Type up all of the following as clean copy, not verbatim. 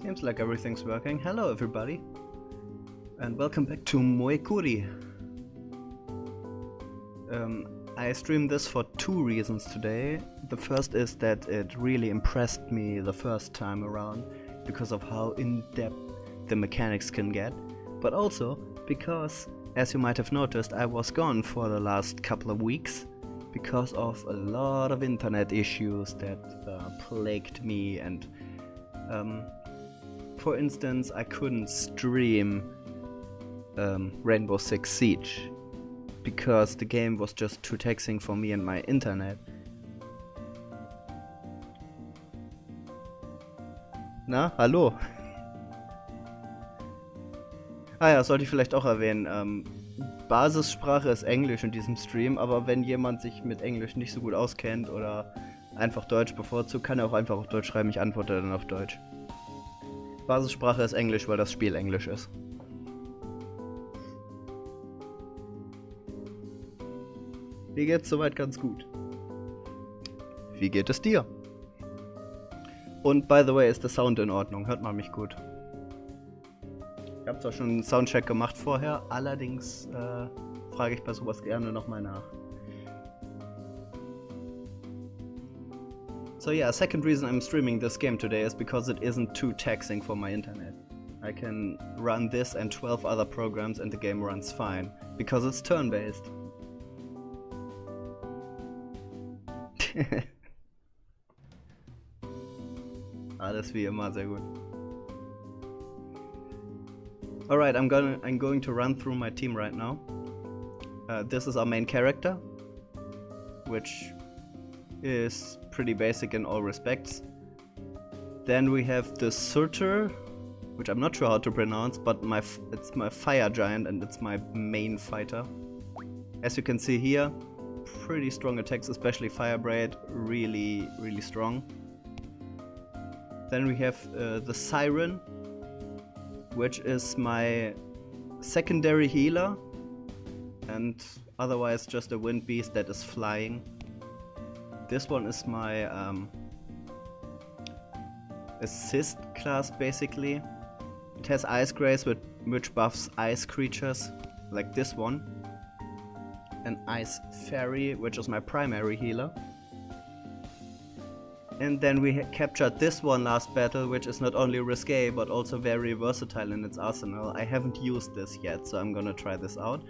Seems like everything's working. Hello everybody, and welcome back to Moekuri. I streamed this for two reasons today. The first is that it really impressed me the first time around because of how in-depth the mechanics can get, but also because, as you might have noticed, I was gone for the last couple of weeks because of a lot of internet issues that plagued me, and for instance, I couldn't stream Rainbow Six Siege because the game was just too taxing for me and my internet. Na, hallo? Ah ja, sollte ich vielleicht auch erwähnen. Basissprache ist Englisch in diesem Stream, aber wenn jemand sich mit Englisch nicht so gut auskennt oder einfach Deutsch bevorzugt, kann er auch einfach auf Deutsch schreiben. Ich antworte dann auf Deutsch. Basissprache ist Englisch, weil das Spiel Englisch ist. Mir geht's soweit ganz gut. Wie geht es dir? Und by the way, ist der Sound in Ordnung? Hört man mich gut? Ich habe zwar schon einen Soundcheck gemacht vorher, allerdings frage ich bei sowas gerne nochmal nach. So yeah, second reason I'm streaming this game today is because it isn't too taxing for my internet. I can run this and 12 other programs and the game runs fine, because it's turn-based. Alles wie immer, sehr gut. Alright, I'm going to run through my team right now. This is our main character, which is pretty basic in all respects. Then we have the Surtur, which I'm not sure how to pronounce, but it's my fire giant and it's my main fighter. As you can see here, pretty strong attacks, especially Fire Blade, really strong. Then we have the Siren, which is my secondary healer and otherwise just a wind beast that is flying. This one is my assist class basically. It has Ice Grace which buffs ice creatures, like this one. An Ice Fairy, which is my primary healer. And then we captured this one last battle, which is not only risque but also very versatile in its arsenal. I haven't used this yet, so I'm gonna try this out.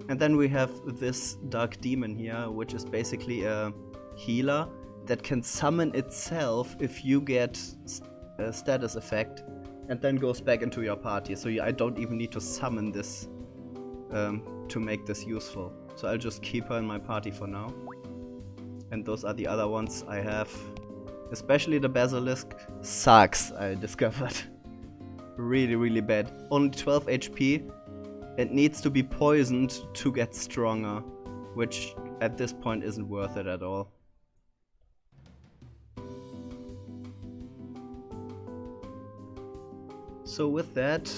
And then we have this Dark Demon here, which is basically a healer that can summon itself if you get a status effect and then goes back into your party. So I don't even need to summon this to make this useful. So I'll just keep her in my party for now. And those are the other ones I have. Especially the Basilisk sucks, I discovered. Really bad. Only 12 HP and needs to be poisoned to get stronger, which at this point isn't worth it at all. So with that,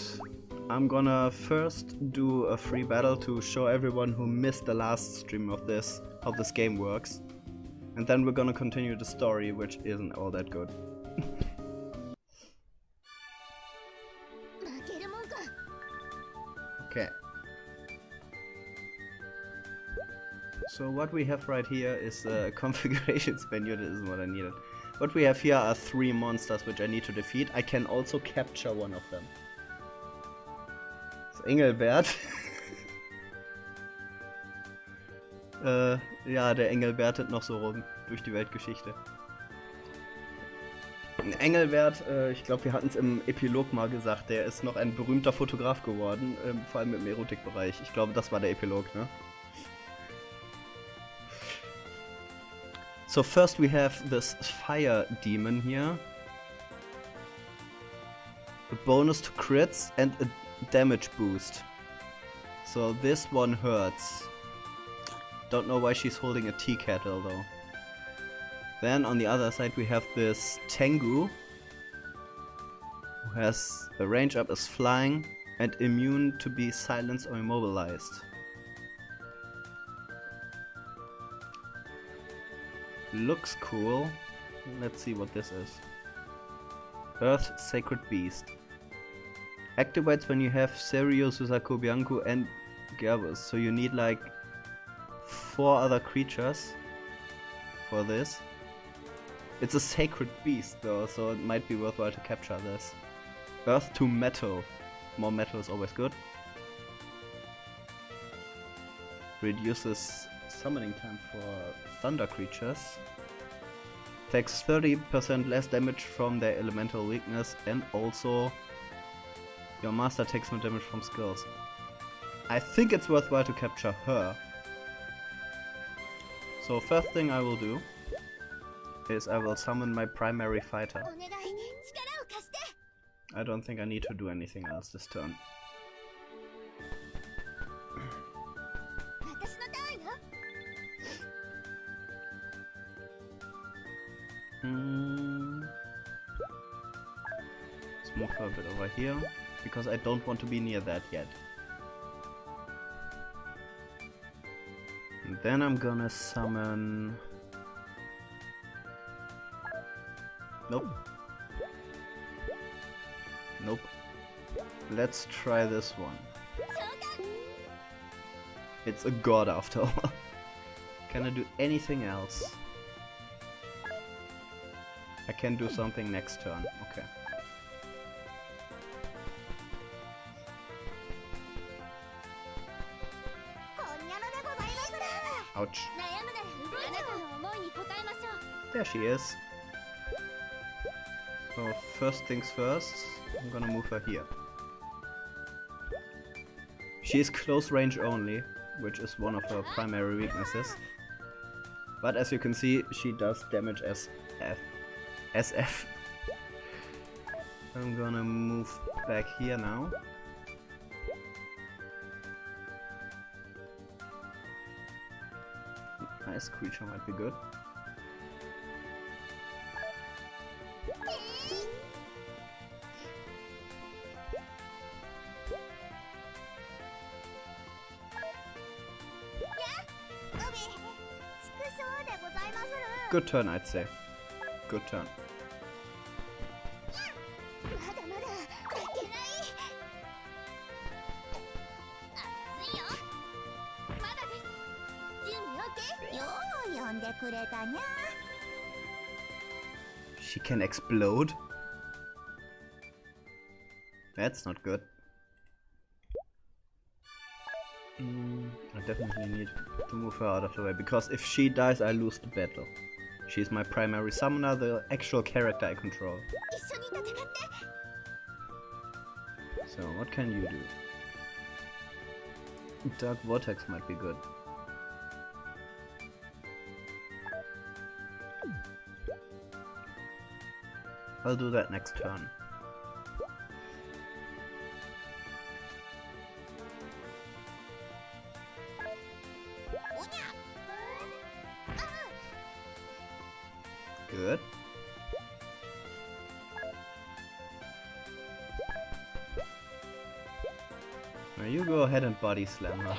I'm gonna first do a free battle to show everyone who missed the last stream of this how this game works. And then we're gonna continue the story, which isn't all that good. Okay. So what we have right here is a configurations menu. That isn't what I needed. What we have here are 3 monsters which I need to defeat. I can also capture one of them. So Engelbert. Ja, der Engelbertet noch so rum durch die Weltgeschichte. Engelbert, ich glaube, wir hatten es im Epilog mal gesagt, der ist noch ein berühmter Fotograf geworden, vor allem im Erotikbereich. Ich glaube, das war der Epilog, ne? So first we have this Fire Demon here. A bonus to crits and a damage boost. So this one hurts. Don't know why she's holding a tea kettle though. Then on the other side we have this Tengu, who has a range up as flying and immune to be silenced or immobilized. Looks cool. Let's see what this is. Earth Sacred Beast. Activates when you have Serio, Suzaku, Bianco and Gervus. So you need like 4 other creatures for this. It's a sacred beast though, so it might be worthwhile to capture this. Earth to metal. More metal is always good. Reduces summoning time for thunder creatures. Takes 30% less damage from their elemental weakness, and also your master takes no damage from skills. I think it's worthwhile to capture her. So first thing I will do is I will summon my primary fighter. I don't think I need to do anything else this turn. Let's move her a bit over here, because I don't want to be near that yet. And then I'm gonna summon... Nope. Nope. Let's try this one. It's a god after all. Can I do anything else? I can do something next turn. Okay. Ouch. There she is. So first things first, I'm gonna move her here. She is close range only, which is one of her primary weaknesses. But as you can see, she does damage as SF. I'm gonna move back here now. Nice creature might be good. Good turn, I'd say. Good turn. She can explode? That's not good. I definitely need to move her out of the way, because if she dies I lose the battle. She's my primary summoner, the actual character I control. So what can you do? Dark Vortex might be good. I'll do that next turn. Good. Now you go ahead and body slam her.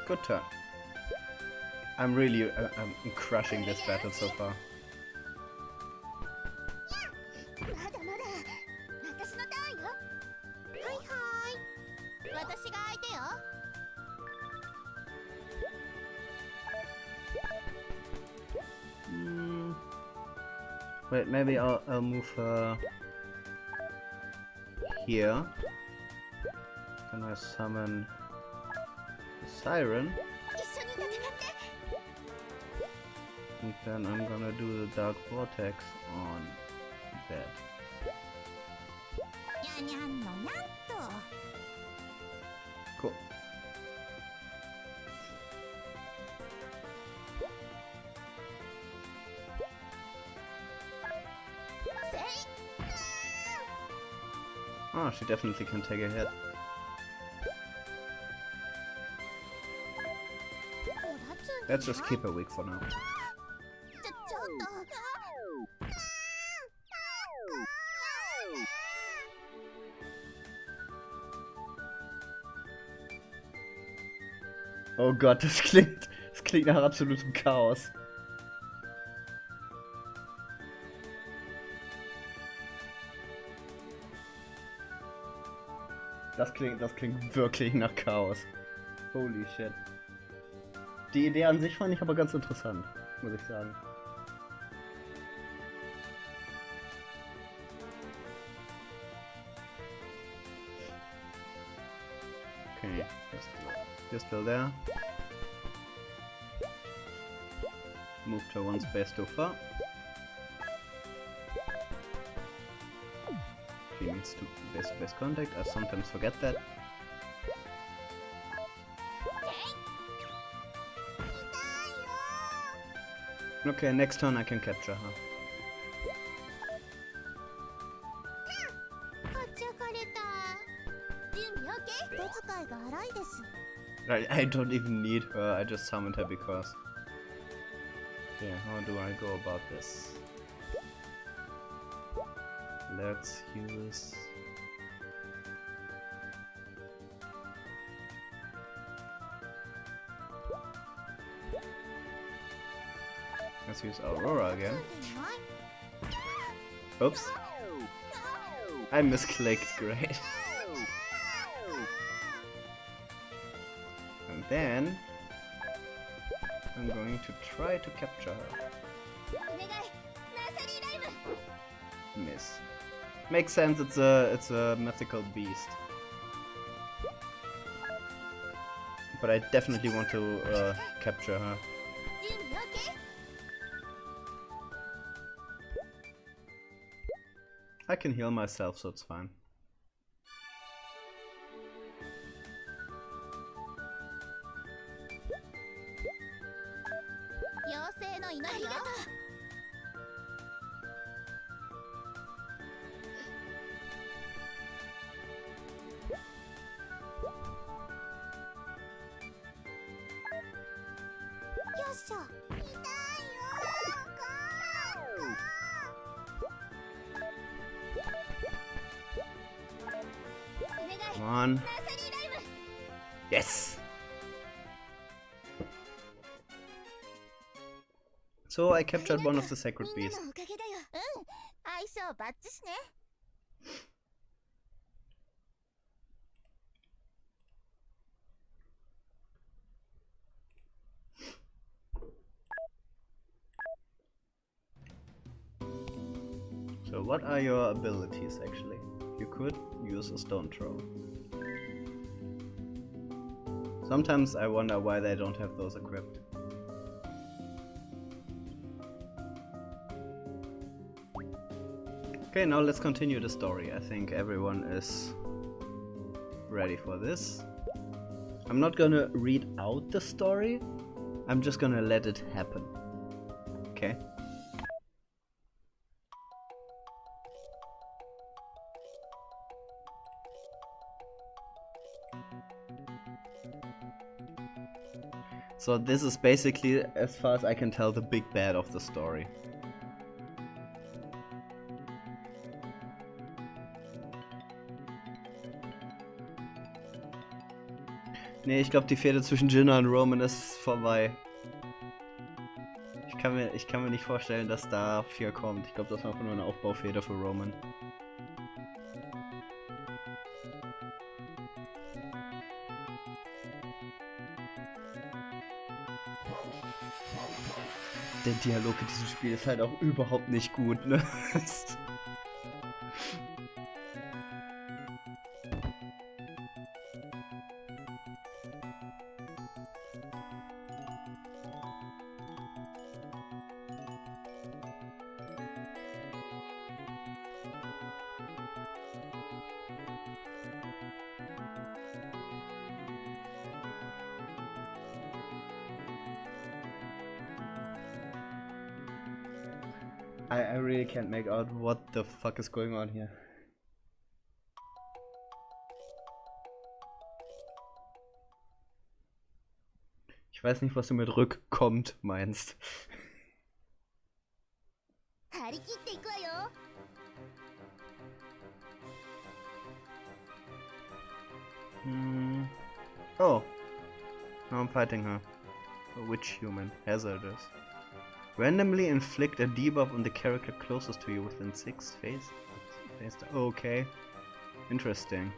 Good turn. I'm really I'm crushing this battle so far. Wait, maybe I'll move her here. Can I summon the Siren? And then I'm gonna do the Dark Vortex on that. Cool. Oh, she definitely can take a hit. Let's just keep her weak for now. Oh god, das klingt Das klingt nach absolutem Chaos. Das klingt wirklich nach Chaos. Holy shit. Die Idee an sich fand ich aber ganz interessant, muss ich sagen. Okay, you're still there. Moved her one space too far. She needs to base contact. I sometimes forget that. Okay, next turn I can capture her. I don't even need her, I just summoned her because... Okay, how do I go about this? Let's use... Let's use Aurora again. Oops. I misclicked, great. And then... I'm going to try to capture her. Miss. Makes sense, it's a mythical beast. But I definitely want to capture her. I can heal myself, so it's fine. Come on. Yes! So I captured one of the sacred beasts. So what are your abilities actually? You could use a stone throw. Sometimes I wonder why they don't have those equipped. Okay, now let's continue the story. I think everyone is ready for this. I'm not gonna read out the story, I'm just gonna let it happen. Okay? So this is basically, as far as I can tell, the big bad of the story. Nee, ich glaube die Fehde zwischen Jinna und Roman ist vorbei. Ich kann mir nicht vorstellen, dass da viel kommt. Ich glaube, das war einfach nur eine Aufbaufehde für Roman. Der Dialog in diesem Spiel ist halt auch überhaupt nicht gut, ne? I really can't make out what the fuck is going on here. Ich weiß nicht, was du mit rückkommt meinst. Oh. Now I'm fighting her. Which human? Hazardous. Randomly inflict a debuff on the character closest to you within 6 phase. Okay. Interesting.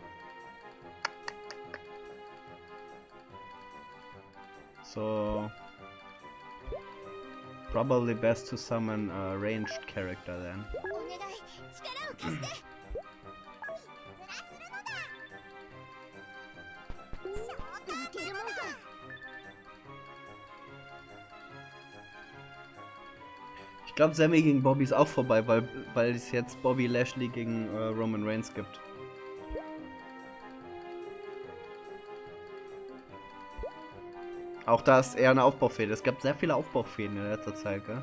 So probably best to summon a ranged character then. Ich glaube, Sammy gegen Bobby ist auch vorbei, weil es jetzt Bobby Lashley gegen Roman Reigns gibt. Auch da ist eher eine Aufbaufehde. Es gab sehr viele Aufbaufäden in letzter Zeit, gell?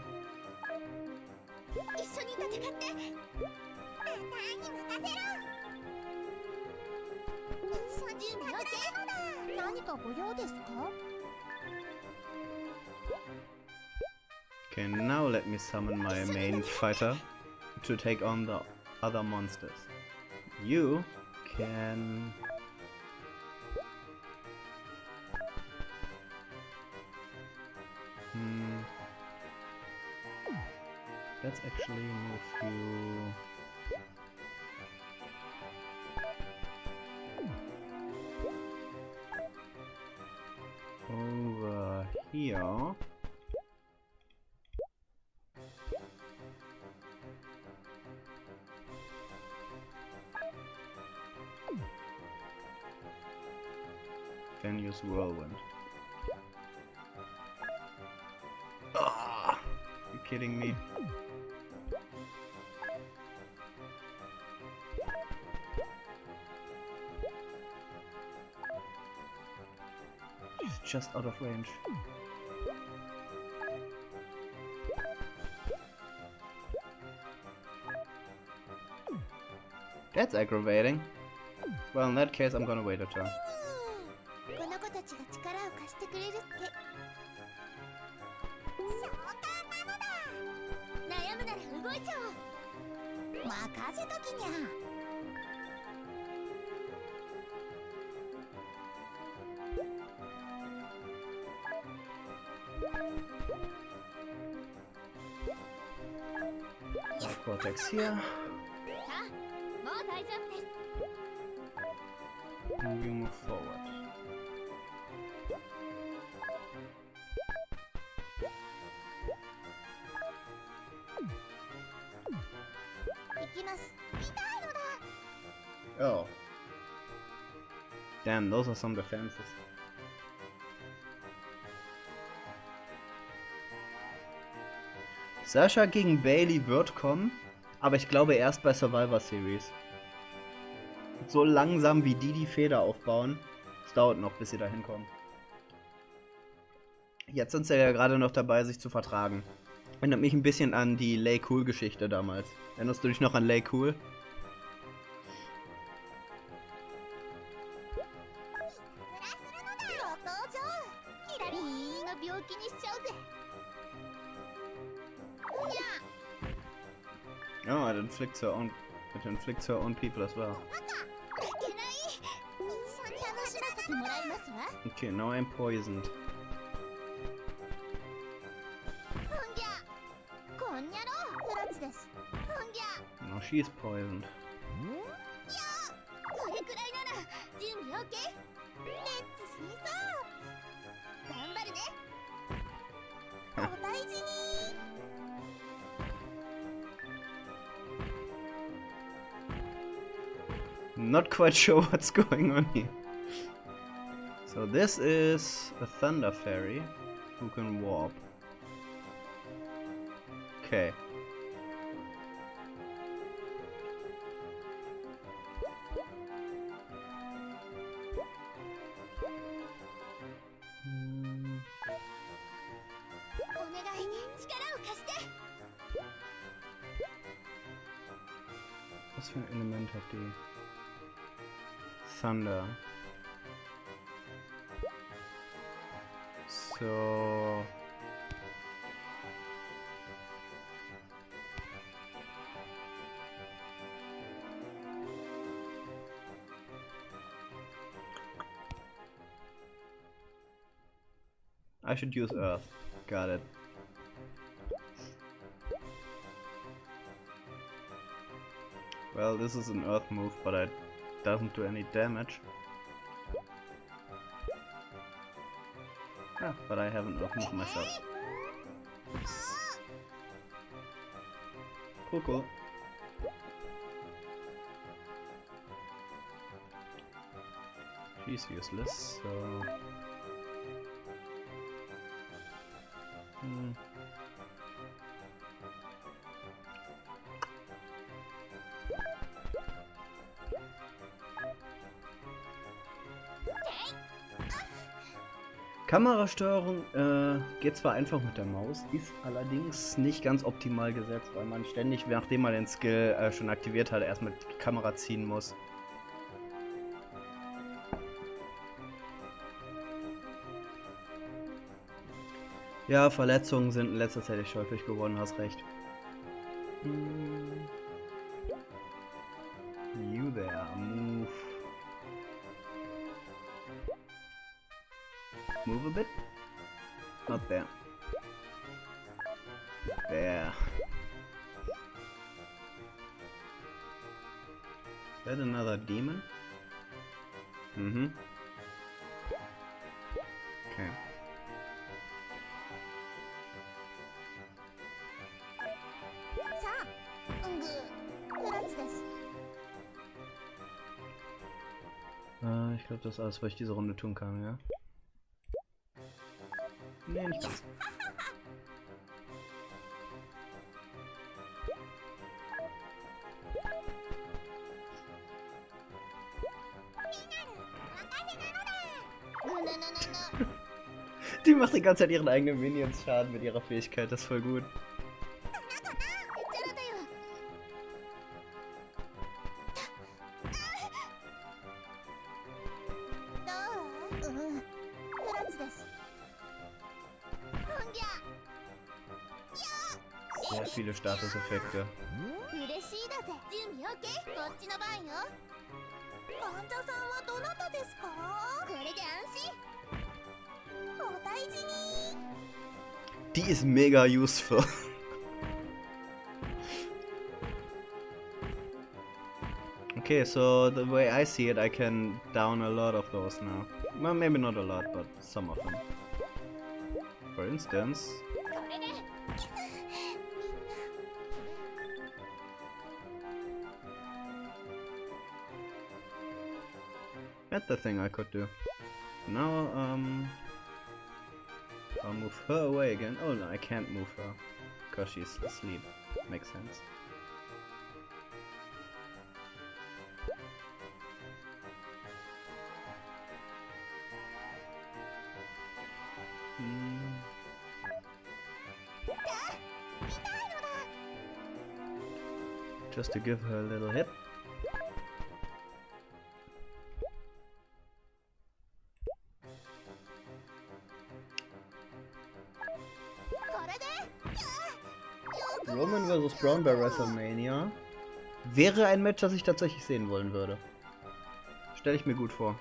Okay, now let me summon my main fighter to take on the other monsters. You can... Let's actually move you... over here. Then use Whirlwind. Ah, you kidding me? She's just out of range. That's aggravating. Well, in that case, I'm gonna wait a turn. Cortex here. And you move forward. Oh. Damn, those are some defenses. Sasha gegen Bailey wird kommen, aber ich glaube erst bei Survivor Series. So langsam wie die Feder aufbauen, es dauert noch, bis sie da hinkommen. Jetzt sind sie ja gerade noch dabei, sich zu vertragen. Erinnert mich ein bisschen an die Lay Cool Geschichte damals. Erinnerst du dich noch an Lay Cool? Oh, it inflicts her own people as well. Okay, now I'm poisoned. Now she is poisoned. Not quite sure what's going on here. So this is a Thunder Fairy who can warp. Okay. Was für ein Element hat die? Thunder. So. I should use Earth. Got it. Well, this is an Earth move, but it doesn't do any damage. Ah, but I have an Earth move myself. Cool, cool. She's useless, so... Kamerasteuerung geht zwar einfach mit der Maus, ist allerdings nicht ganz optimal gesetzt, weil man ständig, nachdem man den Skill schon aktiviert hat, erstmal die Kamera ziehen muss. Ja, Verletzungen sind in letzter Zeit echt häufig geworden, hast recht. You there, move. Move a bit. Not there. There. Is that another demon? Mhm. Okay. Ich glaube, das ist alles, was ich diese Runde tun kann, ja? Nee, nicht ganz. Die macht die ganze Zeit ihren eigenen Minions Schaden mit ihrer Fähigkeit, das ist voll gut. Sehr viele Statuseffekte. Die ist mega useful. Okay, so the way I see it, I can down a lot of those now. Well, maybe not a lot, but some of them. For instance... That's the thing I could do. Now, I'll move her away again. Oh no, I can't move her. Because she's asleep. Makes sense. Just to give her a little hit. Roman vs. Braun bei WrestleMania wäre ein Match, das ich tatsächlich sehen wollen würde. Stelle ich mir gut vor.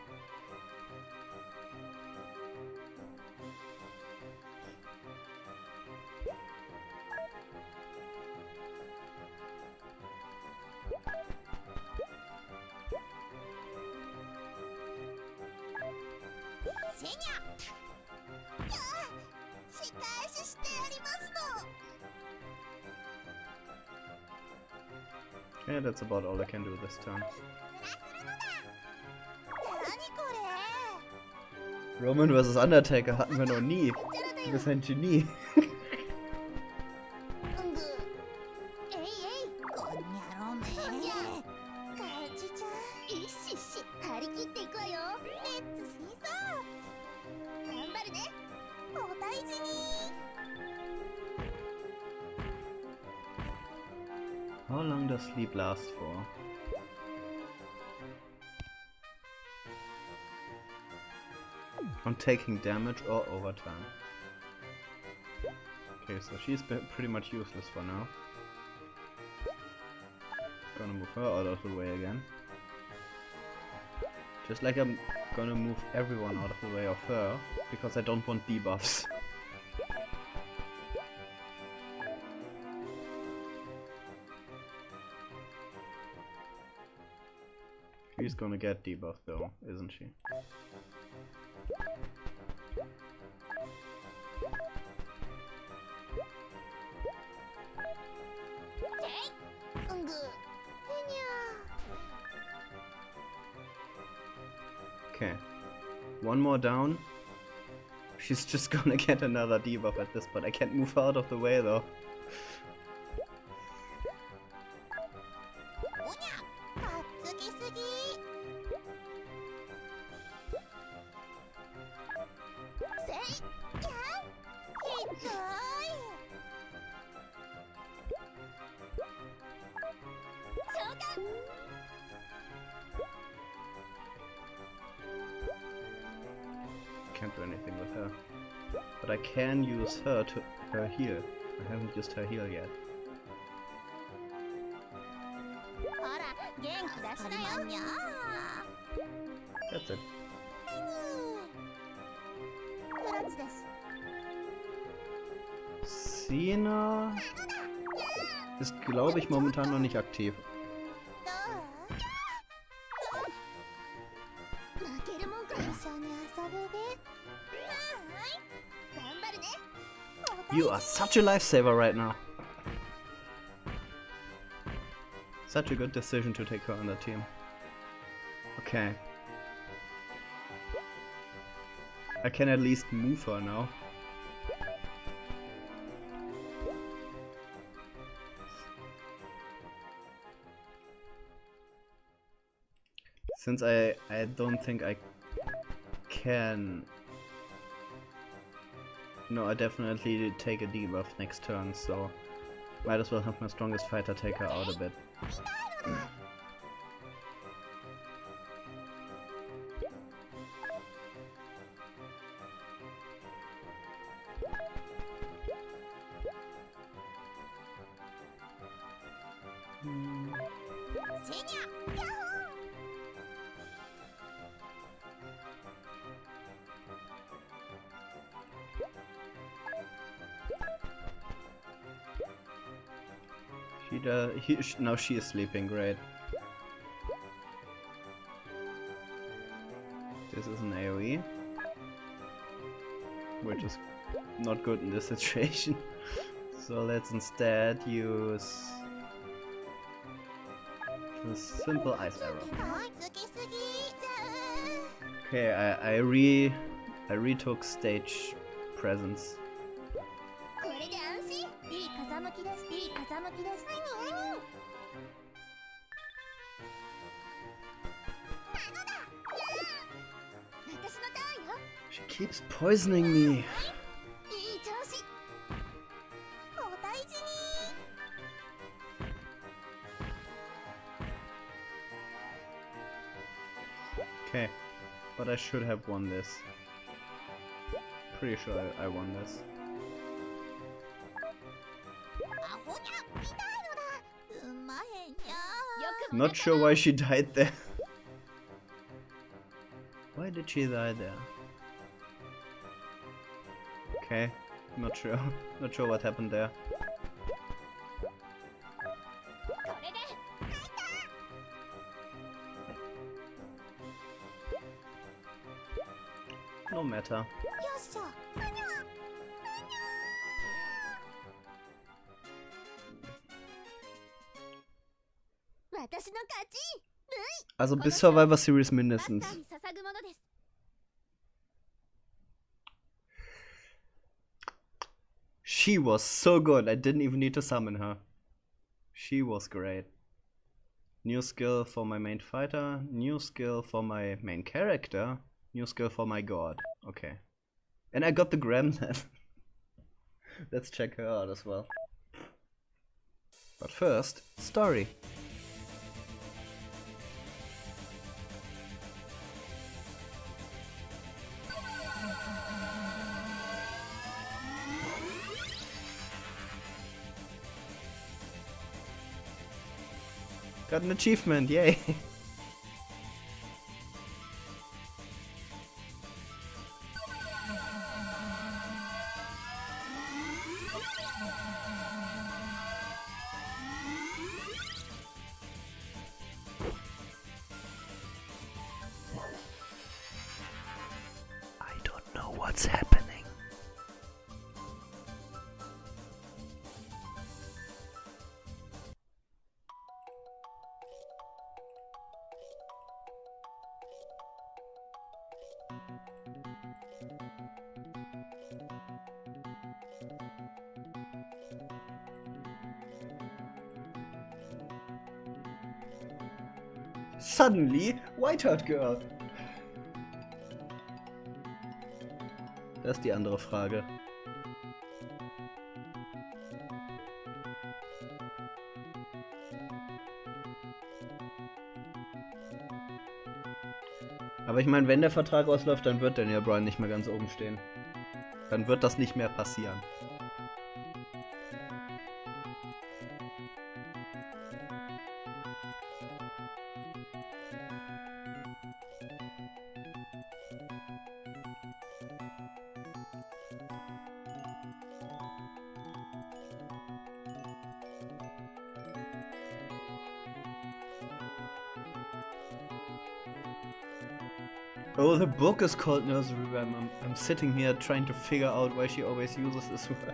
Yeah, that's about all I can do this turn. Roman vs. Undertaker hatten wir noch nie. Du bist ein Genie. How long does sleep last for? On taking damage or overtime. Okay, so she's pretty much useless for now. Gonna move her out of the way again. Just like I'm gonna move everyone out of the way of her, because I don't want debuffs. She's gonna get debuffed though, isn't she? Okay, one more down. She's just gonna get another debuff at this, but I can't move her out of the way though. Can't do anything with her. But I can use her heal. I haven't used her heal yet. That's it. Sina ist, glaube ich, momentan noch nicht aktiv. You are such a lifesaver right now. Such a good decision to take her on the team. Okay. I can at least move her now. Since I don't think I can... No, I definitely take a debuff next turn, so might as well have my strongest fighter take her out a bit. Now she is sleeping, great. This is an AoE, which is not good in this situation. So let's instead use a simple ice arrow. Okay, I retook stage presence. She keeps poisoning me. Okay, but I should have won this. Pretty sure I won this. Not sure why she died there. Why did she die there? Okay, not sure. Not sure what happened there. No matter. Also bis Survivor Series mindestens. She was so good, I didn't even need to summon her. She was great. New skill for my main fighter, new skill for my main character, new skill for my god. Okay. And I got the Gremlin. Let's check her out as well. But first, story. Got an achievement, yay! What's happening? Suddenly, white-haired girl. Das ist die andere Frage. Aber ich meine, wenn der Vertrag ausläuft, dann wird Daniel Bryan nicht mehr ganz oben stehen. Dann wird das nicht mehr passieren. Oh, the book is called Nursery Rhyme. I'm sitting here trying to figure out why she always uses this word.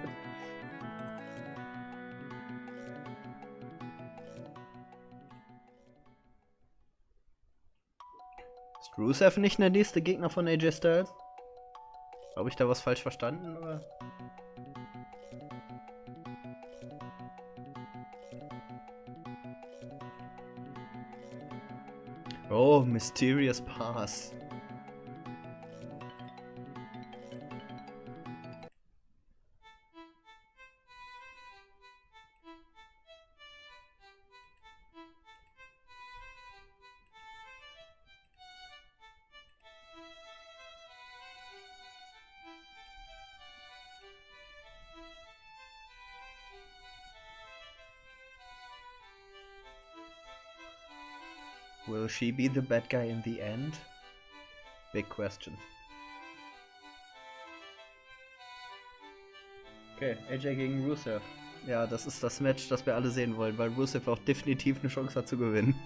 Ist Rusev nicht der nächste Gegner von AJ Styles? Habe ich da was falsch verstanden, oder? Oh, Mysterious Pass. Will she be the bad guy in the end? Big question. Okay, AJ gegen Rusev. Ja, das ist das Match, das wir alle sehen wollen, weil Rusev auch definitiv eine Chance hat zu gewinnen.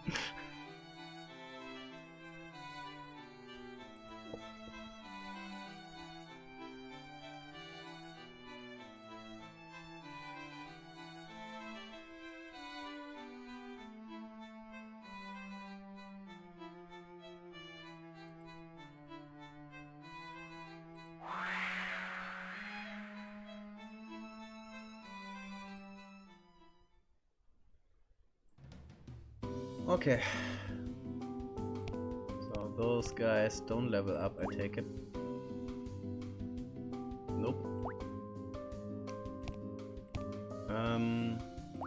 Okay. So those guys don't level up, I take it. Nope.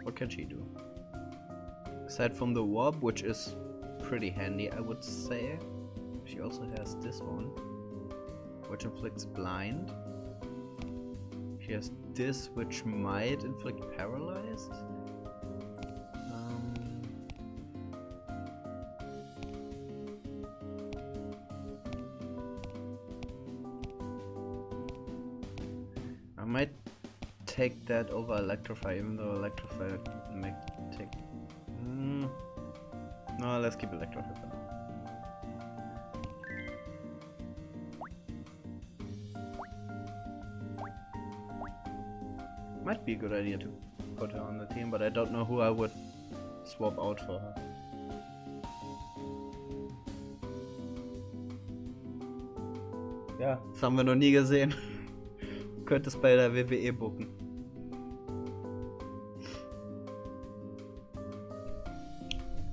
What can she do? Aside from the warp, which is pretty handy, I would say. She also has this one, which inflicts blind. She has this, which might inflict paralyzed. I might take that over Electrify, even though Electrify might take... No, let's keep Electrify for now. Might be a good idea to put her on the team, but I don't know who I would swap out for her. Ja, das haben wir noch nie gesehen. Könnte es bei der WWE booken.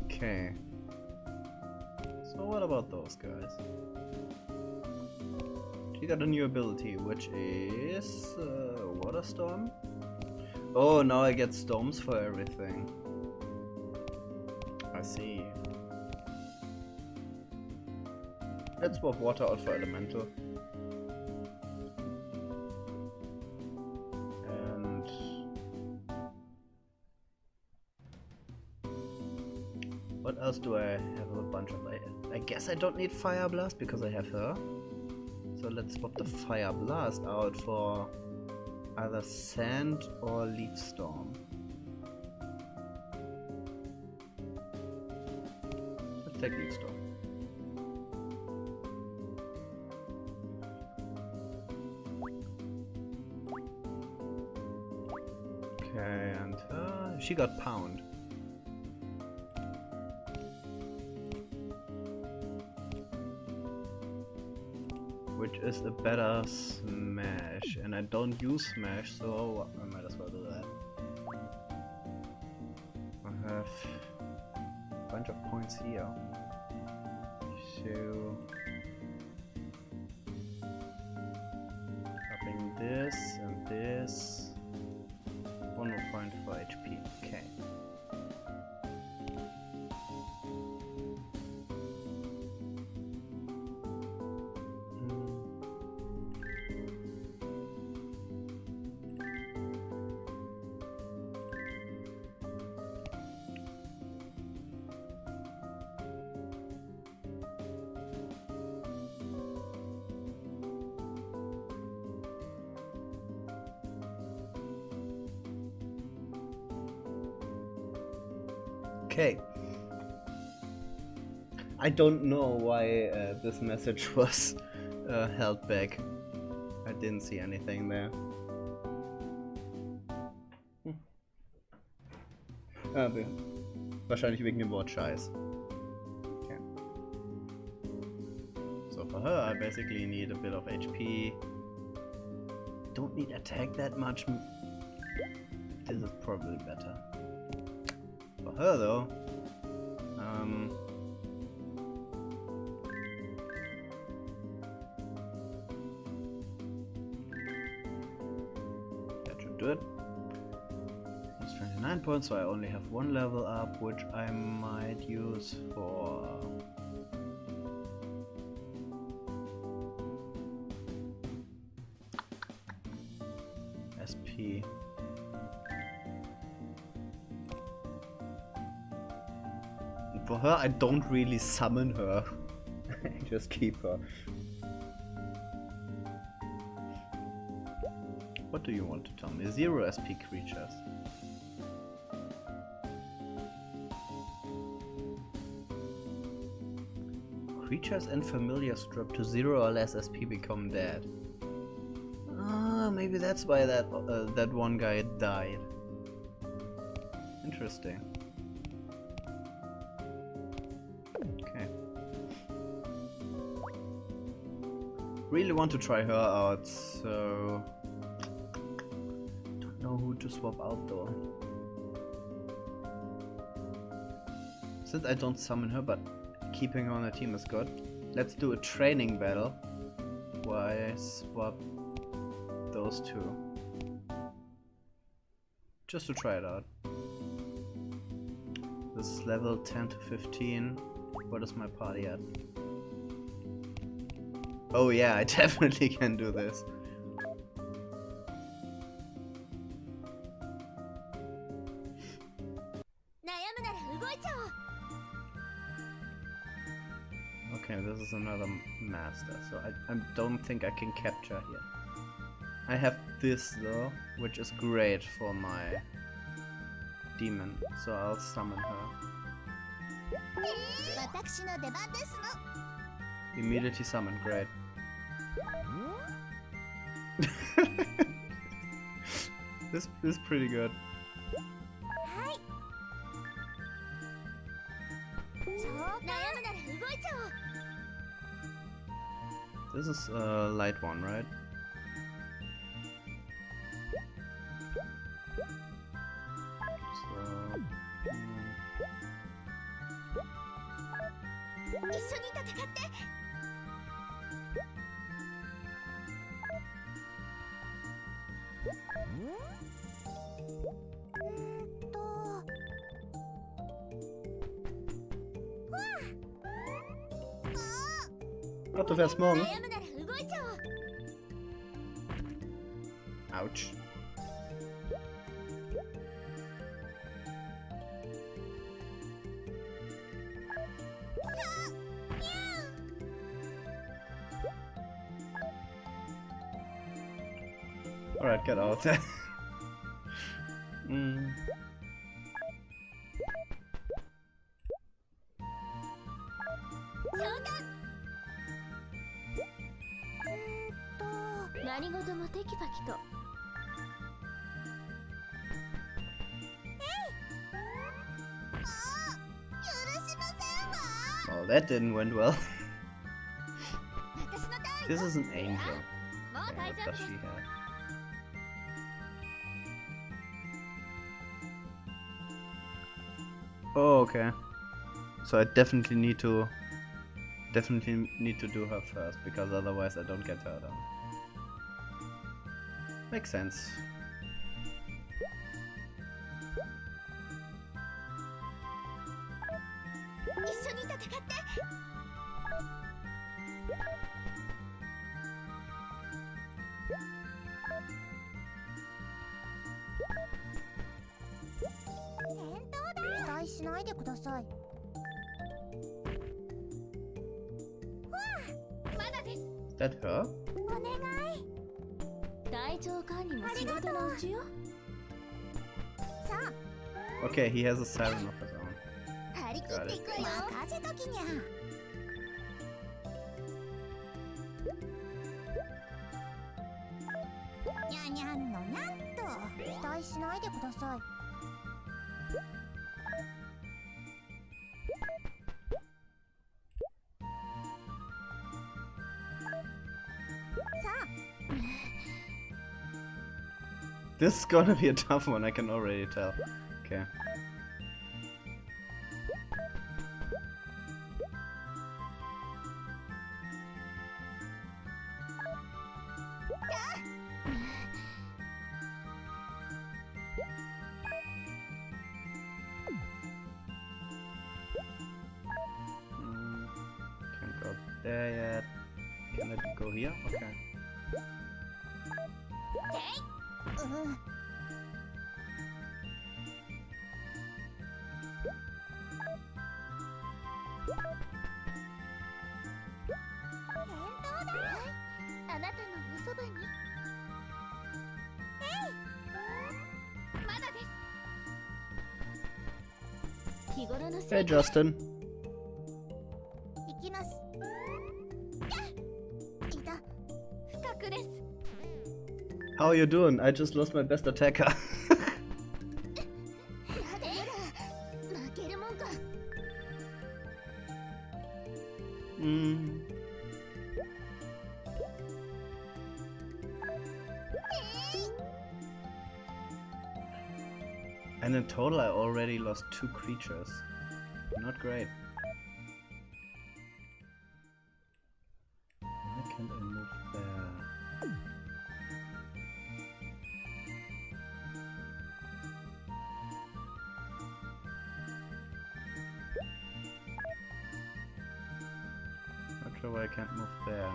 Okay. So what about those guys? She got a new ability, which is Water Storm. Oh, now I get storms for everything. I see. Let's swap water out for elemental. And what else do I have a bunch of? I guess I don't need Fire Blast because I have her. So let's swap the Fire Blast out for either Sand or Leaf Storm. Let's take Leaf Storm. Okay, and she got pound. Which is a better smash, and I don't use smash, so I might as well do that. I have a bunch of points here. So dropping this and this. One more point for HP. Okay. Okay. I don't know why this message was held back. I didn't see anything there. Wahrscheinlich wegen dem Wort Scheiß. Okay. So for her I basically need a bit of HP. Don't need attack that much. This is probably better. For her though, that should do it. It's 29 points, so I only have one level up, which I might use for SP. For her, I don't really summon her. I just keep her. What do you want to tell me? 0 SP creatures. Creatures and familiars drop to 0 or less SP become dead. Ah, maybe that's why that one guy died. Interesting. Really want to try her out, so don't know who to swap out though. Since I don't summon her, but keeping her on the team is good. Let's do a training battle where I swap those two. Just to try it out. This is level 10 to 15. What is my party at? Oh yeah, I definitely can do this. Okay, this is another master, so I don't think I can capture here. I have this though, which is great for my demon, so I'll summon her. Immediately summon, great. This is pretty good. This is a light one, right? Ach, du fährst morgen? Ouch. Alright, get out. that didn't went well. This is an angel. Yeah, what does she have? Oh, okay. So I definitely need to do her first, because otherwise I don't get her down. Makes sense. Is that her? Okay, he has a siren of his own. Got it. This is gonna be a tough one, I can already tell. Okay. Can't go there yet. Can I go here? Okay. Hey Justin. How are you doing? I just lost my best attacker. And in total I already lost 2 creatures. Not great. Why can't I move there? Not sure why I can't move there.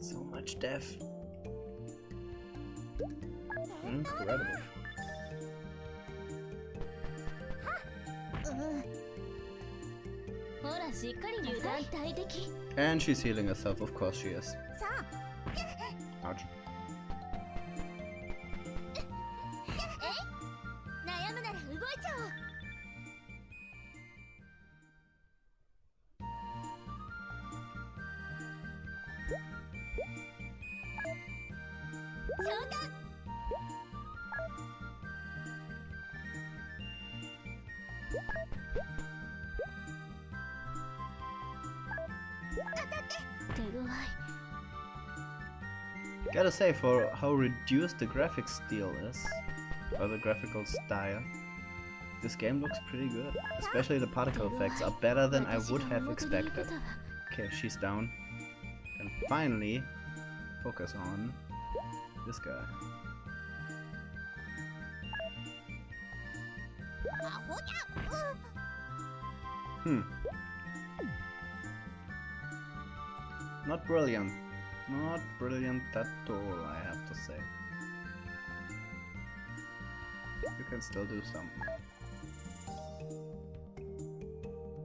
So much death. Incredible. And she's healing herself, of course she is. Ouch. Gotta say, for how reduced the graphics style is, or the graphical style, this game looks pretty good. Especially the particle effects are better than I would have expected. Okay, she's down. And finally, focus on this guy. Not brilliant. Not brilliant at all, I have to say. You can still do something.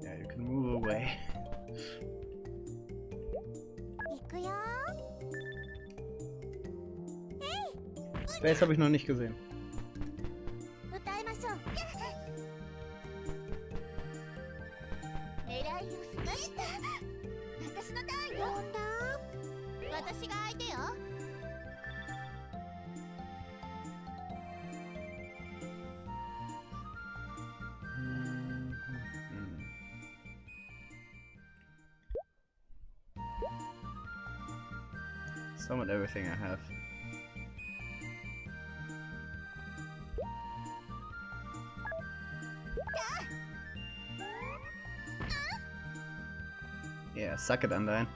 Yeah, you can move away. Space habe ich noch nicht gesehen. Summon everything I have. Yeah, suck it, Undyne.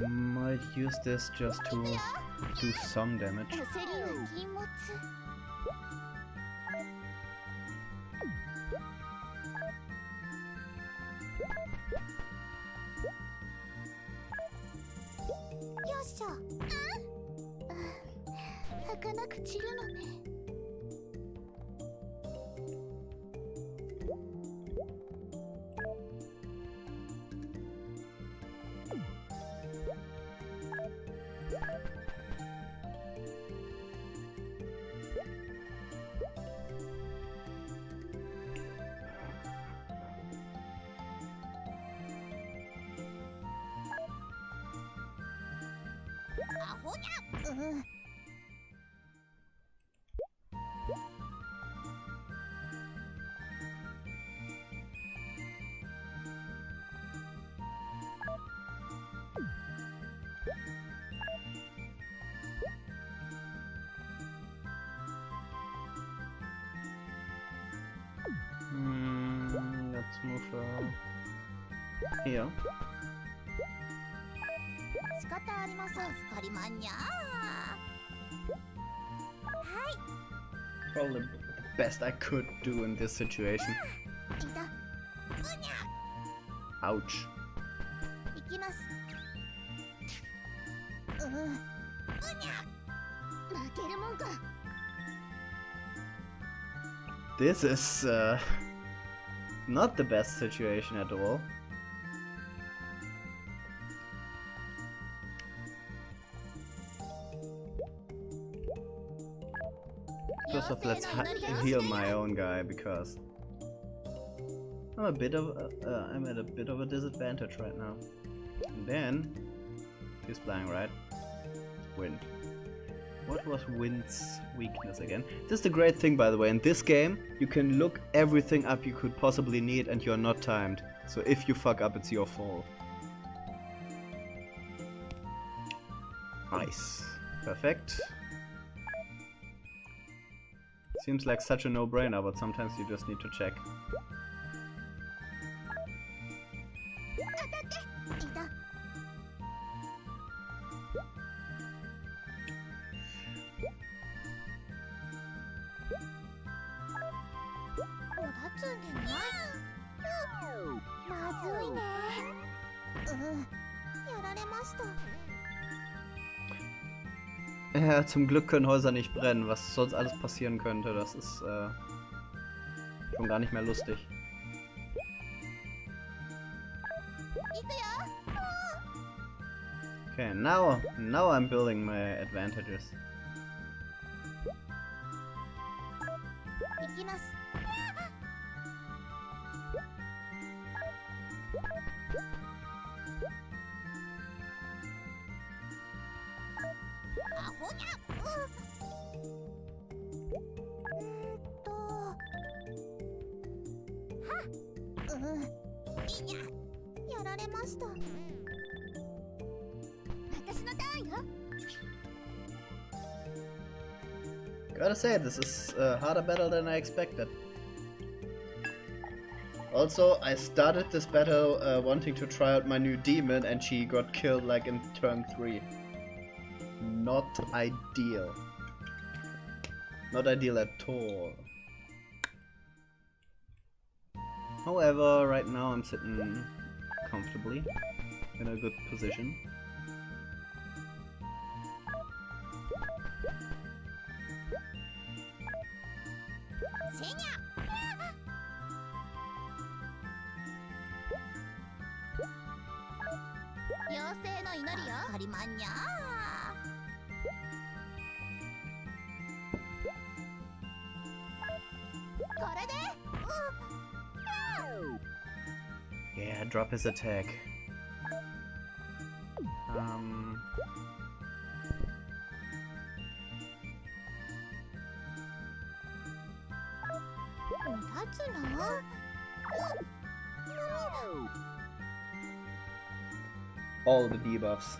Might use this just to do some damage. Let's move here. Probably the best I could do in this situation. Ouch. This is not the best situation at all. First off, let's heal my own guy because I'm at a bit of a disadvantage right now. And then he's flying, right? Wind. What was Wind's weakness again? This is the great thing, by the way. In this game, you can look everything up you could possibly need and you're not timed. So if you fuck up, it's your fault. Nice. Perfect. Seems like such a no-brainer, but sometimes you just need to check. Ja, zum Glück können Häuser nicht brennen, was sonst alles passieren könnte, das ist schon gar nicht mehr lustig. Okay, now I'm building my advantages. Gotta say, this is a harder battle than I expected. Also, I started this battle wanting to try out my new demon and she got killed like in turn 3. Not ideal. Not ideal at all. However, right now I'm sitting comfortably in a good position. Yeah, drop his attack. All the debuffs.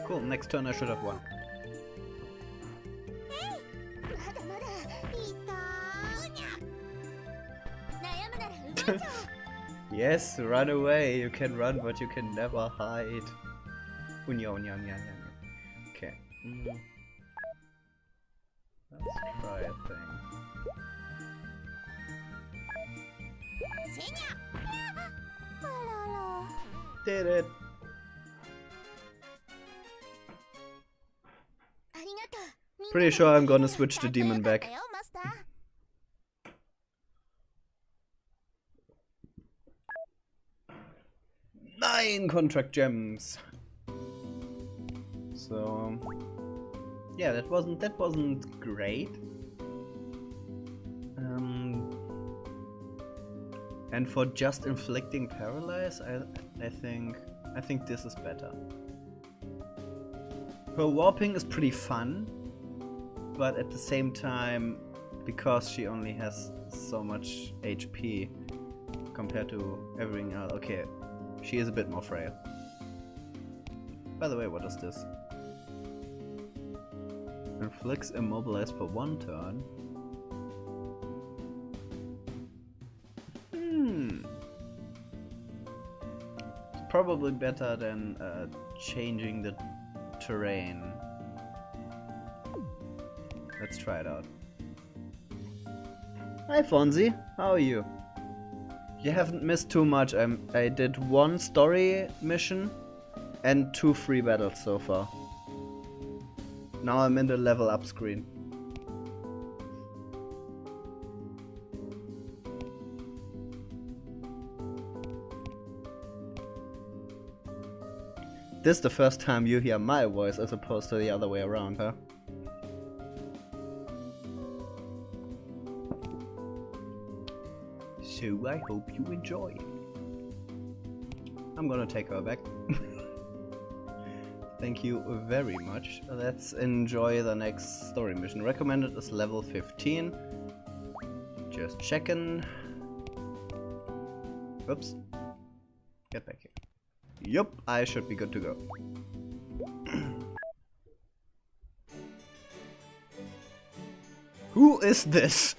Cool, next turn I should have won. Yes, run away. You can run, but you can never hide. Okay. Let's try a thing. Did it! Pretty sure I'm gonna switch the demon back. 9 contract gems. So yeah, that wasn't great. And for just inflicting paralyze, I think this is better. Her warping is pretty fun, but at the same time, because she only has so much HP compared to everything else, okay, she is a bit more frail. By the way, what is this? Inflicts immobilize for 1 turn. It's probably better than changing the terrain. Let's try it out. Hi Fonzie, how are you? You haven't missed too much. I did 1 story mission and 2 free battles so far. Now I'm in the level up screen. This is the first time you hear my voice as opposed to the other way around, huh? So I hope you enjoy. I'm gonna take her back. Thank you very much. Let's enjoy the next story mission. Recommended is level 15. Just checking. Oops. Get back here. Yup, I should be good to go. Who is this?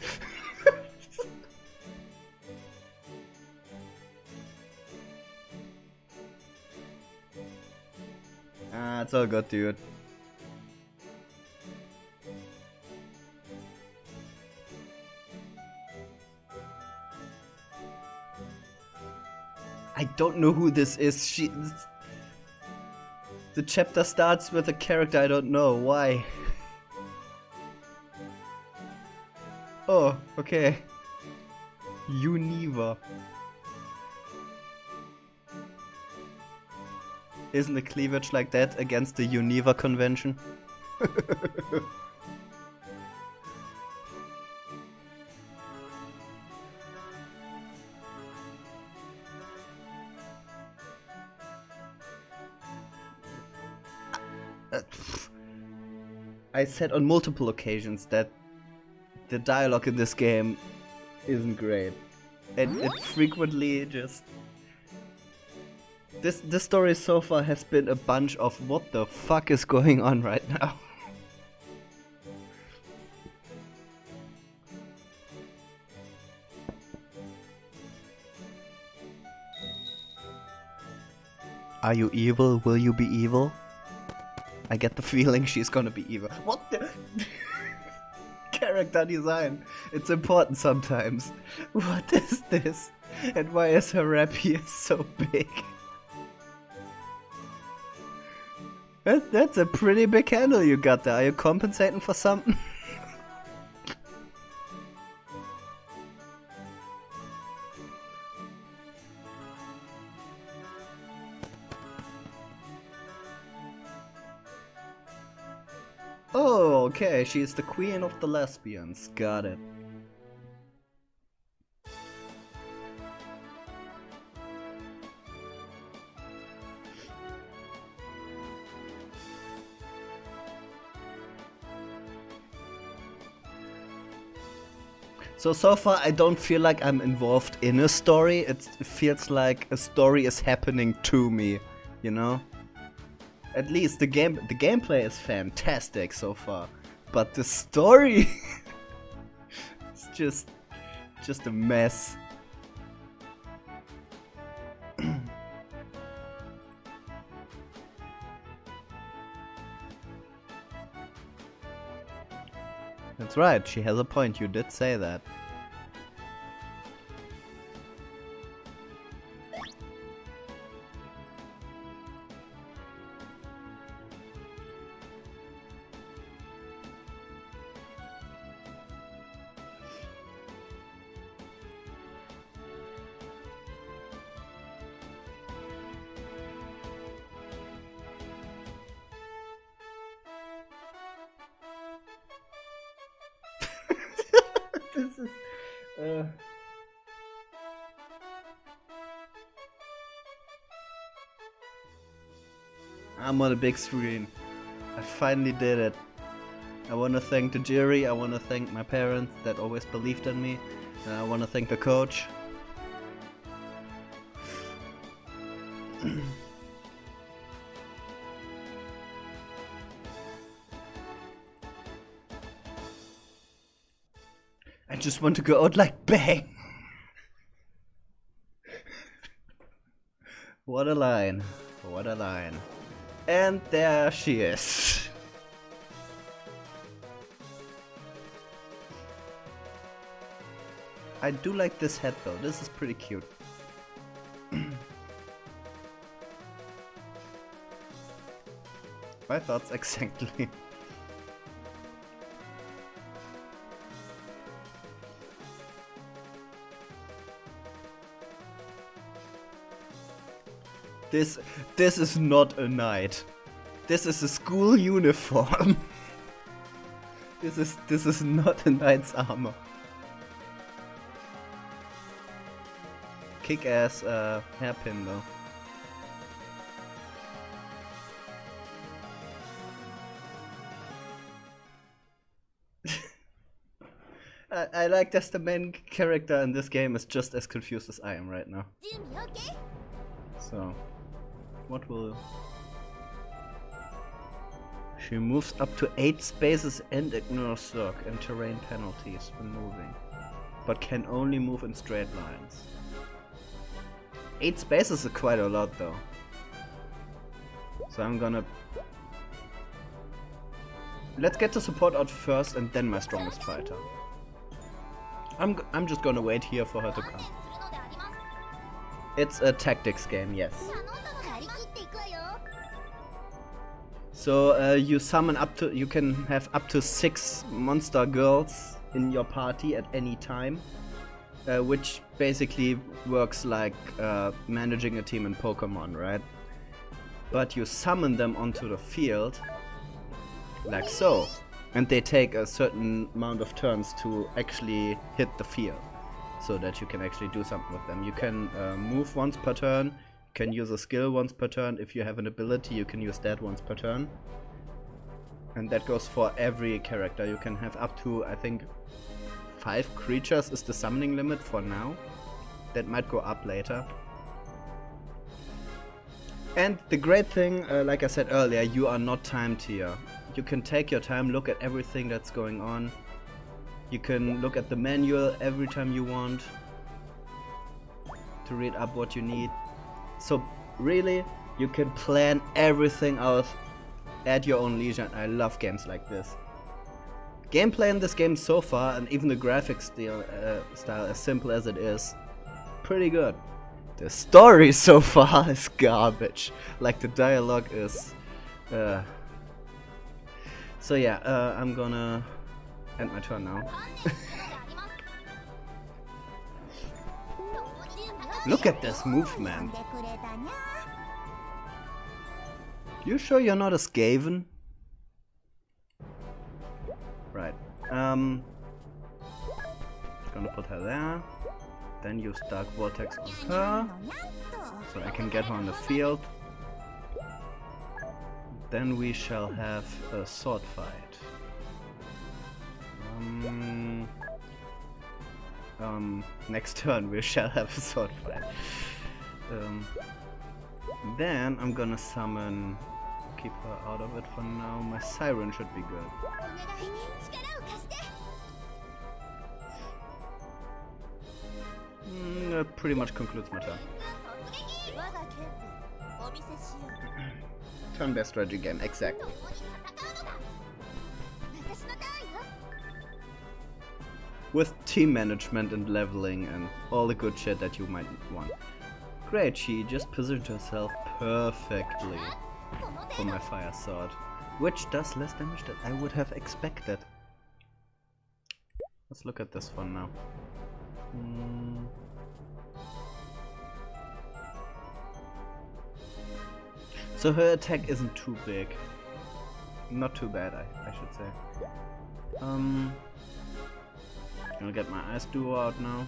It's all good, dude. I don't know who this is. The chapter starts with a character I don't know. Why? Oh, okay. Univa. Isn't a cleavage like that against the Univa convention? I said on multiple occasions that the dialogue in this game isn't great. And it frequently just... This story so far has been a bunch of what the fuck is going on right now. Are you evil? Will you be evil? I get the feeling she's gonna be evil. What the... Character design. It's important sometimes. What is this? And why is her rapier so big? That's a pretty big handle you got there. Are you compensating for something? Oh, okay, she's the queen of the lesbians. Got it. So far I don't feel like I'm involved in a story. It feels like a story is happening to me, you know? At least the gameplay is fantastic so far, but the story is just a mess. That's right, she has a point, you did say that. This is... I'm on a big screen. I finally did it. I want to thank the jury, I want to thank my parents that always believed in me, and I want to thank the coach. I just want to go out like bang. What a line. What a line. And there she is. I do like this head though. This is pretty cute. My thoughts exactly. This is not a knight. This is a school uniform. This is not a knight's armor. Kick-ass hairpin though. I like that the main character in this game is just as confused as I am right now. So, what will... She moves up to 8 spaces and ignores circ and terrain penalties when moving, but can only move in straight lines. 8 spaces is quite a lot though. So I'm gonna... Let's get the support out first and then my strongest fighter. I'm just gonna wait here for her to come. It's a tactics game, yes. So you summon up to, you can have up to 6 monster girls in your party at any time, which basically works like managing a team in Pokemon, right? But you summon them onto the field, like so, and they take a certain amount of turns to actually hit the field, so that you can actually do something with them. You can move once per turn. Can use a skill once per turn. If you have an ability, you can use that once per turn. And that goes for every character. You can have up to, I think, 5 creatures is the summoning limit for now. That might go up later. And the great thing, like I said earlier, you are not timed here. You can take your time, look at everything that's going on. You can look at the manual every time you want to read up what you need. So really, you can plan everything out at your own leisure. I love games like this. Gameplay in this game so far, and even the graphics style, as simple as it is, pretty good. The story so far is garbage. Like, the dialogue is... So yeah, I'm gonna end my turn now. Look at this movement. You sure you're not a Skaven? Right. Gonna put her there. Then use Dark Vortex on her, so I can get her on the field. Then we shall have a sword fight. Next turn we shall have a sword fight. Then I'm gonna summon... Keep her out of it for now. My Siren should be good. That pretty much concludes my turn. Turn-based strategy game, exactly. With team management and leveling and all the good shit that you might want. Great, she just positioned herself perfectly for my fire sword, which does less damage than I would have expected. Let's look at this one now. So her attack isn't too big. Not too bad, I should say. Gonna get my Ice Duo out now.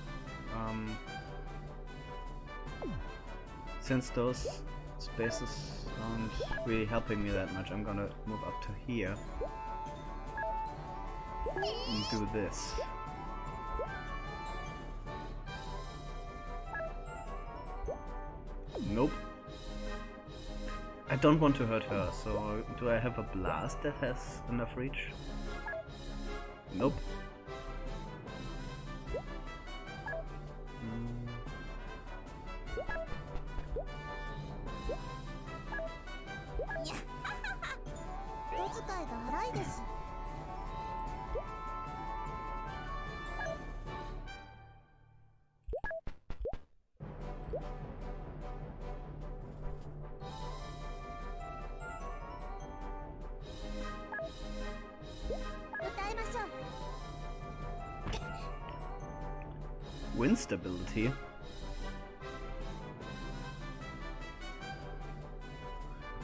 Since those spaces aren't really helping me that much, I'm gonna move up to here and do this. Nope. I don't want to hurt her, so do I have a blast that has enough reach? Nope. Wind stability?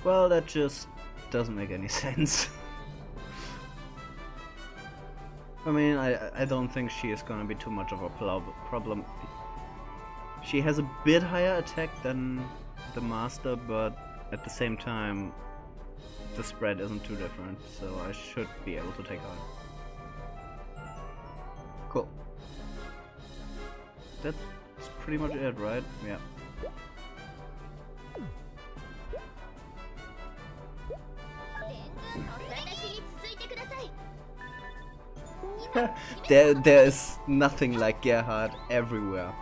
Well, that just doesn't make any sense. I mean, I don't think she is gonna be too much of a problem. She has a bit higher attack than the master, but at the same time the spread isn't too different, so I should be able to take her. Cool. That's pretty much it, right? Yeah. There is nothing like Gerhard everywhere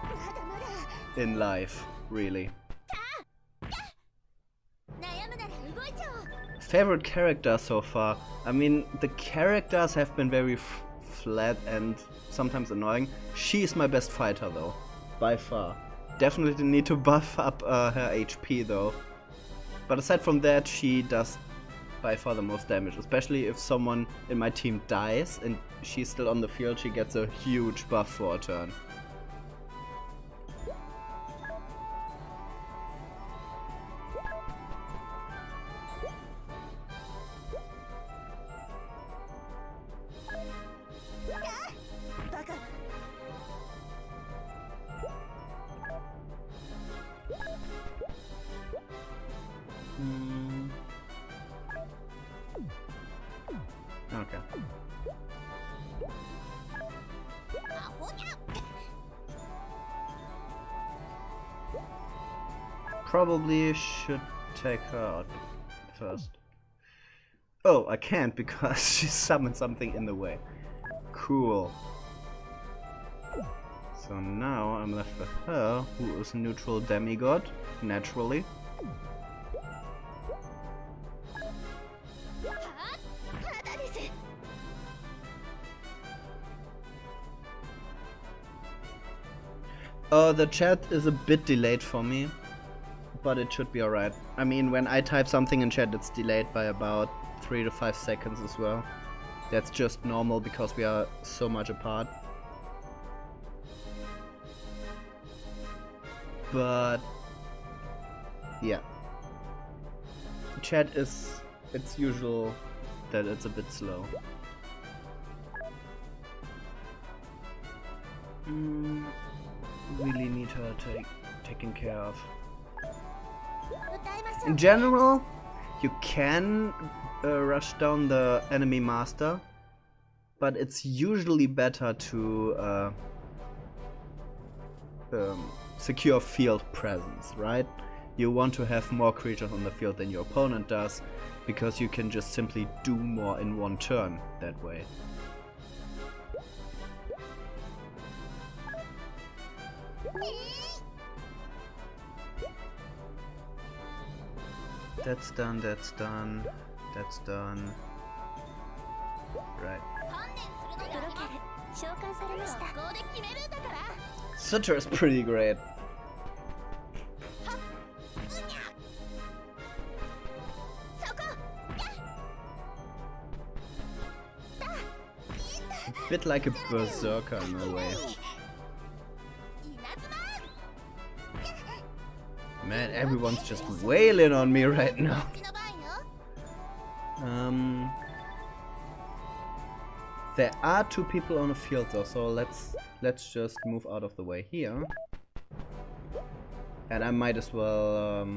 in life, really. Favorite character so far? I mean, the characters have been very flat and sometimes annoying. She is my best fighter though, by far. Definitely need to buff up her HP though. But aside from that, she does by far the most damage, especially if someone in my team dies and she's still on the field. She gets a huge buff for a turn. probably should take her out first. Oh, I can't because she summoned something in the way. Cool. So now I'm left with her, who is a neutral demigod, naturally. The chat is a bit delayed for me, but it should be alright. I mean, when I type something in chat, it's delayed by about 3 to 5 seconds as well. That's just normal because we are so much apart. But yeah, chat is, it's usual that it's a bit slow. Really need her taken care of. In general, you can rush down the enemy master, but it's usually better to secure field presence, right? You want to have more creatures on the field than your opponent does, because you can just simply do more in one turn that way. That's done, that's done, that's done. Right. Sutter is pretty great. A bit like a berserker in a way. Man, everyone's just wailing on me right now. There are 2 people on the field though, so let's just move out of the way here. And I might as well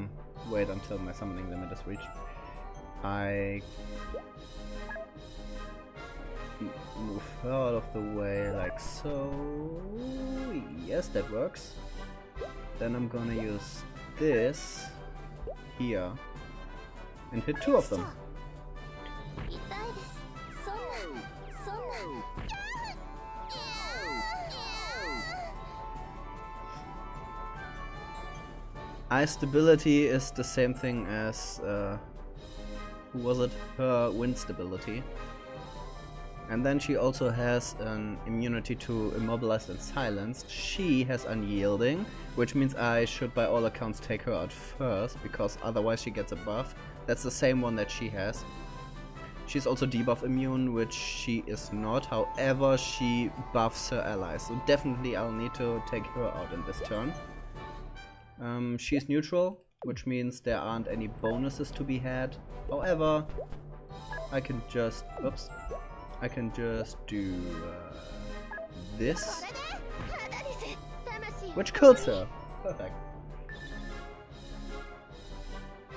wait until my summoning limit is reached. I move her out of the way like so. Yes, that works. Then I'm gonna use this here and hit 2 of them. Eye stability is the same thing as who was it? Her wind stability. And then she also has an immunity to immobilized and silenced. She has unyielding, which means I should by all accounts take her out first, because otherwise she gets a buff. That's the same one that she has. She's also debuff immune, which she is not. However, she buffs her allies, so definitely I'll need to take her out in this turn. She's neutral, which means there aren't any bonuses to be had. However, I can just... oops. I can just do this, which kills her. Perfect.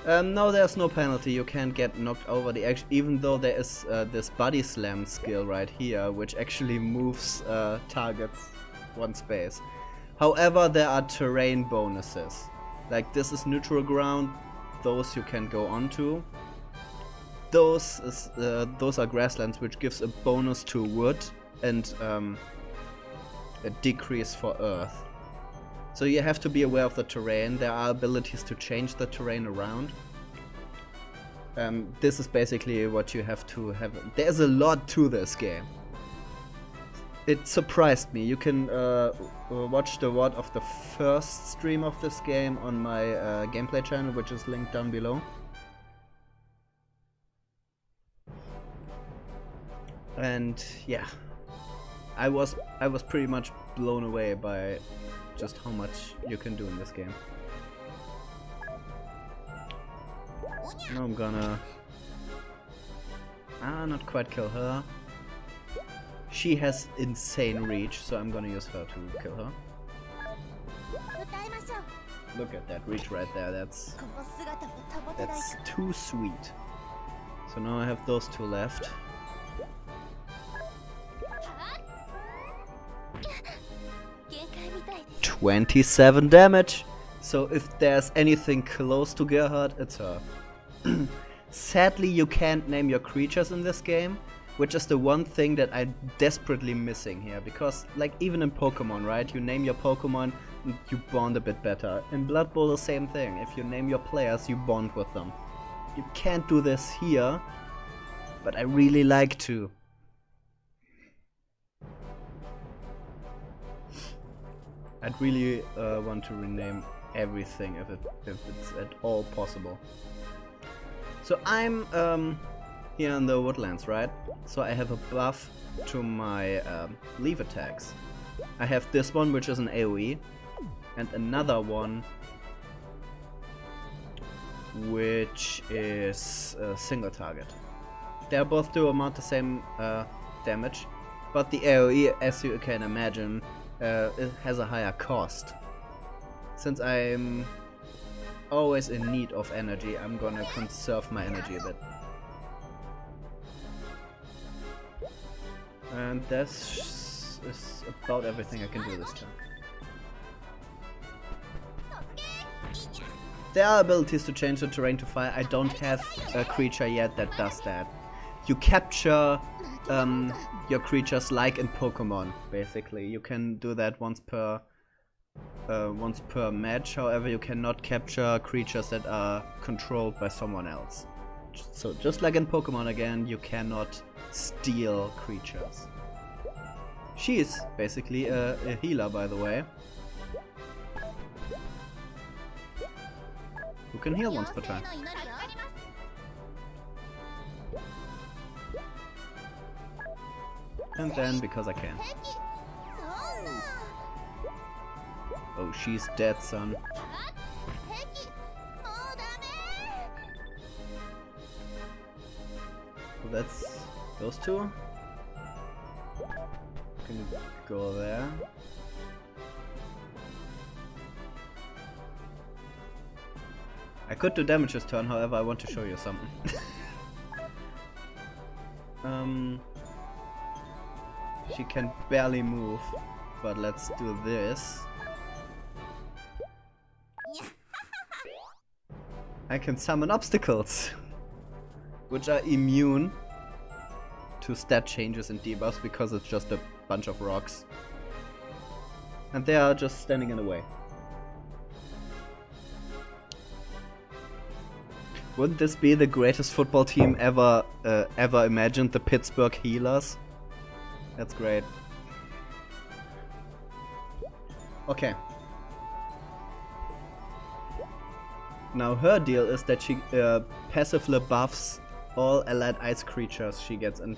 No, there's no penalty. You can't get knocked over the edge, even though there is this body slam skill right here, which actually moves targets 1 space. However, there are terrain bonuses. Like this is neutral ground, those you can go onto. Those are grasslands, which gives a bonus to wood and a decrease for earth. So you have to be aware of the terrain. There are abilities to change the terrain around. This is basically what you have to have. There's a lot to this game. It surprised me. You can watch the VOD of the first stream of this game on my gameplay channel, which is linked down below. And yeah, I was pretty much blown away by just how much you can do in this game. Now I'm gonna not quite kill her. She has insane reach, so I'm gonna use her to kill her. Look at that reach right there. That's too sweet. So now I have those 2 left. 27 damage. So if there's anything close to Gerhard, it's her. Sadly, you can't name your creatures in this game, which is the one thing that I'm desperately missing here. Because, like, even in Pokemon, right? You name your Pokemon, you bond a bit better. In Blood Bowl, the same thing. If you name your players, you bond with them. You can't do this here, but I really like to. I'd really want to rename everything if it's at all possible. So I'm here in the woodlands, right? So I have a buff to my leaf attacks. I have this one, which is an AoE, and another one which is a single target. They both do amount the same damage, but the AoE, as you can imagine, it has a higher cost. Since I'm always in need of energy, I'm gonna conserve my energy a bit. And this is about everything I can do this time. There are abilities to change the terrain to fire. I don't have a creature yet that does that. You capture your creatures like in Pokemon, basically. You can do that once per match. However, you cannot capture creatures that are controlled by someone else. So just like in Pokemon again, you cannot steal creatures. She is basically a healer, by the way, who can heal once per turn. And then, because I can. Oh, she's dead, son. So that's those two. Can go there. I could do damage this turn, however, I want to show you something. She can barely move, but let's do this. I can summon obstacles, which are immune to stat changes and debuffs because it's just a bunch of rocks. And they are just standing in the way. Wouldn't this be the greatest football team ever imagined? The Pittsburgh Healers? That's great. Okay. Now her deal is that she passively buffs all allied ice creatures she gets in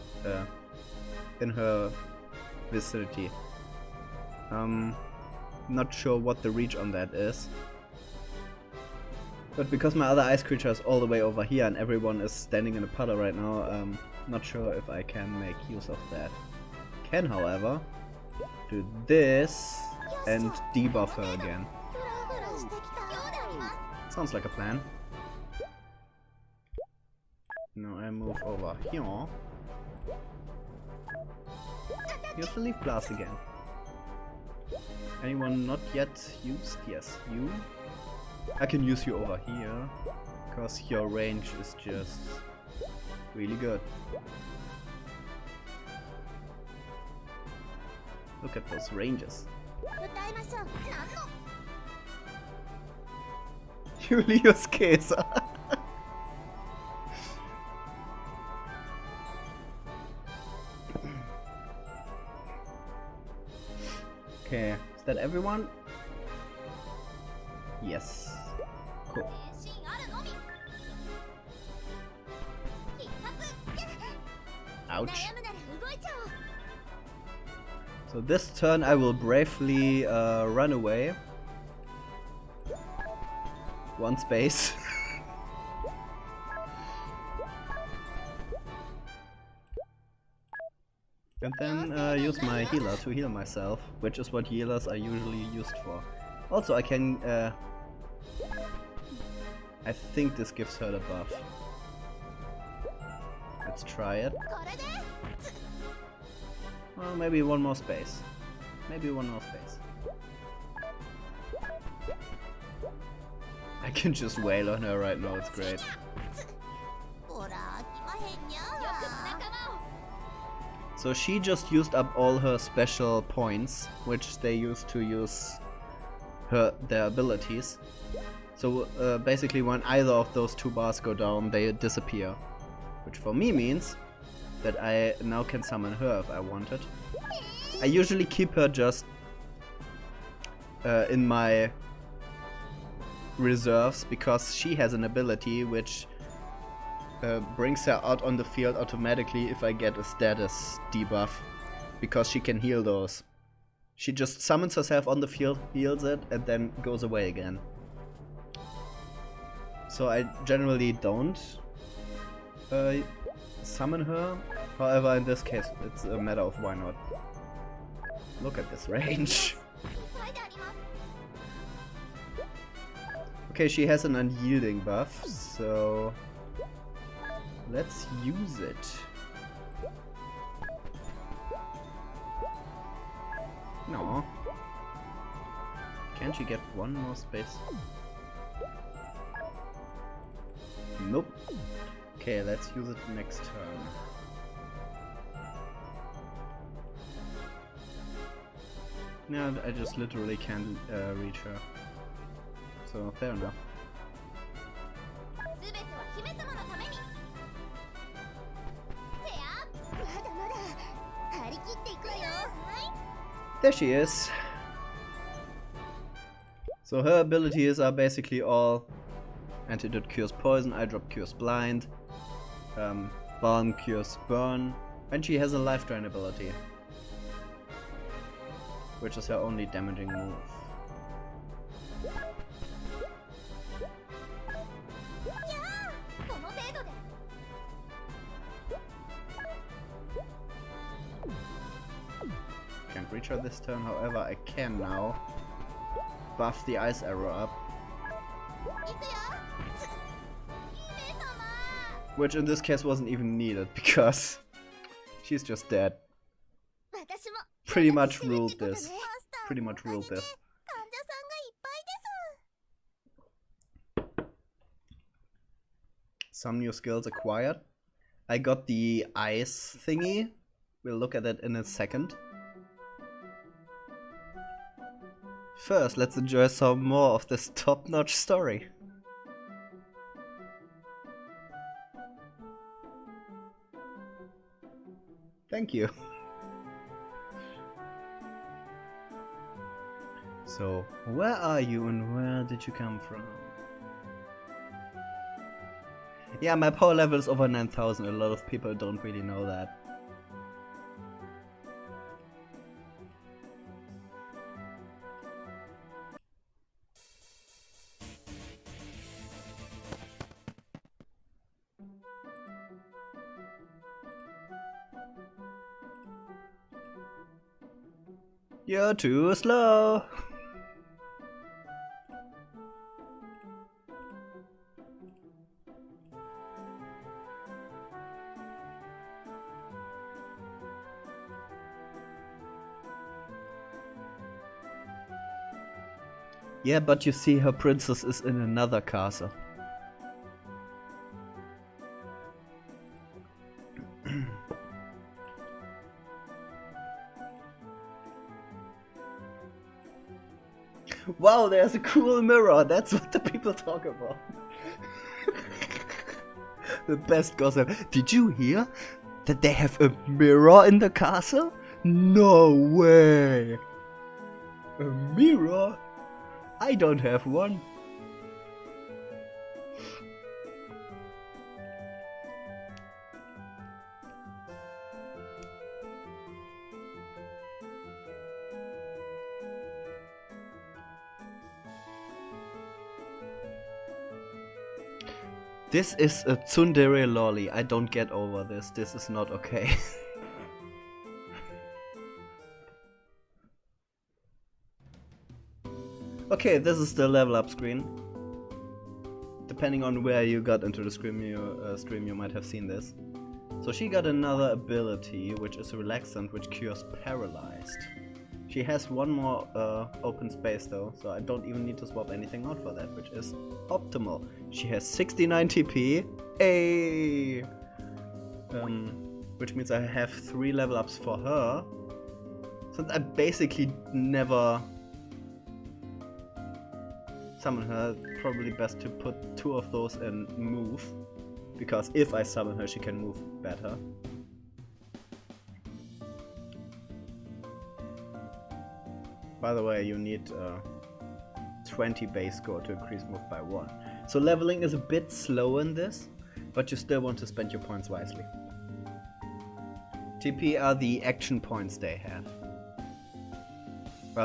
her vicinity. Not sure what the reach on that is. But because my other ice creature is all the way over here and everyone is standing in a puddle right now, not sure if I can make use of that. Can, however, do this and debuff her again. Sounds like a plan. Now I move over here. Use the leaf blast again. Anyone not yet used? Yes, you. I can use you over here, because your range is just really good. Look at those ranges. Julius Caesar. Okay, is that everyone? Yes. Cool. Ouch. So this turn I will bravely run away. One space. And then use my healer to heal myself, which is what healers are usually used for. Also, I can... I think this gives her the buff. Let's try it. Well, maybe one more space. Maybe one more space. I can just wail on her right now, it's great. So she just used up all her special points, which they used to use their abilities. So basically when either of those two bars go down, they disappear. Which for me means that I now can summon her if I wanted. I usually keep her just in my reserves because she has an ability which brings her out on the field automatically if I get a status debuff, because she can heal those. She just summons herself on the field, heals it, and then goes away again. So I generally don't summon her. However, in this case, it's a matter of why not. Look at this range. Okay, she has an unyielding buff, so let's use it. No. Can't she get one more space? Nope. Okay, let's use it next turn. No, I just literally can't reach her. So, fair enough. There she is. So her abilities are basically all Antidote cures poison, Eye Drop cures blind, Balm cures burn, and she has a life drain ability, which is her only damaging move. Can't reach her this turn, however I can now buff the ice arrow up. Which in this case wasn't even needed because she's just dead. Pretty much ruled this. Some new skills acquired. I got the ice thingy. We'll look at it in a second. First, let's enjoy some more of this top-notch story. Thank you. So, where are you and where did you come from? Yeah, my power level is over 9,000. A lot of people don't really know that. You're too slow. Yeah, but you see, her princess is in another castle. Wow, there's a cool mirror. That's what the people talk about. The best gossip. Did you hear that they have a mirror in the castle? No way. A mirror? I don't have one. This is a tsundere lolly. I don't get over this. This is not okay. Okay, this is the level up screen. Depending on where you got into the stream, you might have seen this. So she got another ability, which is relaxant, which cures paralyzed. She has one more open space though, so I don't even need to swap anything out for that, which is optimal. She has 69 TP, ayy! Which means I have 3 level ups for her. Since I basically never summon her, probably best to put 2 of those in move. Because if I summon her, she can move better. By the way, you need 20 base score to increase move by 1. So leveling is a bit slow in this, but you still want to spend your points wisely. TP are the action points they have.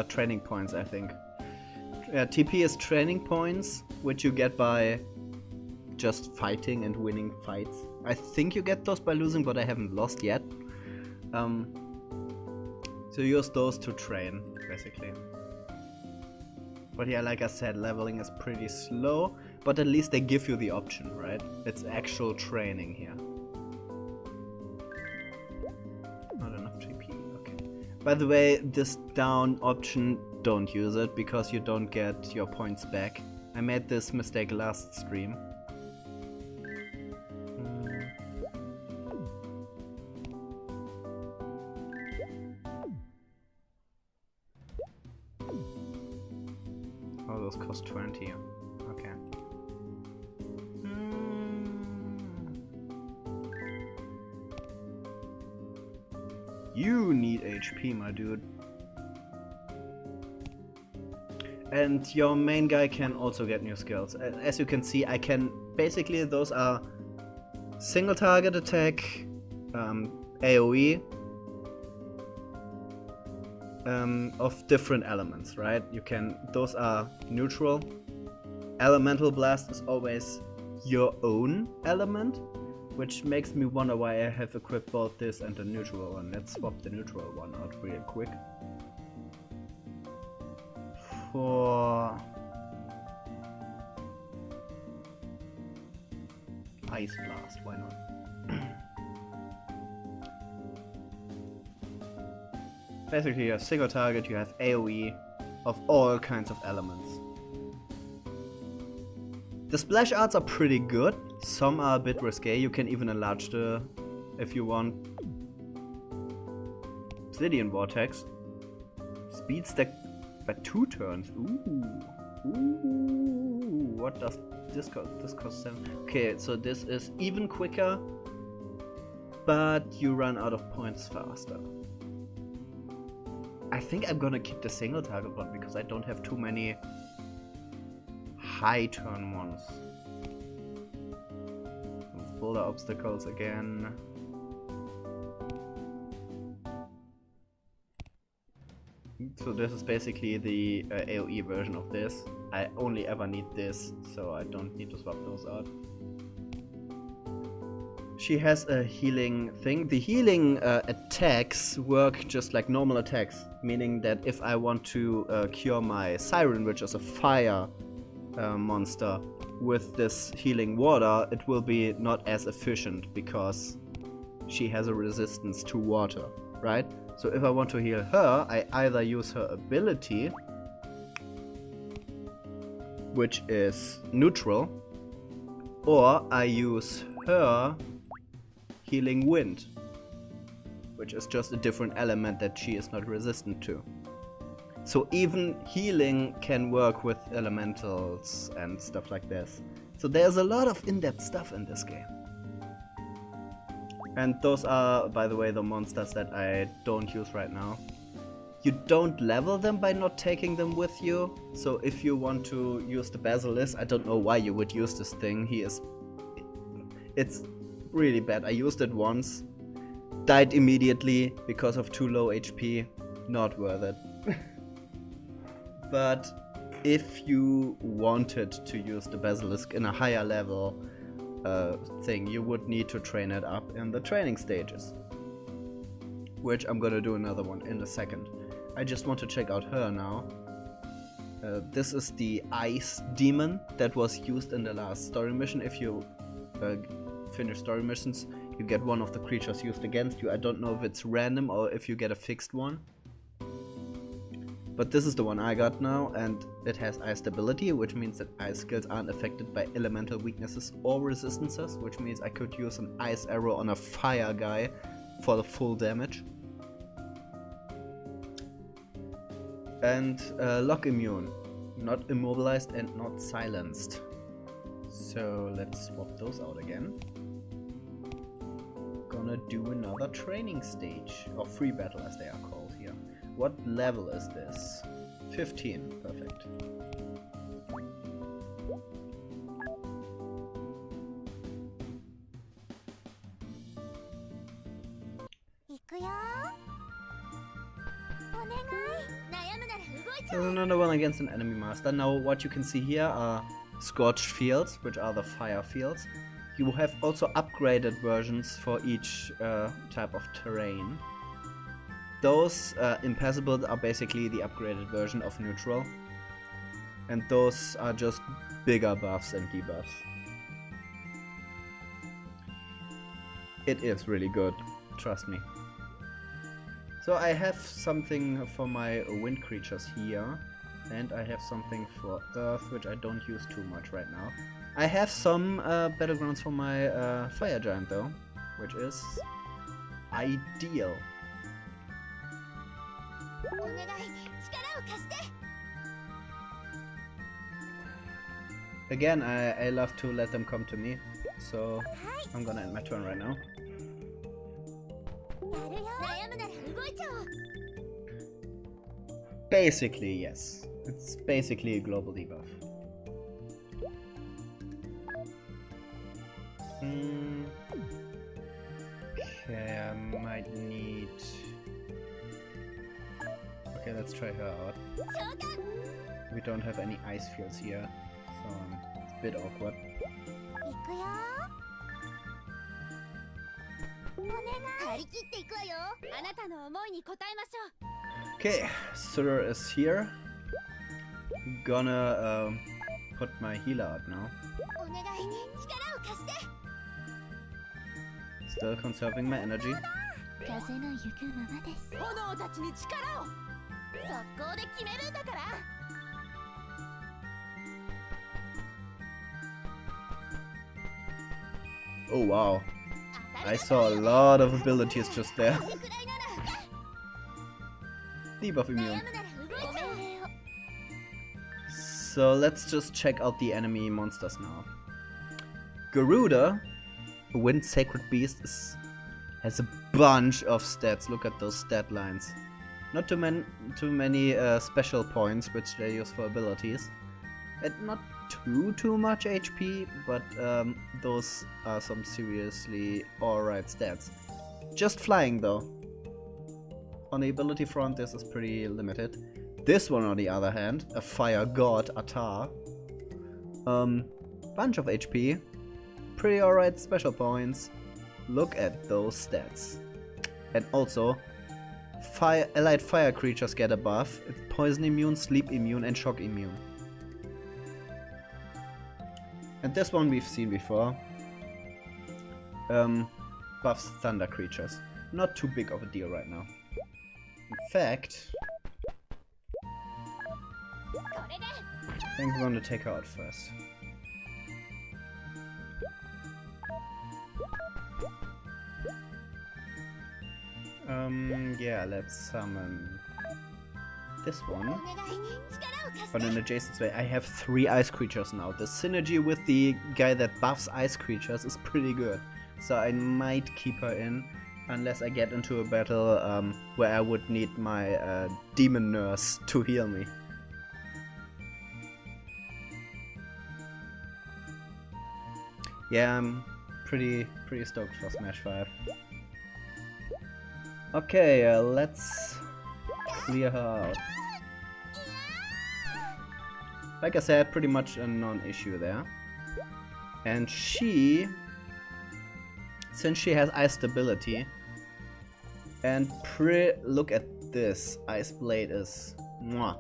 Training points, I think. TP is training points, which you get by just fighting and winning fights. I think you get those by losing, but I haven't lost yet. So use those to train, basically. But yeah, like I said, leveling is pretty slow, but at least they give you the option, right? It's actual training here. Not enough TP, okay. By the way, this down option, don't use it, because you don't get your points back. I made this mistake last stream. Oh, those cost 20. Okay. You need HP, my dude. And your main guy can also get new skills. As you can see, I can basically, those are single target attack, AoE, of different elements, right? You can, those are neutral. Elemental Blast is always your own element, which makes me wonder why I have equipped both this and the neutral one. Let's swap the neutral one out real quick. For Ice Blast, why not? Basically, you have single target, you have AoE of all kinds of elements. The splash arts are pretty good, some are a bit risque, you can even enlarge the, if you want. Obsidian Vortex. Speed stack by 2 turns, ooh, what does this cost? This costs 7. Okay, so this is even quicker, but you run out of points faster. I think I'm gonna keep the single target one because I don't have too many high turn ones. Boulder obstacles again. So this is basically the AoE version of this. I only ever need this, so I don't need to swap those out. She has a healing thing. The healing attacks work just like normal attacks, meaning that if I want to cure my Siren, which is a fire monster, with this healing water, it will be not as efficient because she has a resistance to water, right? So if I want to heal her, I either use her ability, which is neutral, or I use her healing wind, which is just a different element that she is not resistant to. So even healing can work with elementals and stuff like this. So there's a lot of in-depth stuff in this game. And those are, by the way, the monsters that I don't use right now. You don't level them by not taking them with you. So if you want to use the Basilisk, I don't know why you would use this thing. It's really bad. I used it once, died immediately because of too low HP. Not worth it. But if you wanted to use the Basilisk in a higher level thing, you would need to train it up in the training stages, which I'm gonna do another one in a second. I just want to check out her now. This is the ice demon that was used in the last story mission. If you finish story missions, you get one of the creatures used against you. I don't know if it's random or if you get a fixed one. But this is the one I got now, and it has ice stability, which means that ice skills aren't affected by elemental weaknesses or resistances, which means I could use an ice arrow on a fire guy for the full damage. And lock immune, not immobilized and not silenced. So let's swap those out again. Gonna do another training stage, or free battle as they are called here. What level is this? 15, perfect. There's another one against an enemy master. Now what you can see here are scorched fields, which are the fire fields. You have also upgraded versions for each type of terrain. Those impassable are basically the upgraded version of neutral. And those are just bigger buffs and debuffs. It is really good, trust me. So I have something for my wind creatures here, and I have something for earth, which I don't use too much right now. I have some battlegrounds for my fire giant though, which is ideal. Again, I love to let them come to me, so I'm gonna end my turn right now. Basically, yes. It's basically a global debuff. Okay, I might need... Okay, let's try her out. We don't have any ice fields here, so it's a bit awkward. Okay, Sir is here. Gonna put my healer out now. Still conserving my energy. Oh wow, I saw a lot of abilities just there. Debuff immune. So let's just check out the enemy monsters now. Garuda, a wind sacred beast, has a bunch of stats. Look at those stat lines. Not too many special points which they use for abilities. And not too much HP, but those are some seriously alright stats. Just flying though. On the ability front, this is pretty limited. This one, on the other hand, a fire god, Atar. Bunch of HP. Pretty alright special points. Look at those stats. And also, allied fire creatures get a buff. It's poison immune, sleep immune, and shock immune. And this one we've seen before. Buffs thunder creatures. Not too big of a deal right now. In fact, I think we're going to take her out first. Yeah, let's summon this one. But in an adjacent way, I have 3 ice creatures now. The synergy with the guy that buffs ice creatures is pretty good. So I might keep her in, unless I get into a battle where I would need my demon nurse to heal me. Yeah, I'm pretty stoked for Smash 5. Okay, let's clear her out. Like I said, pretty much a non-issue there. And she, since she has ice stability, and look at this, Ice Blade is mwah.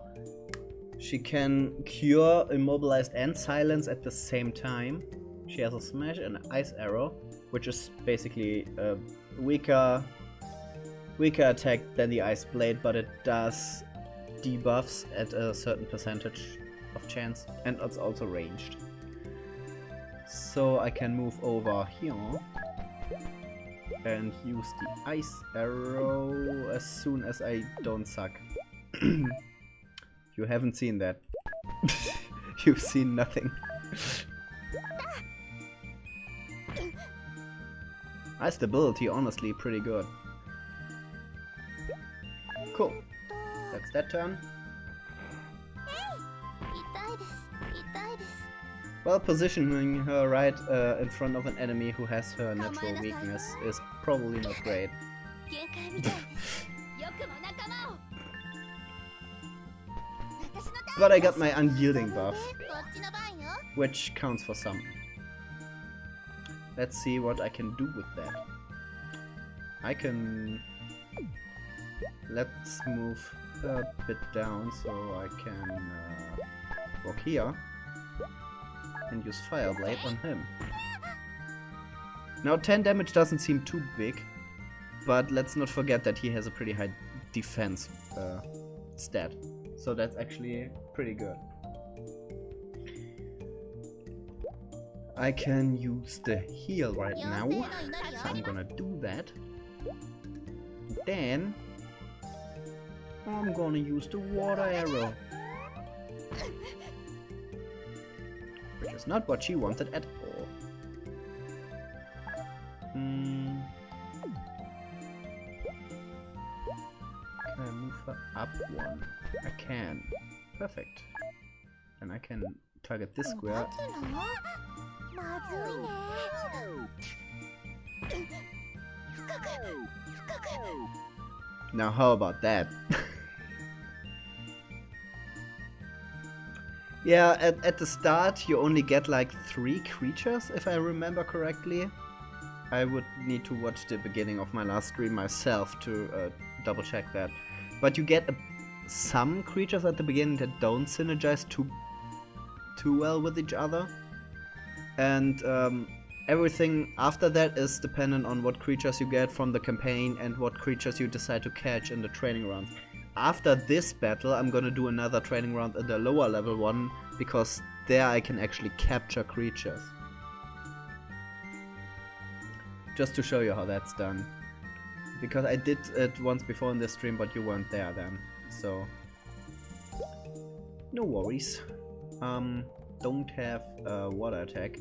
She can cure, immobilized, and silence at the same time. She has a smash and an ice arrow, which is basically a weaker attack than the Ice Blade, but it does debuffs at a certain percentage of chance, and it's also ranged. So I can move over here and use the ice arrow as soon as I don't suck. You haven't seen that. You've seen nothing. My stability, honestly, pretty good. Cool. That's that turn. Well, positioning her right in front of an enemy who has her natural weakness is probably not great. But I got my unyielding buff, which counts for some. Let's see what I can do with that. I can... Let's move a bit down so I can walk here and use Fire Blade on him. Now 10 damage doesn't seem too big, but let's not forget that he has a pretty high defense stat. So that's actually pretty good. I can use the heal right now, so I'm gonna do that. Then I'm gonna use the water arrow, which is not what she wanted at all. Can I move her up one? I can. Perfect. And I can target this square. Now how about that? Yeah, at the start you only get like 3 creatures, if I remember correctly. I would need to watch the beginning of my last stream myself to double check that. But you get some creatures at the beginning that don't synergize too well with each other. And everything after that is dependent on what creatures you get from the campaign and what creatures you decide to catch in the training rounds. After this battle, I'm gonna do another training round in the lower level one, because there I can actually capture creatures. Just to show you how that's done. Because I did it once before in this stream, but you weren't there then. So, no worries. Don't have a water attack.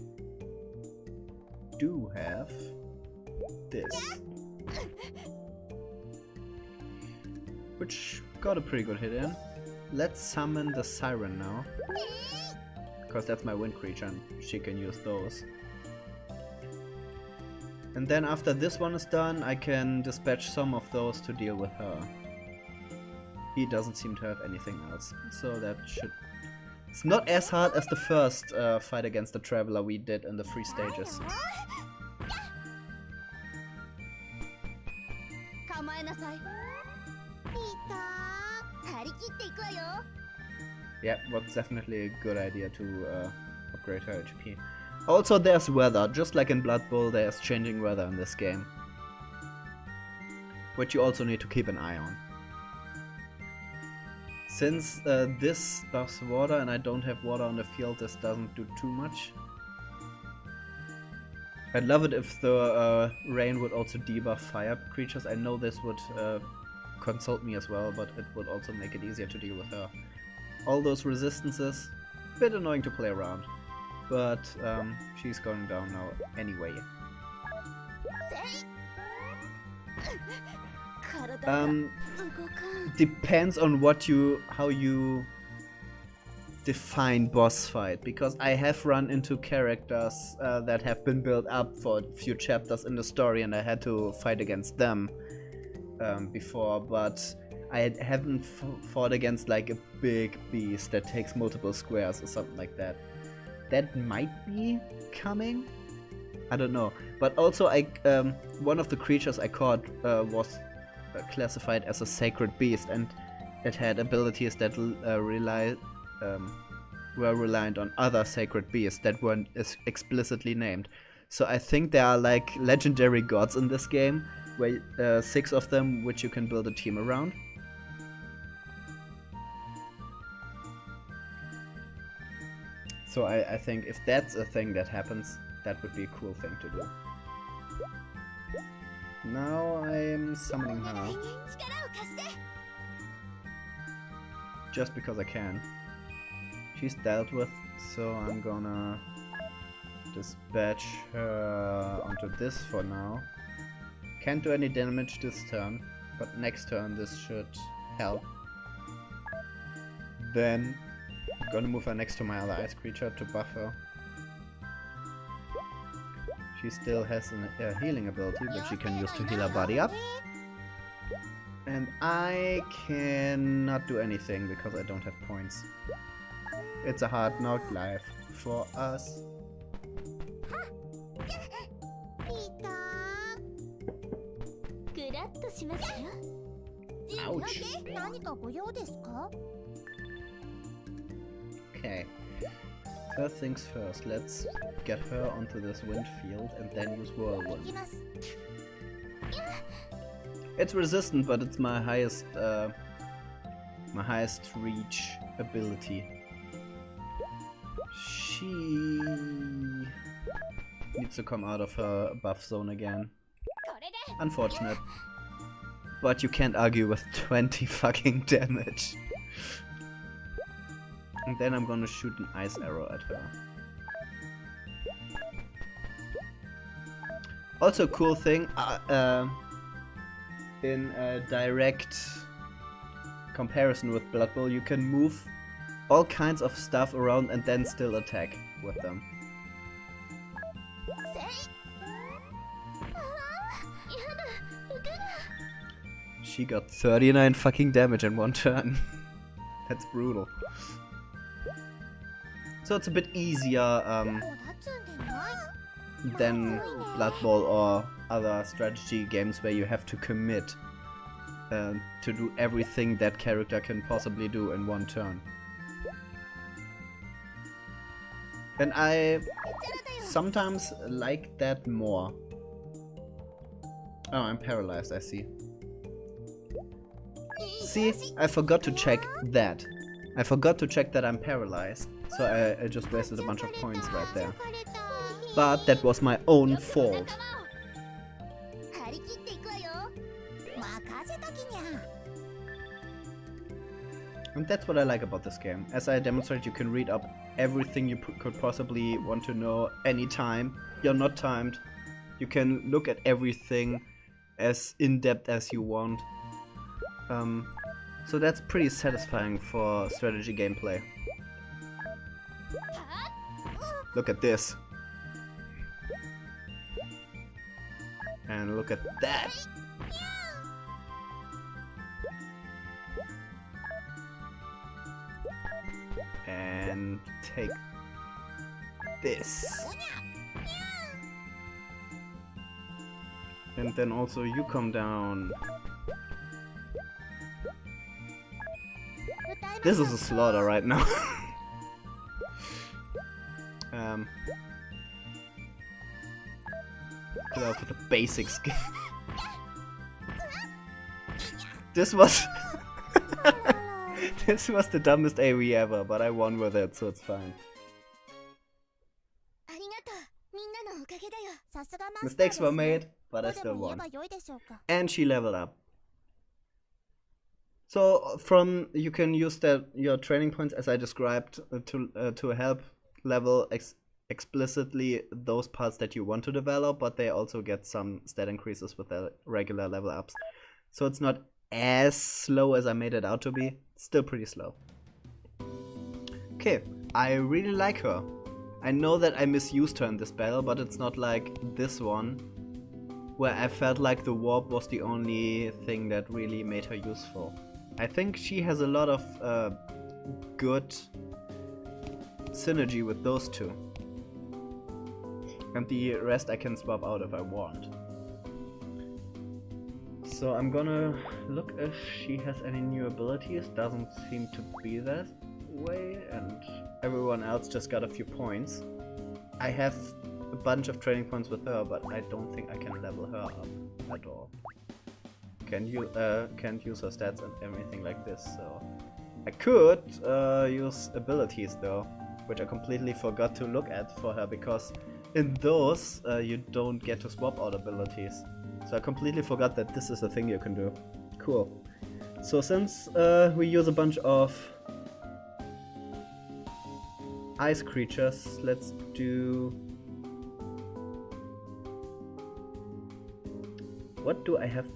Do have this, which got a pretty good hit in. Let's summon the Siren now, because that's my wind creature and she can use those. And then after this one is done, I can dispatch some of those to deal with her. He doesn't seem to have anything else, so that should... It's not as hard as the first fight against the Traveler we did in the 3 stages. Yeah, was definitely a good idea to upgrade her HP. Also, there's weather, just like in Blood Bowl, there's changing weather in this game, which you also need to keep an eye on. Since this buffs water and I don't have water on the field, this doesn't do too much. I'd love it if the rain would also debuff fire creatures. I know this would consult me as well, but it would also make it easier to deal with her. All those resistances, a bit annoying to play around, but she's going down now anyway. Depends on how you define boss fight, because I have run into characters that have been built up for a few chapters in the story and I had to fight against them before, but I haven't fought against like a big beast that takes multiple squares or something like that. That might be coming, I don't know. But also one of the creatures I caught was classified as a sacred beast, and it had abilities that were reliant on other sacred beasts that weren't explicitly named. So I think there are like legendary gods in this game, where 6 of them which you can build a team around. So I think if that's a thing that happens, that would be a cool thing to do. Now I'm summoning her. Just because I can. She's dealt with, so I'm gonna dispatch her onto this for now. Can't do any damage this turn, but next turn this should help. Then I'm gonna move her next to my other ice creature to buff her. She still has a healing ability, which she can use to heal her body up. And I cannot do anything because I don't have points. It's a hard knock life for us. Ouch. Okay. First things first, let's get her onto this wind field and then use whirlwind. It's resistant, but it's my highest reach ability. She needs to come out of her buff zone again. Unfortunate. But you can't argue with 20 fucking damage. And then I'm gonna shoot an ice arrow at her. Also, cool thing, in a direct comparison with Blood Bowl, you can move all kinds of stuff around and then still attack with them. She got 39 fucking damage in one turn. That's brutal. So it's a bit easier than Blood Bowl or other strategy games where you have to commit to do everything that character can possibly do in one turn. And I sometimes like that more. Oh, I'm paralyzed, I see. See, I forgot to check that. I forgot to check that I'm paralyzed. So I just wasted a bunch of points right there. But that was my own fault. And that's what I like about this game. As I demonstrated, you can read up everything you could possibly want to know anytime. You're not timed. You can look at everything as in-depth as you want. So that's pretty satisfying for strategy gameplay. Look at this. And look at that. And take this. And then also you come down. This is a slaughter right now. Get out with the basics. This was this was the dumbest AoE ever, but I won with it, so it's fine. Mistakes were made, but I still won. And she leveled up. So from you can use your training points as I described to help level explicitly those parts that you want to develop, but they also get some stat increases with the regular level ups. So it's not as slow as I made it out to be. Still pretty slow. Okay, I really like her. I know that I misused her in this battle, but it's not like this one, where I felt like the warp was the only thing that really made her useful. I think she has a lot of good synergy with those two. And the rest I can swap out if I want. So I'm gonna look if she has any new abilities. Doesn't seem to be that way, and everyone else just got a few points. I have a bunch of training points with her, but I don't think I can level her up at all. Can't use her stats and everything like this, so I could use abilities though. which I completely forgot to look at for her, because in those you don't get to swap out abilities. So I completely forgot that this is a thing you can do. Cool. So since we use a bunch of ice creatures, let's do... What do I have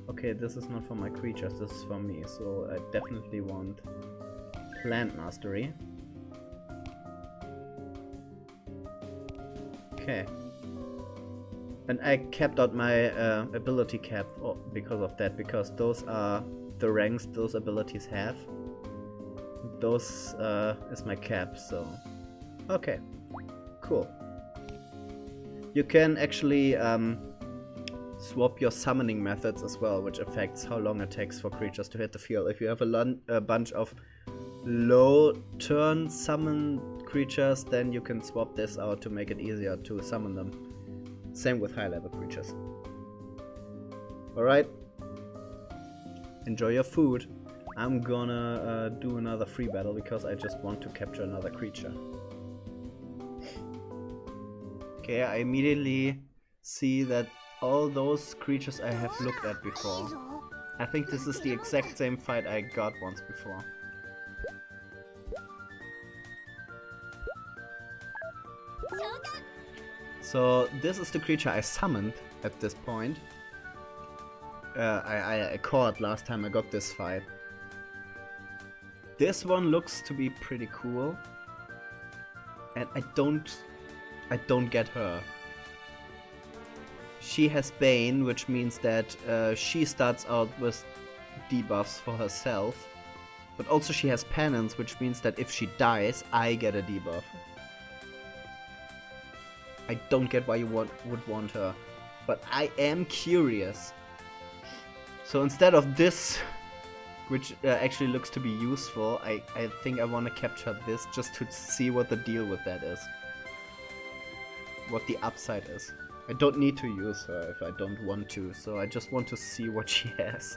okay, this is not for my creatures, this is for me, so I definitely want Plant Mastery. Okay. And I kept out my ability cap because of that, because those are the ranks those abilities have. Those is my cap, so... Okay. Cool. You can actually swap your summoning methods as well, which affects how long it takes for creatures to hit the field. If you have a bunch of low turn summon creatures, then you can swap this out to make it easier to summon them. Same with high level creatures. Alright. Enjoy your food. I'm gonna do another free battle because I just want to capture another creature. Okay, I immediately see that all those creatures I have looked at before. I think this is the exact same fight I got once before. So this is the creature I summoned at this point. I caught last time I got this fight. This one looks to be pretty cool. And I don't get her. She has Bane, which means that she starts out with debuffs for herself. But also she has Penance, which means that if she dies, I get a debuff. I don't get why you would want her, but I am curious. So instead of this, which actually looks to be useful, I think I want to capture this just to see what the deal with that is. What the upside is. I don't need to use her if I don't want to, so I just want to see what she has.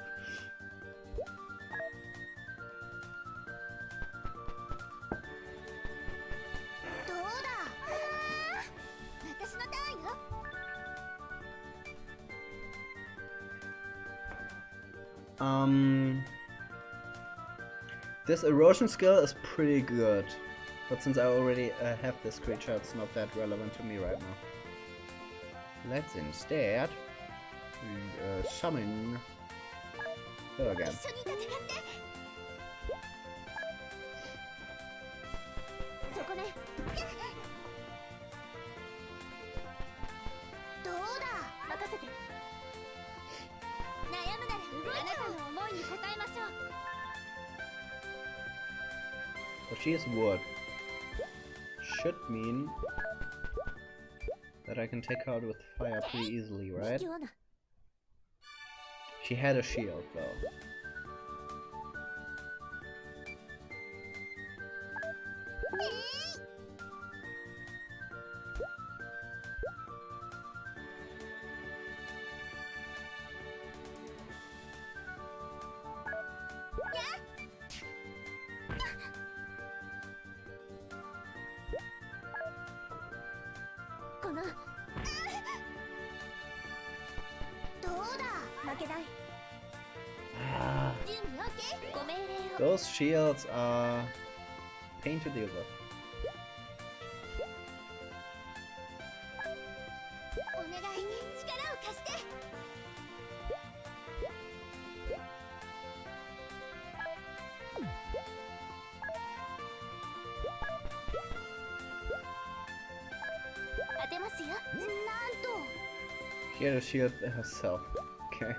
This erosion skill is pretty good, but since I already have this creature, it's not that relevant to me right now. Let's instead summon her again. So she is wood. Should mean that I can take her out with fire pretty easily, right? She had a shield though. Those shields are pain to deal with. She had a shield herself. Okay.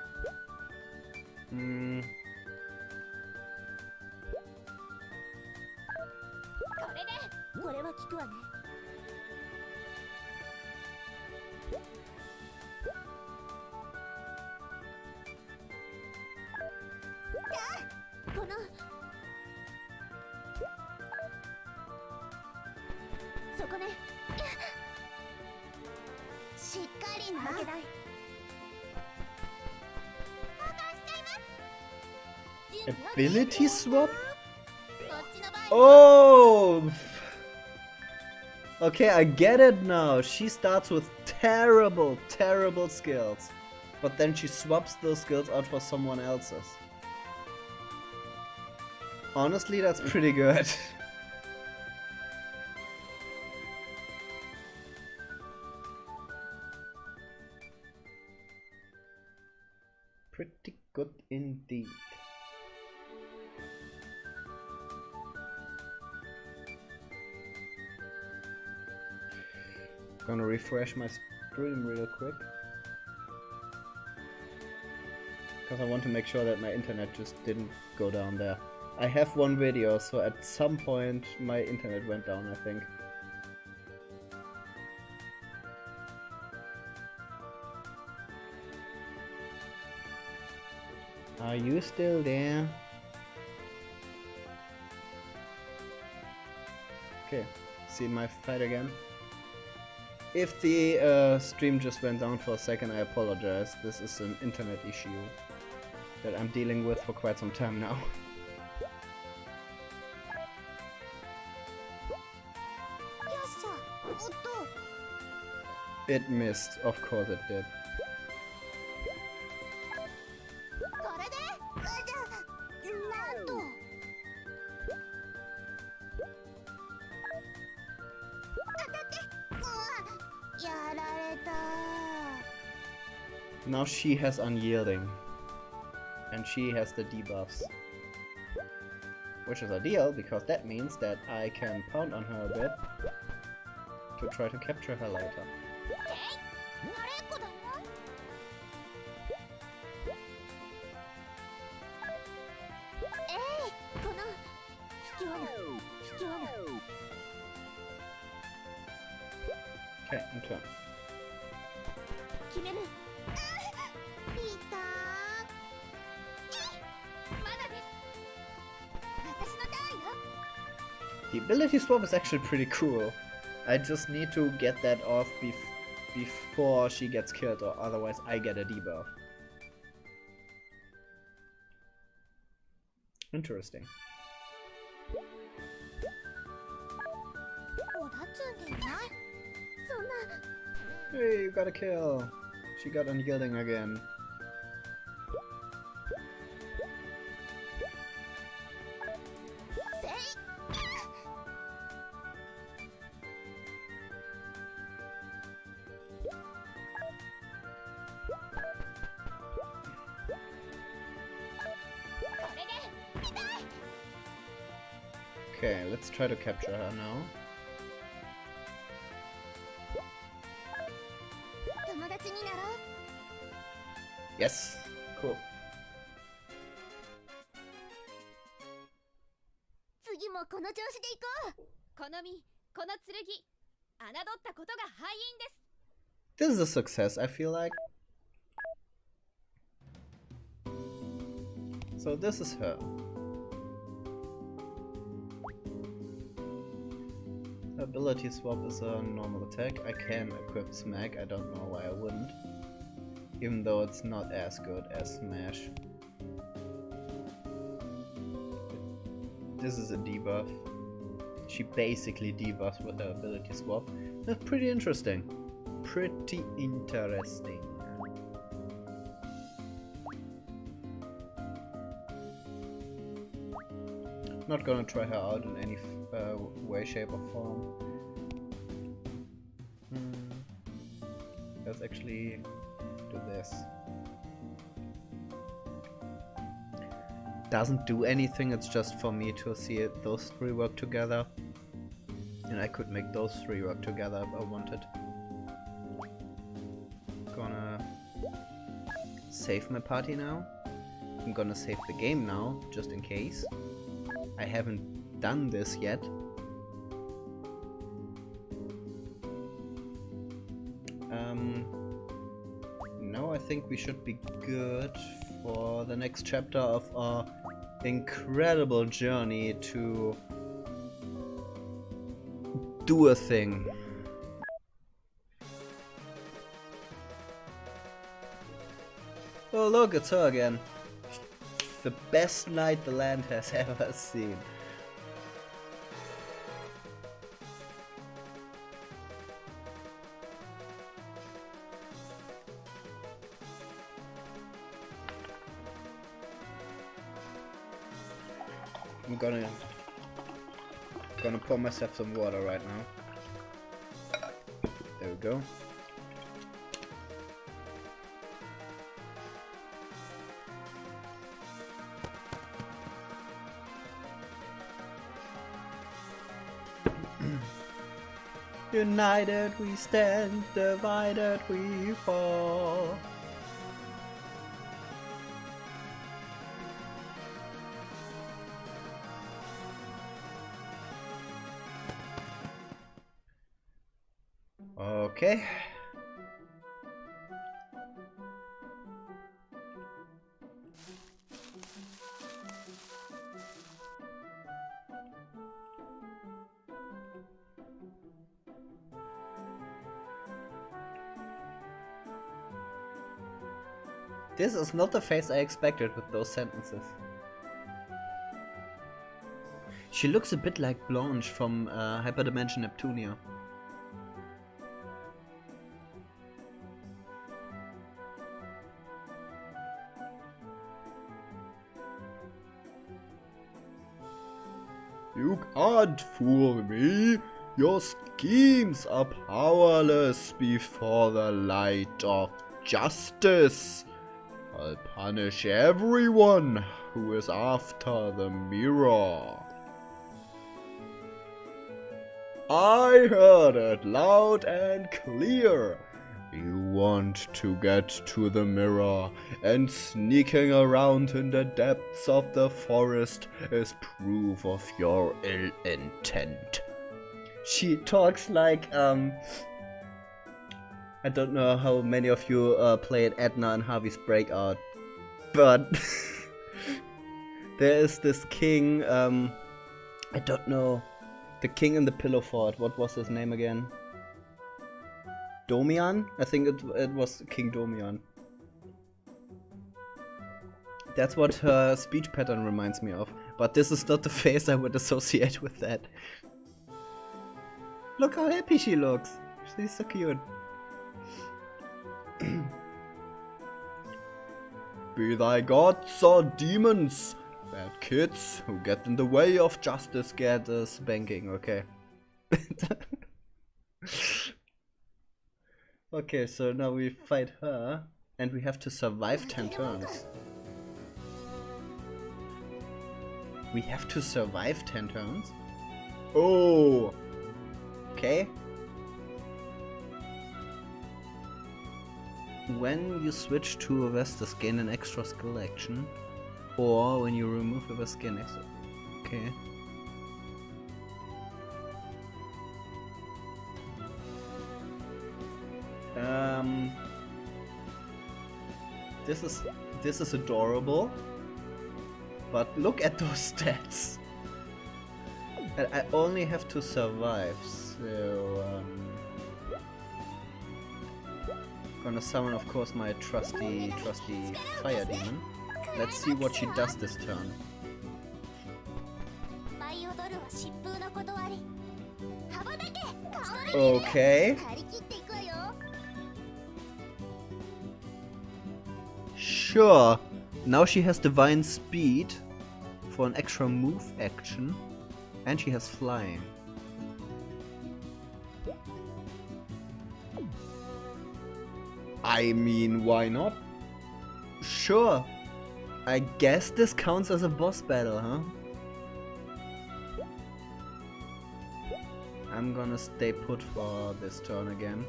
Ability swap? Oh! Okay, I get it now. She starts with terrible, terrible skills. But then she swaps those skills out for someone else's. Honestly, that's pretty good. Pretty good indeed. Gonna refresh my stream real quick. Because I want to make sure that my internet just didn't go down there. I have one video, so at some point my internet went down, I think. Are you still there? Okay, see my fight again. If the stream just went down for a second, I apologize. This is an internet issue that I'm dealing with for quite some time now. It missed, of course it did. Now she has unyielding. And she has the debuffs. Which is ideal, because that means that I can pound on her a bit to try to capture her later. Okay, in turn. The ability swap is actually pretty cool. I just need to get that off before she gets killed, or otherwise I get a debuff. Interesting. Hey, you got a kill! She got unyielding again. Okay, let's try to capture her now. Yes! Cool. This is a success, I feel like. So this is her. Ability swap is a normal attack. I can equip Smack, I don't know why I wouldn't. Even though it's not as good as Smash. This is a debuff. She basically debuffs with her ability swap. That's pretty interesting. Pretty interesting. Not gonna try her out in any way, shape or form. Let's actually do this. Doesn't do anything, it's just for me to see those three work together. And I could make those three work together if I wanted. Gonna save my party now. I'm gonna save the game now, just in case. I haven't done this yet. Now I think we should be good for the next chapter of our incredible journey to do a thing. Oh look, it's her again. The best knight the land has ever seen. I'm gonna pour myself some water right now. There we go. United we stand, divided we fall. Okay. This is not the face I expected with those sentences. She looks a bit like Blanche from Hyperdimension Neptunia. You can't fool me. Your schemes are powerless before the light of justice. I'll punish everyone who is after the mirror. I heard it loud and clear. You want to get to the mirror, and sneaking around in the depths of the forest is proof of your ill intent. She talks like, I don't know how many of you played Edna and Harvey's Breakout, but there is this king, I don't know, the king in the Pillow Fort, what was his name again? Domian? I think it was King Domian. That's what her speech pattern reminds me of, but this is not the face I would associate with that. Look how happy she looks. She's so cute. Be thy gods or demons, bad kids who get in the way of justice get a spanking, okay. Okay, so now we fight her, and we have to survive 10 turns. We have to survive 10 turns? Oh! Okay. When you switch to a Vestus, gain an extra skill action, or when you remove a Vestus, gain extra. Okay. This is adorable, but look at those stats. And I only have to survive, so gonna summon, of course, my trusty fire demon. Let's see what she does this turn. Okay. Sure. Now she has divine speed for an extra move action, and she has flying. I mean, why not? Sure. I guess this counts as a boss battle, huh? I'm gonna stay put for this turn again.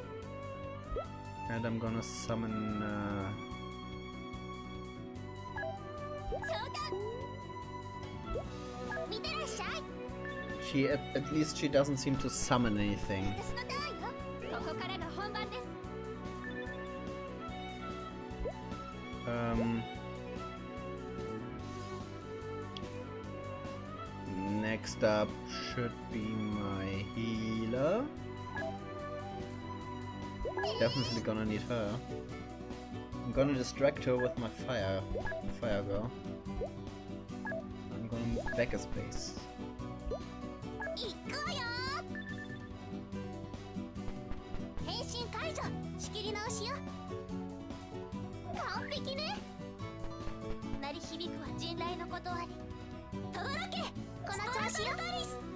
And I'm gonna summon... At least she doesn't seem to summon anything. Next up should be my healer. Definitely gonna need her. I'm gonna distract her with my fire girl. I'm gonna move back a space.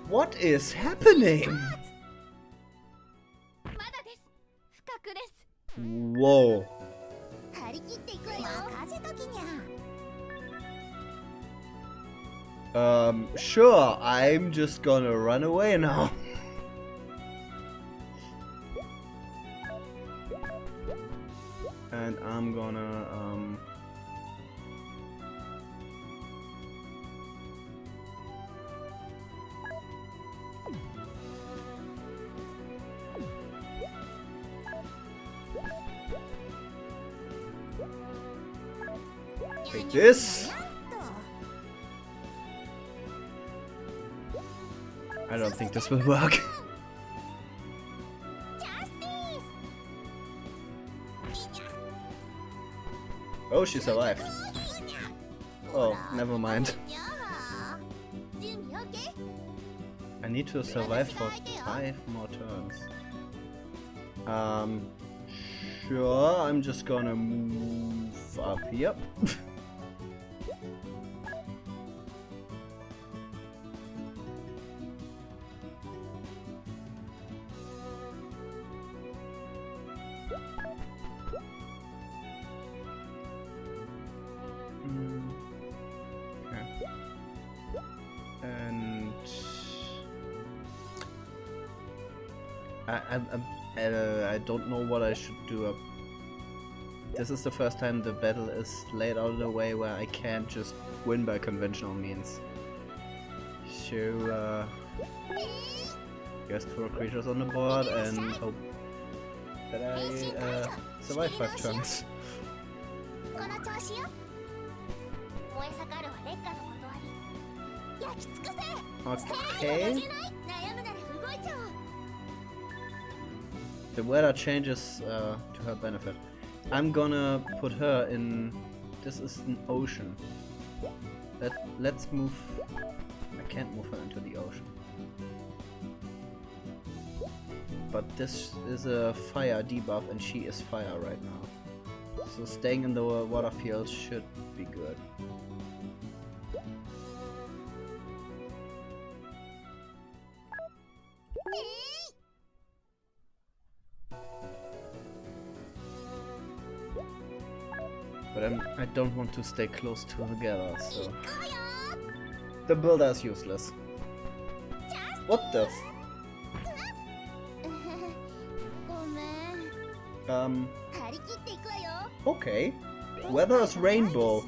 What is happening? Whoa. Sure, I'm just gonna run away now. And I'm gonna, take this. I don't think this will work. Oh, she survived. Oh, never mind. I need to survive for 5 more turns. Sure, I'm just gonna move up here. And I don't know what I should do. This is the first time the battle is laid out in a way where I can't just win by conventional means. So just throw creatures on the board and hope that I survive 5 turns. Okay. The weather changes to her benefit. I'm gonna put her in. This is an ocean. Let's move. I can't move her into the ocean. But this is a fire debuff and she is fire right now. So staying in the water field should be good. But I don't want to stay close together, so the builder is useless. What the f- Okay. Weather is rainbow.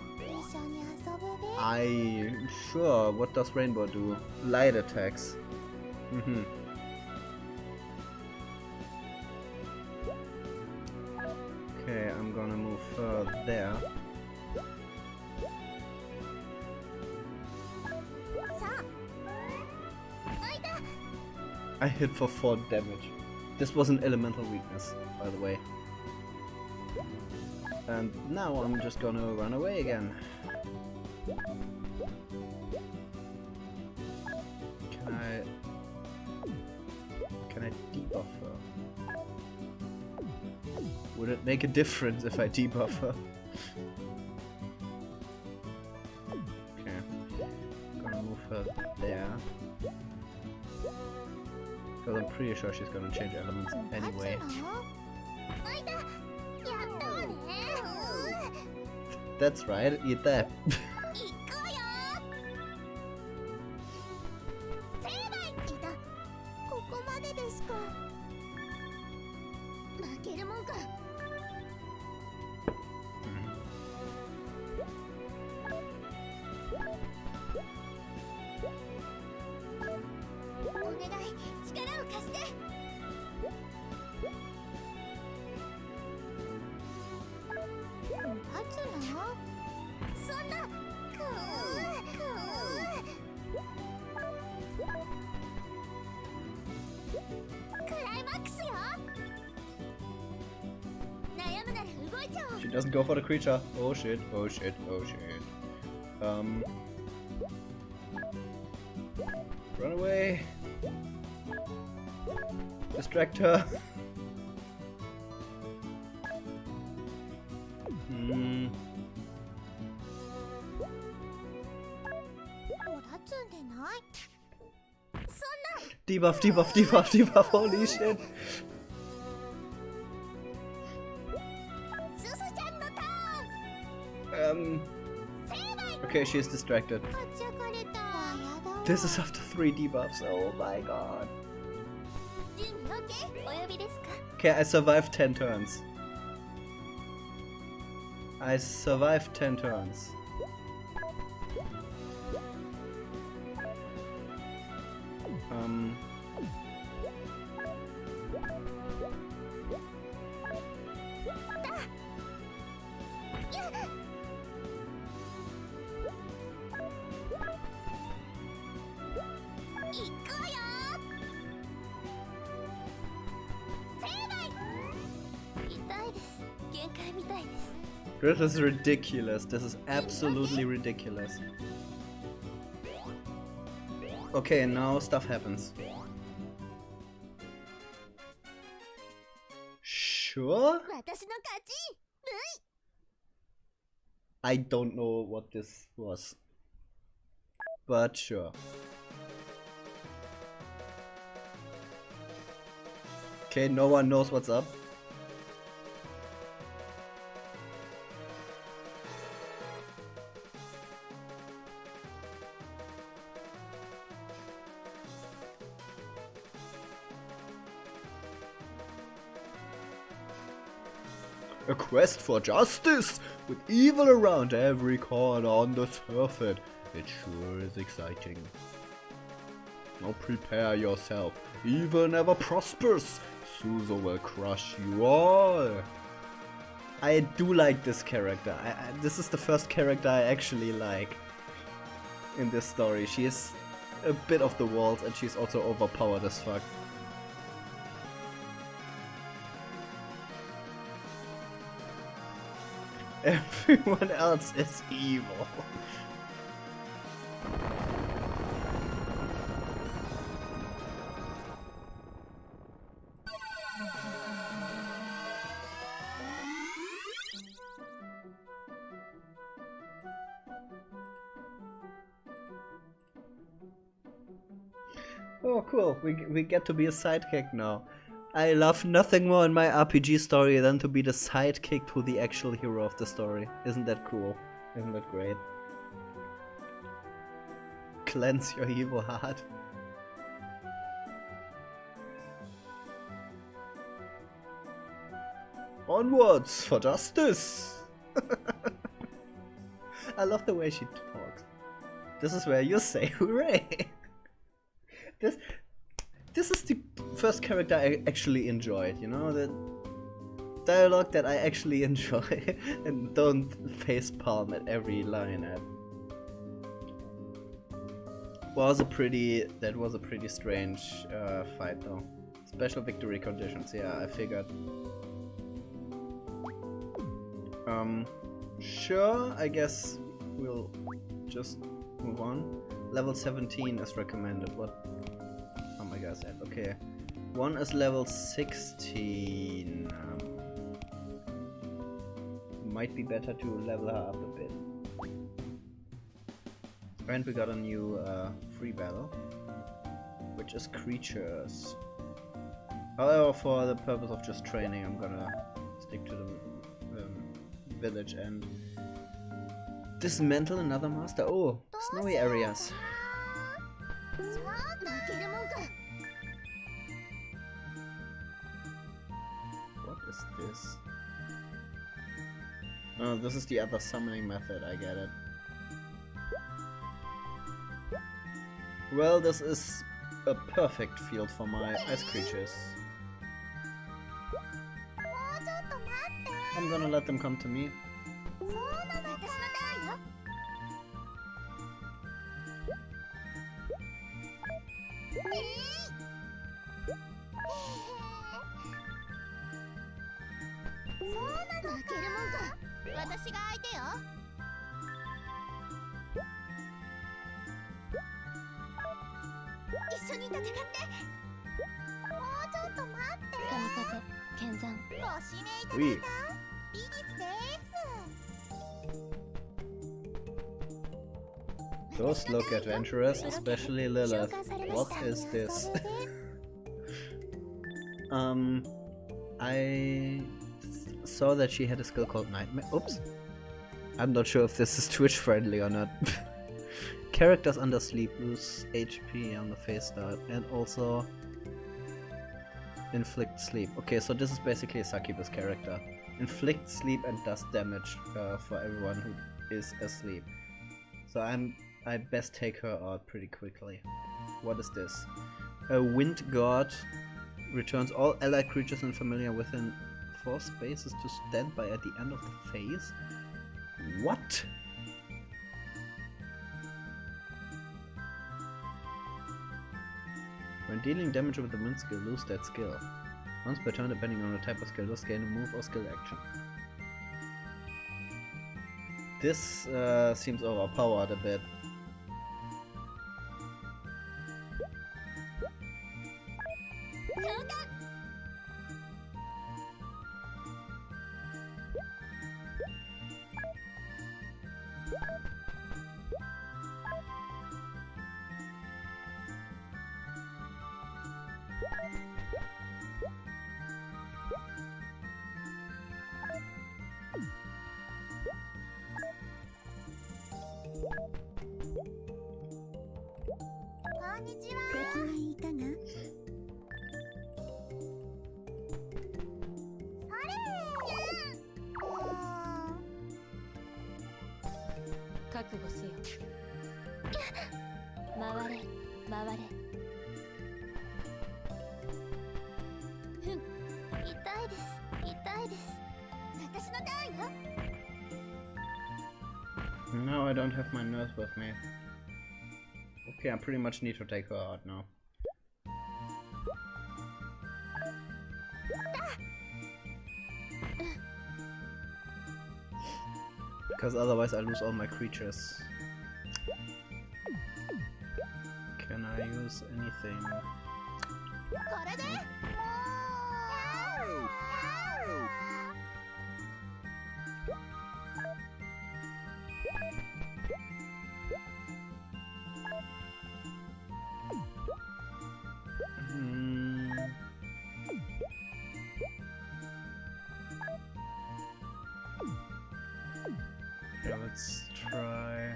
Sure, what does rainbow do? Light attacks. Okay, I'm gonna move there. I hit for 4 damage. This was an elemental weakness, by the way. And now I'm just gonna run away again. Can I debuff her? Would it make a difference if I debuff her? Okay. I'm gonna move her there. Because I'm pretty sure she's gonna change elements anyway. That's right, eat that. She doesn't go for the creature. Oh shit, oh shit, oh shit. Run away. Distract her. Debuff, debuff, debuff, debuff, holy shit. Okay, she's distracted. This is after 3 debuffs, oh my god. Okay, I survived 10 turns. I survived 10 turns. This is ridiculous. This is absolutely ridiculous. Okay, now stuff happens. Sure? I don't know what this was, but sure. Okay, no one knows what's up. A quest for justice, with evil around every corner on the surface. It sure is exciting. Now prepare yourself. Evil never prospers. Suzo will crush you all. I do like this character. This is the first character I actually like in this story. She is a bit of the walls and she's also overpowered as fuck. Everyone else is evil. Oh cool, we get to be a sidekick now. I love nothing more in my RPG story than to be the sidekick to the actual hero of the story. Isn't that cool? Isn't that great? Cleanse your evil heart. Onwards for justice! I love the way she talks. This is where you say hooray! This is the first character I actually enjoyed, you know, the dialogue that I actually enjoy and don't facepalm at every line at. That was a pretty strange fight though. Special victory conditions, yeah, I figured. Sure, I guess we'll just move on. Level 17 is recommended. What? Oh my god, okay. One is level 16. Might be better to level her up a bit. And we got a new free battle, which is creatures. However, for the purpose of just training, I'm gonna stick to the village and dismantle another master. Oh, snowy areas. What is this? Oh, this is the other summoning method, I get it. Well, this is a perfect field for my ice creatures. I'm gonna let them come to me. Oui. Those look adventurous, especially Lilith. What is this? I saw that she had a skill called Nightmare. Oops. I'm not sure if this is Twitch friendly or not. Characters under sleep lose HP on the face start and also inflict sleep. Okay, so this is basically a succubus character. Inflict sleep and does damage for everyone who is asleep. So I best take her out pretty quickly. What is this? A wind god returns all allied creatures and familiar within 4 spaces to stand by at the end of the phase. What? When dealing damage with the wind skill, lose that skill. Once per turn, depending on the type of skill, just gain a move or skill action. This seems overpowered a bit. No, I don't have my nurse with me. Okay, I pretty much need to take her out now. Because otherwise I lose all my creatures. Can I use anything? Yeah, let's try.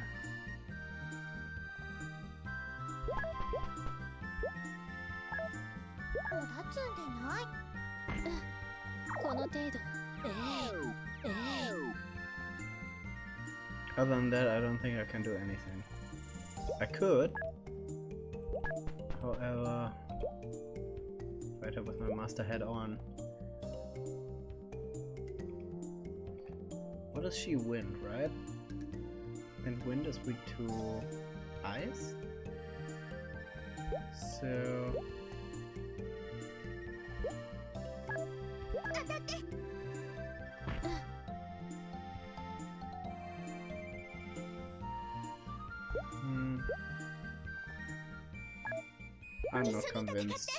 Other than that, I don't think I can do anything. I could. However, fight her with my master head on. What does she wind, right? And wind is weak to ice? So... I'm not convinced.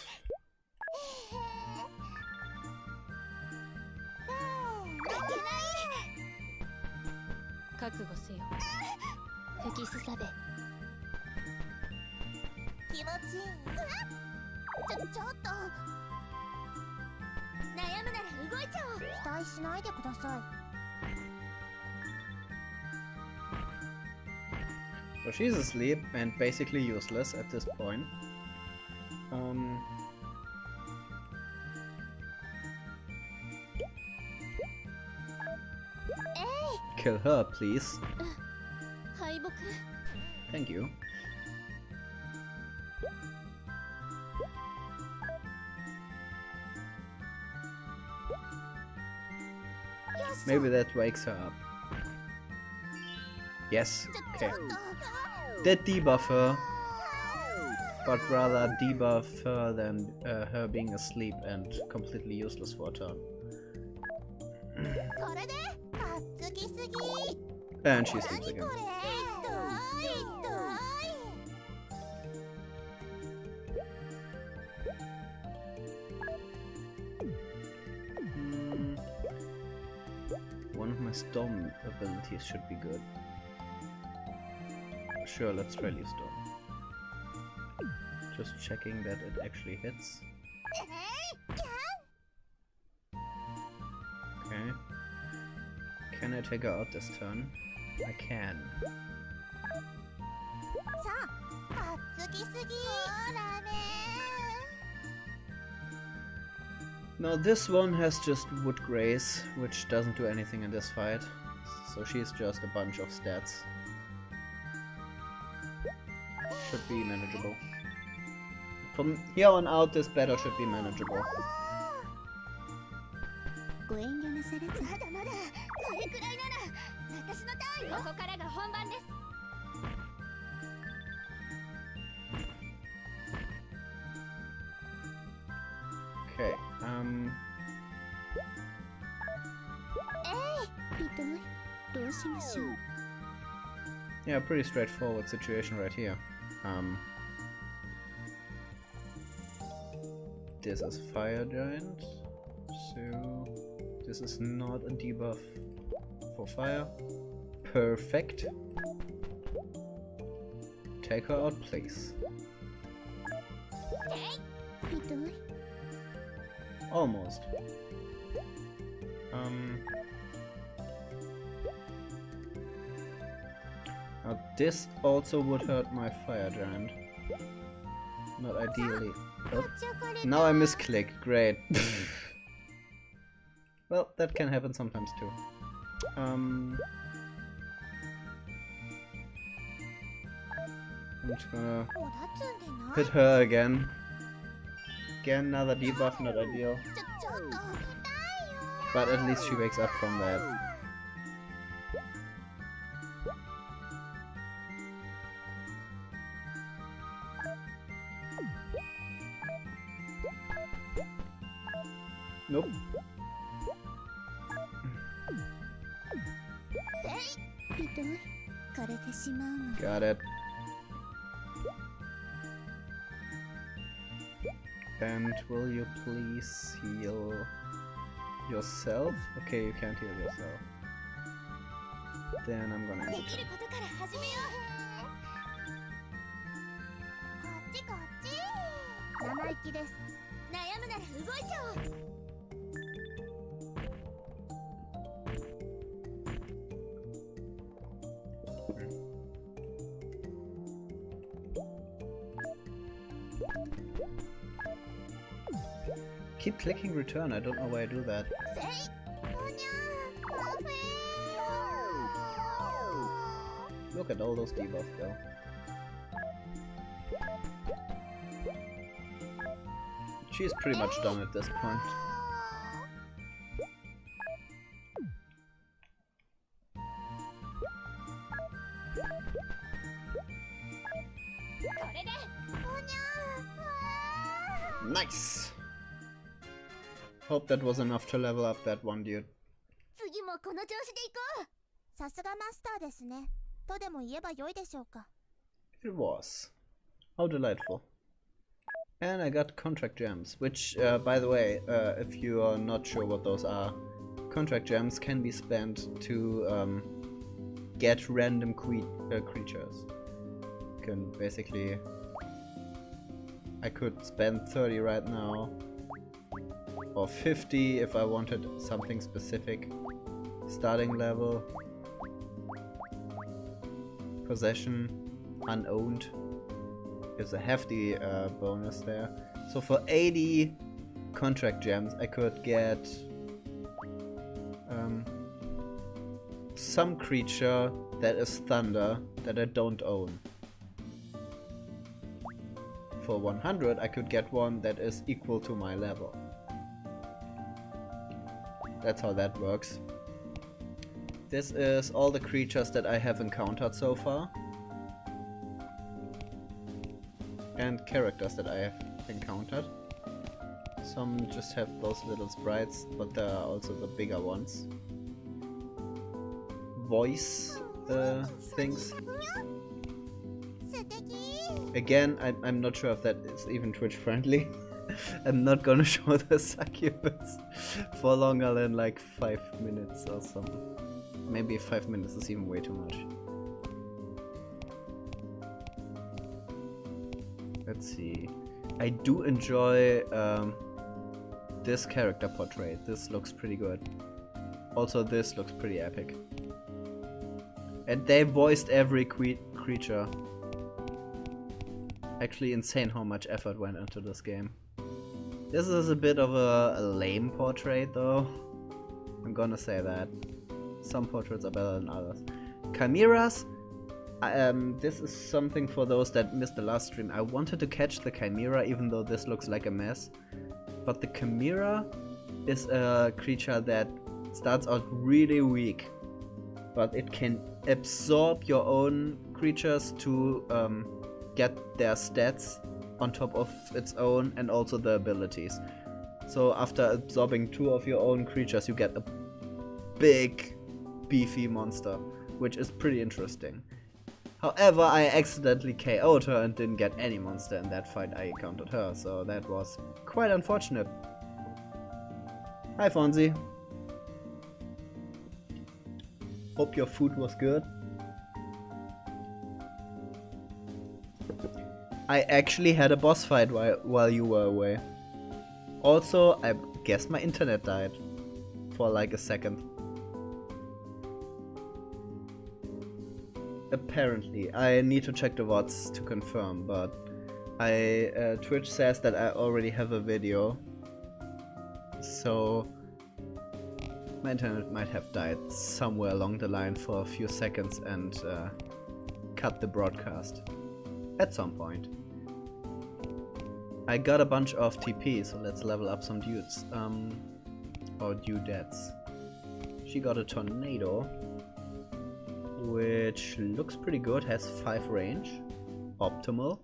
So she's asleep and basically useless at this point. Kill her, please. Thank you. Maybe that wakes her up. Yes, okay. That debuff her, but rather debuff her than her being asleep and completely useless for a turn. And she sleeps again. One of my storm abilities should be good. Sure, let's try Leaf Storm. Just checking that it actually hits. Okay. Can I take her out this turn? I can. Now this one has just Wood Grace, which doesn't do anything in this fight. So she's just a bunch of stats. Should be manageable. From here on out, this battle should be manageable. Okay, yeah, pretty straightforward situation right here. This is Fire Giant, so this is not a debuff for fire. Perfect. Take her out, please. Almost. Now this also would hurt my Fire Giant. Not ideally. Oh. Now I misclick. Great. Well, that can happen sometimes too. I'm just gonna hit her again. Again, another debuff, not ideal. But at least she wakes up from that. Nope. Got it. And will you please heal yourself? Okay, you can't heal yourself. Then I'm gonna end it. Keep clicking return, I don't know why I do that. Look at all those debuffs though. She's pretty much done at this point. Nice! Hope that was enough to level up that one dude. It was. How delightful. And I got contract gems, which, by the way, if you are not sure what those are, contract gems can be spent to get random creatures. You can basically... I could spend 30 right now, or 50 if I wanted something specific. Starting level, possession, unowned is a hefty bonus there. So for 80 contract gems I could get some creature that is thunder that I don't own. For 100 I could get one that is equal to my level. That's how that works. This is all the creatures that I have encountered so far. And characters that I have encountered. Some just have those little sprites, but there are also the bigger ones. Voice things. Again, I'm not sure if that is even Twitch friendly. I'm not gonna show the succubus for longer than like 5 minutes or something. Maybe 5 minutes is even way too much. let's see. I do enjoy this character portrait. This looks pretty good. Also, this looks pretty epic. And they voiced every creature. Actually insane how much effort went into this game. This is a bit of a lame portrait though. I'm gonna say that. Some portraits are better than others. Chimeras. This is something for those that missed the last stream. I wanted to catch the Chimera even though this looks like a mess. But the Chimera is a creature that starts out really weak. But it can absorb your own creatures to get their stats on top of its own and also the abilities. So after absorbing 2 of your own creatures you get a big beefy monster, which is pretty interesting. However, I accidentally KO'd her and didn't get any monster in that fight. I encountered her, so that was quite unfortunate. Hi Fonzie. Hope your food was good. I actually had a boss fight while you were away. Also, I guess my internet died for like a second. Apparently, I need to check the VODs to confirm, but Twitch says that I already have a video, so my internet might have died somewhere along the line for a few seconds and cut the broadcast at some point. I got a bunch of TP, so let's level up some dudes. Or dudettes. She got a tornado, which looks pretty good, has 5 range. Optimal.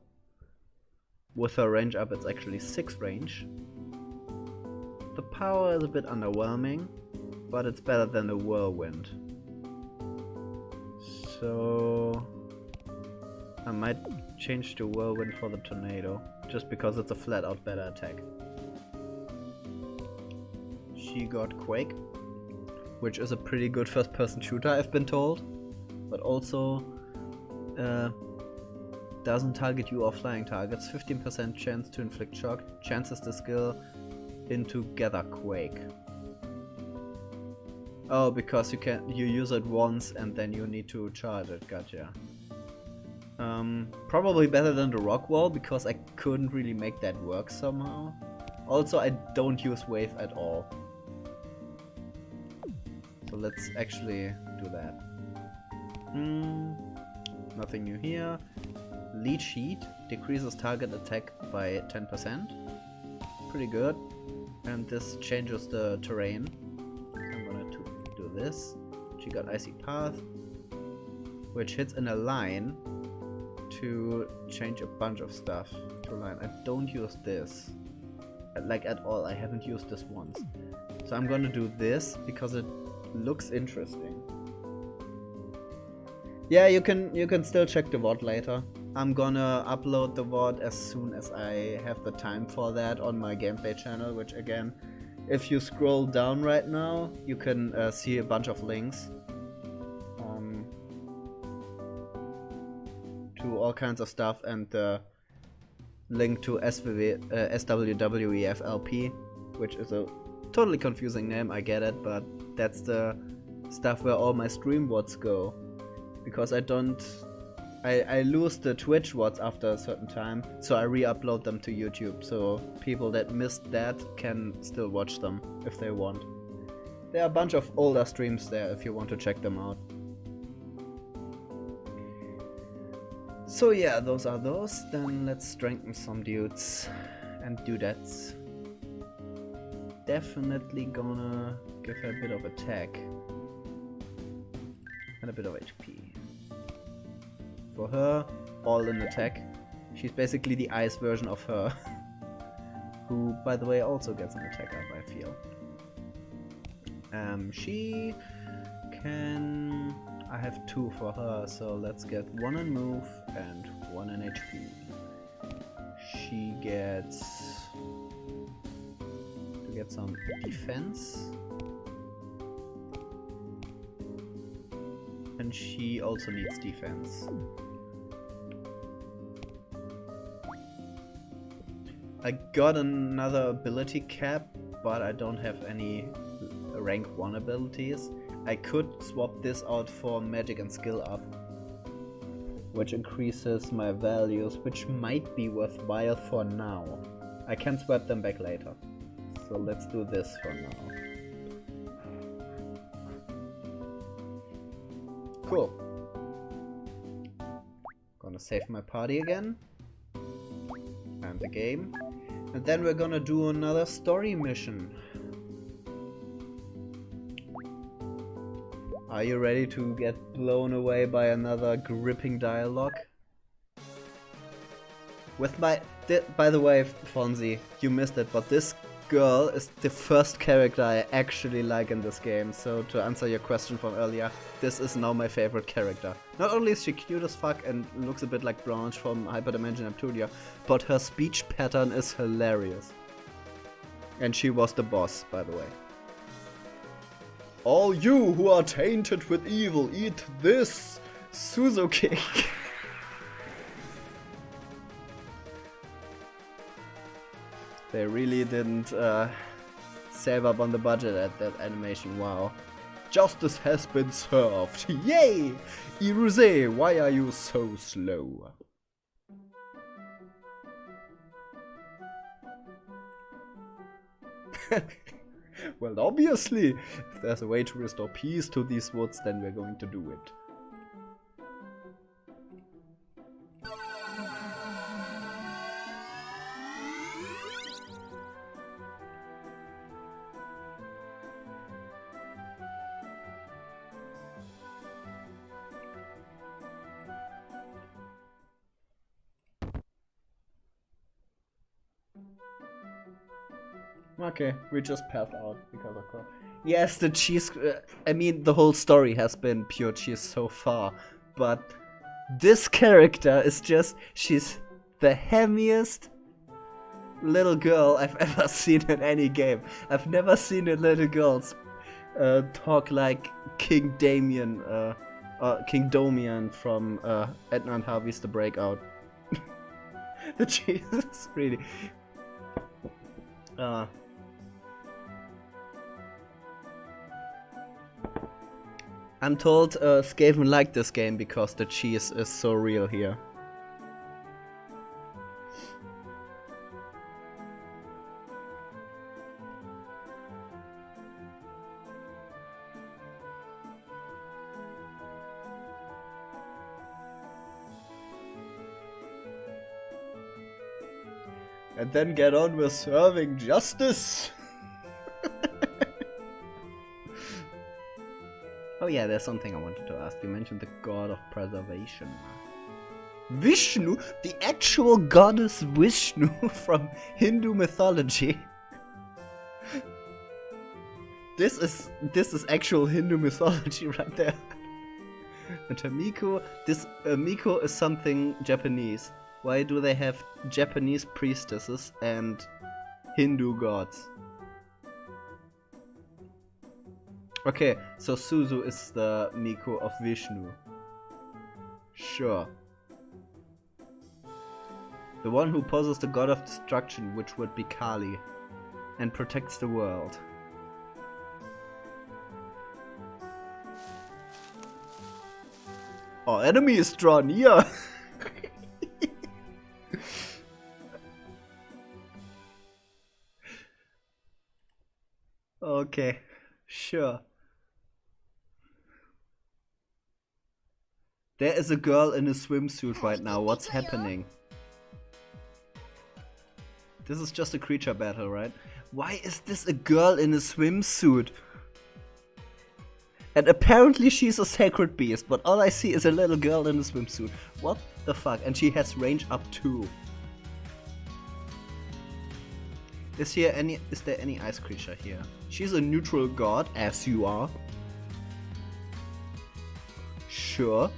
With her range up, it's actually 6 range. The power is a bit underwhelming, but it's better than the whirlwind. So I might change the whirlwind for the tornado, just because it's a flat out better attack. She got Quake, which is a pretty good first person shooter, I've been told, but also doesn't target you or flying targets. 15% chance to inflict shock, chances the skill into Gather Quake. Oh, because you use it once and then you need to charge it, gotcha. Probably better than the rock wall because I couldn't really make that work somehow. Also, I don't use wave at all. So let's actually do that. Nothing new here. Leech Heat decreases target attack by 10%. Pretty good. And this changes the terrain. I'm gonna do this. She got Icy Path, which hits in a line to change a bunch of stuff to a line. I don't use this like at all. I haven't used this once. So I'm gonna do this because it looks interesting. Yeah, you can still check the VOD later. I'm gonna upload the VOD as soon as I have the time for that on my gameplay channel, which again, if you scroll down right now, you can see a bunch of links to all kinds of stuff, and the link to SWWEFLP, which is a totally confusing name, I get it, but that's the stuff where all my stream VODs go. Because I lose the Twitch VODs after a certain time, so I re-upload them to YouTube, so people that missed that can still watch them if they want. There are a bunch of older streams there if you want to check them out. So yeah, those are those. Then let's strengthen some dudes and dudettes. Definitely gonna give her a bit of attack and a bit of HP. For her, all in attack. She's basically the ice version of her. Who, by the way, also gets an attack up, I feel. She can... I have 2 for her, so let's get 1 in move and 1 in HP. She gets... to get some defense. And she also needs defense. I got another ability cap, but I don't have any rank 1 abilities. I could swap this out for magic and skill up, which increases my values, which might be worthwhile for now. I can swap them back later. So let's do this for now. Cool. Gonna save my party again. And the game. And then we're gonna do another story mission. Are you ready to get blown away by another gripping dialogue? With my... by the way, Fonzie, you missed it, but this girl is the first character I actually like in this game. So to answer your question from earlier, this is now my favorite character. Not only is she cute as fuck and looks a bit like Blanche from Hyperdimension Neptunia, but her speech pattern is hilarious. And she was the boss, by the way. All you who are tainted with evil, eat this Suzo cake. They really didn't save up on the budget at that animation, wow. Justice has been served, yay! Iruse, why are you so slow? Well, obviously, if there's a way to restore peace to these woods, then we're going to do it. Okay, we just passed out because of course. Yes, the cheese. I mean, the whole story has been pure cheese so far, but this character is just. She's the hammiest little girl I've ever seen in any game. I've never seen a little girl talk like King Damien, King Domian from Edna and Harvey's The Breakout. The cheese is really. I'm told Skaven liked this game because the cheese is so real here. And then get on with serving justice! Oh yeah, there's something I wanted to ask. You mentioned the god of preservation. Vishnu? The actual goddess Vishnu from Hindu mythology. This is actual Hindu mythology right there. And Miko, this Miko is something Japanese. Why do they have Japanese priestesses and Hindu gods? Okay, so Suzu is the Miko of Vishnu. Sure. The one who poses the god of destruction, which would be Kali, and protects the world. Our enemy is drawn near! Okay, sure. There is a girl in a swimsuit right now. What's happening? This is just a creature battle, right? Why is this a girl in a swimsuit? And apparently she's a sacred beast, but all I see is a little girl in a swimsuit. What the fuck? And she has range up 2. Is there any ice creature here? She's a neutral god, as you are. Sure.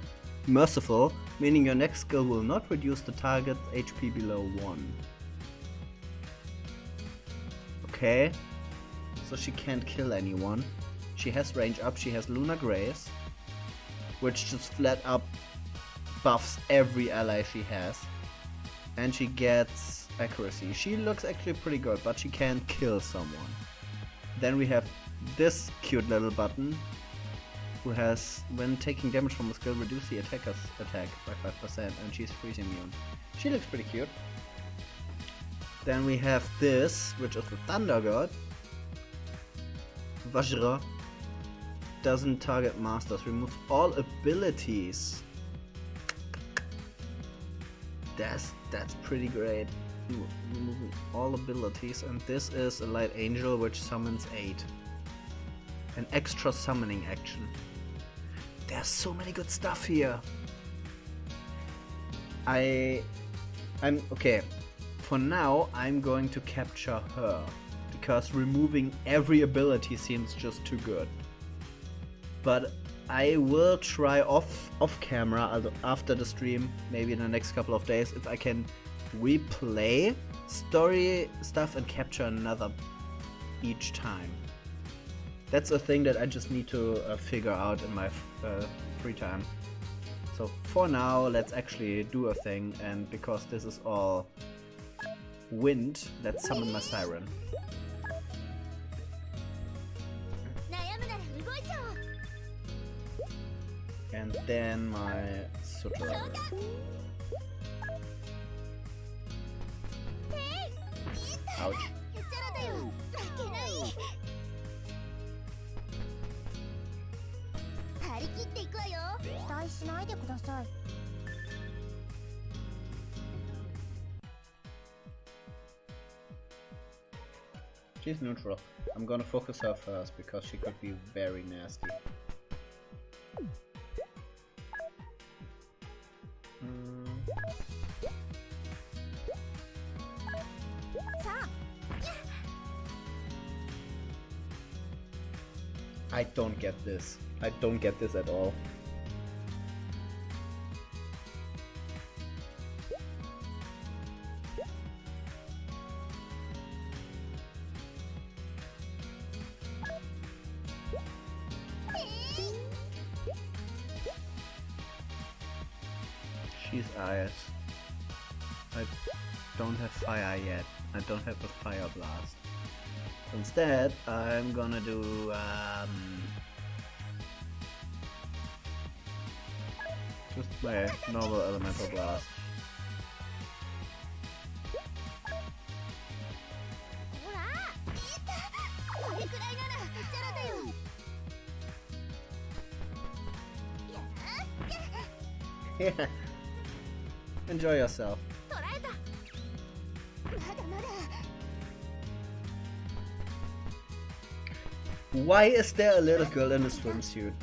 Merciful, meaning your next skill will not reduce the target's HP below 1. Okay. So she can't kill anyone. She has range up, she has Lunar Grace, which just flat up buffs every ally she has. And she gets accuracy. She looks actually pretty good, but she can't kill someone. Then we have this cute little button, who has, when taking damage from a skill, reduce the attacker's attack by 5%, and she's freeze immune. She looks pretty cute. Then we have this, which is the Thunder God. Vajra. Doesn't target masters, removes all abilities. That's pretty great. Removing all abilities, and this is a light angel which summons 8. An extra summoning action. There's so many good stuff here. I'm okay. For now, I'm going to capture her because removing every ability seems just too good. But I will try off camera after the stream, maybe in the next couple of days, if I can replay story stuff and capture another each time. That's a thing that I just need to figure out in my free time. So for now, let's actually do a thing, and because this is all wind, let's summon my siren. And then my Sutra. Ouch. 張り切っていくわよ。期待しないでください。 She's neutral. I'm gonna focus her first because she could be very nasty. I don't get this. I don't get this at all. She's ice. I don't have fire yet. I don't have a fire blast. Instead, I'm gonna do just my normal elemental blast. Yeah. Enjoy yourself. Why is there a little girl in a swimsuit?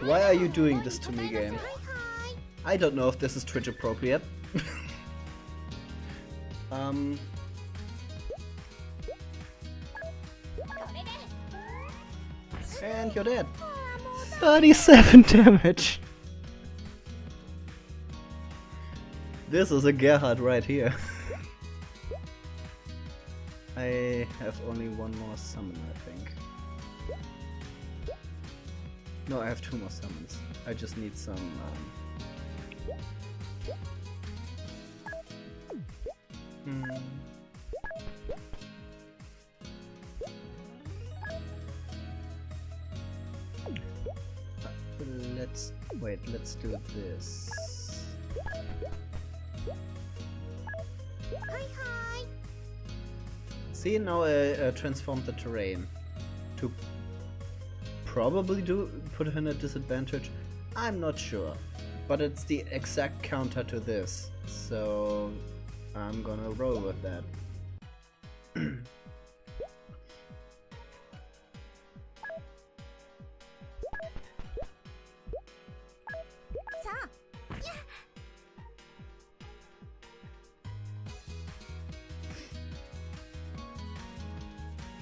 Why are you doing this to me, game? I don't know if this is Twitch appropriate. And you're dead. 37 damage. This is a Gerhard right here. I have only one more summon, I think. No, I have 2 more summons. I just need some let's do this. Hi, hi. See, now I transformed the terrain to probably put her in a disadvantage. I'm not sure, but it's the exact counter to this, so I'm gonna roll with that.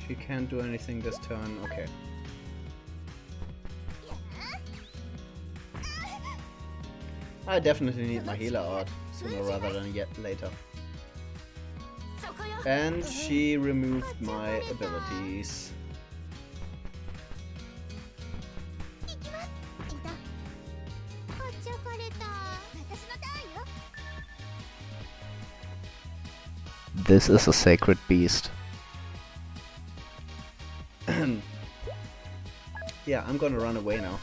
She can't do anything this turn, okay. I definitely need my healer out, sooner rather than later. And she removed my abilities. This is a sacred beast. Yeah, I'm gonna run away now.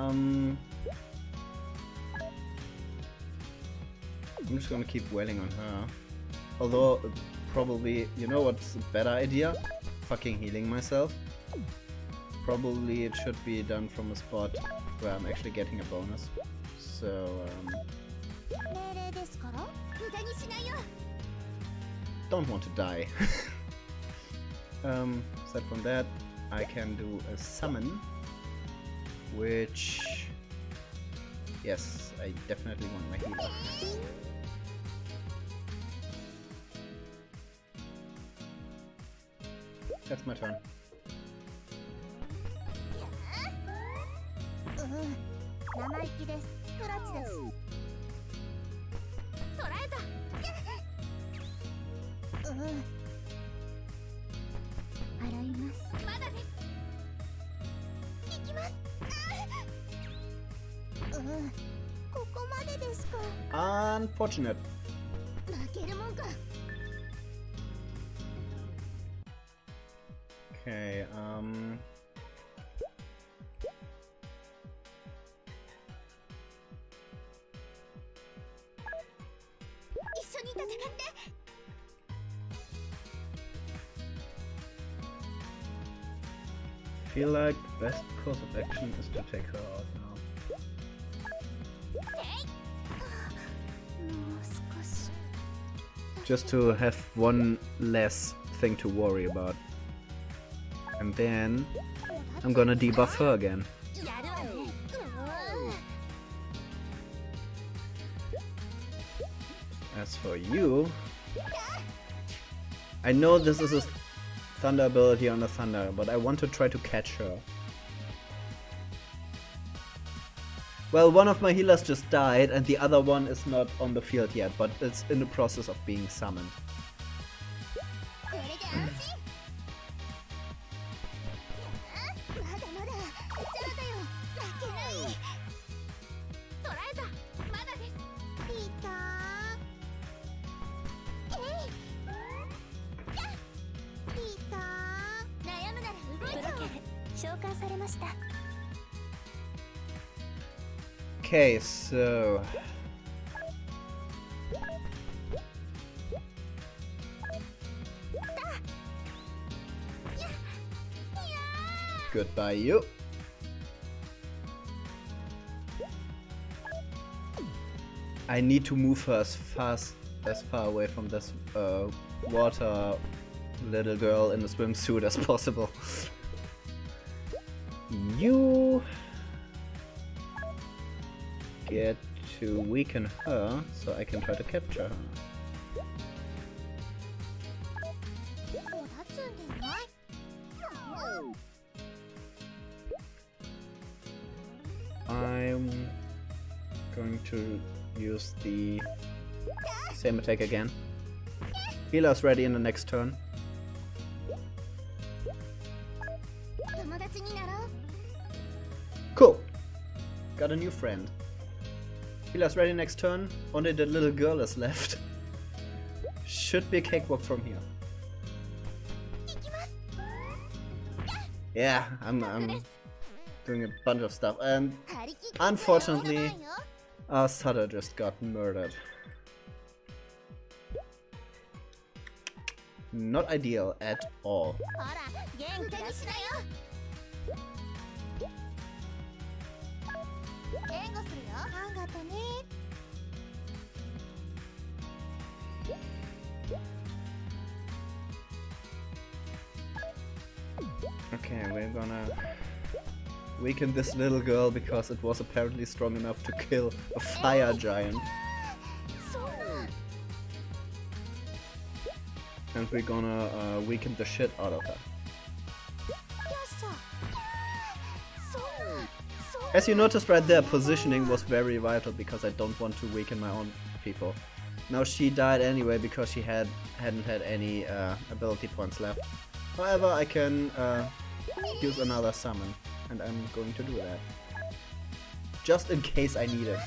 I'm just gonna keep wailing on her. Although, probably, you know what's a better idea? Fucking healing myself. Probably it should be done from a spot where I'm actually getting a bonus. So, don't want to die. Aside from that, I can do a summon, which... Yes, I definitely want my healer. That's my turn. Unfortunate. Okay, feel like the best course of action is to take her out now. Just to have one less thing to worry about. And then I'm gonna debuff her again. As for you, I know this is a thunder ability on a thunder, but I want to try to catch her. Well, one of my healers just died and the other one is not on the field yet, but it's in the process of being summoned. Okay, so... Goodbye, you. I need to move her as far away from this water little girl in the swimsuit as possible. You get to weaken her so I can try to capture her. I'm going to use the same attack again. Healer's ready in the next turn. Cool! Got a new friend. Healer's ready next turn. Only the little girl is left. Should be a cakewalk from here. Yeah, I'm doing a bunch of stuff, and unfortunately, our Sutter just got murdered. Not ideal at all. Okay, we're gonna weaken this little girl because it was apparently strong enough to kill a fire giant. And we're gonna weaken the shit out of her. As you noticed right there, positioning was very vital because I don't want to weaken my own people. Now she died anyway because she hadn't had any ability points left. However, I can use another summon, and I'm going to do that. Just in case I need it.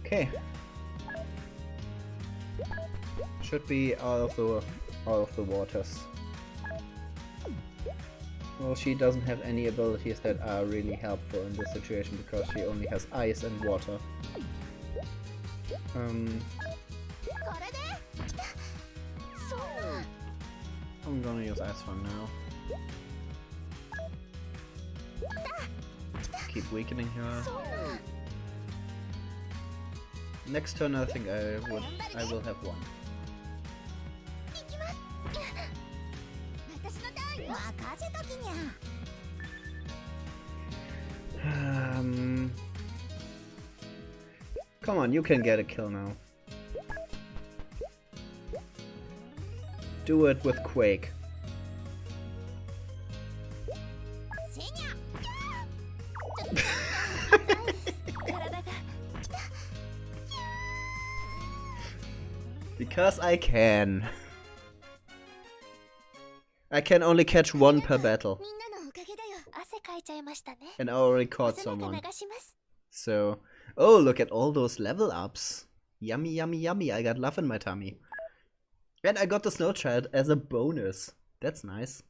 Okay. Should be out of the waters. Well, she doesn't have any abilities that are really helpful in this situation because she only has ice and water. I'm gonna use ice for now. Keep weakening her. Next turn I think I will have one. Come on, you can get a kill now. Do it with Quake. Because I can. I can only catch one per battle. And I already caught someone. So, oh, look at all those level ups. Yummy, yummy, yummy. I got love in my tummy. And I got the snow child as a bonus. That's nice.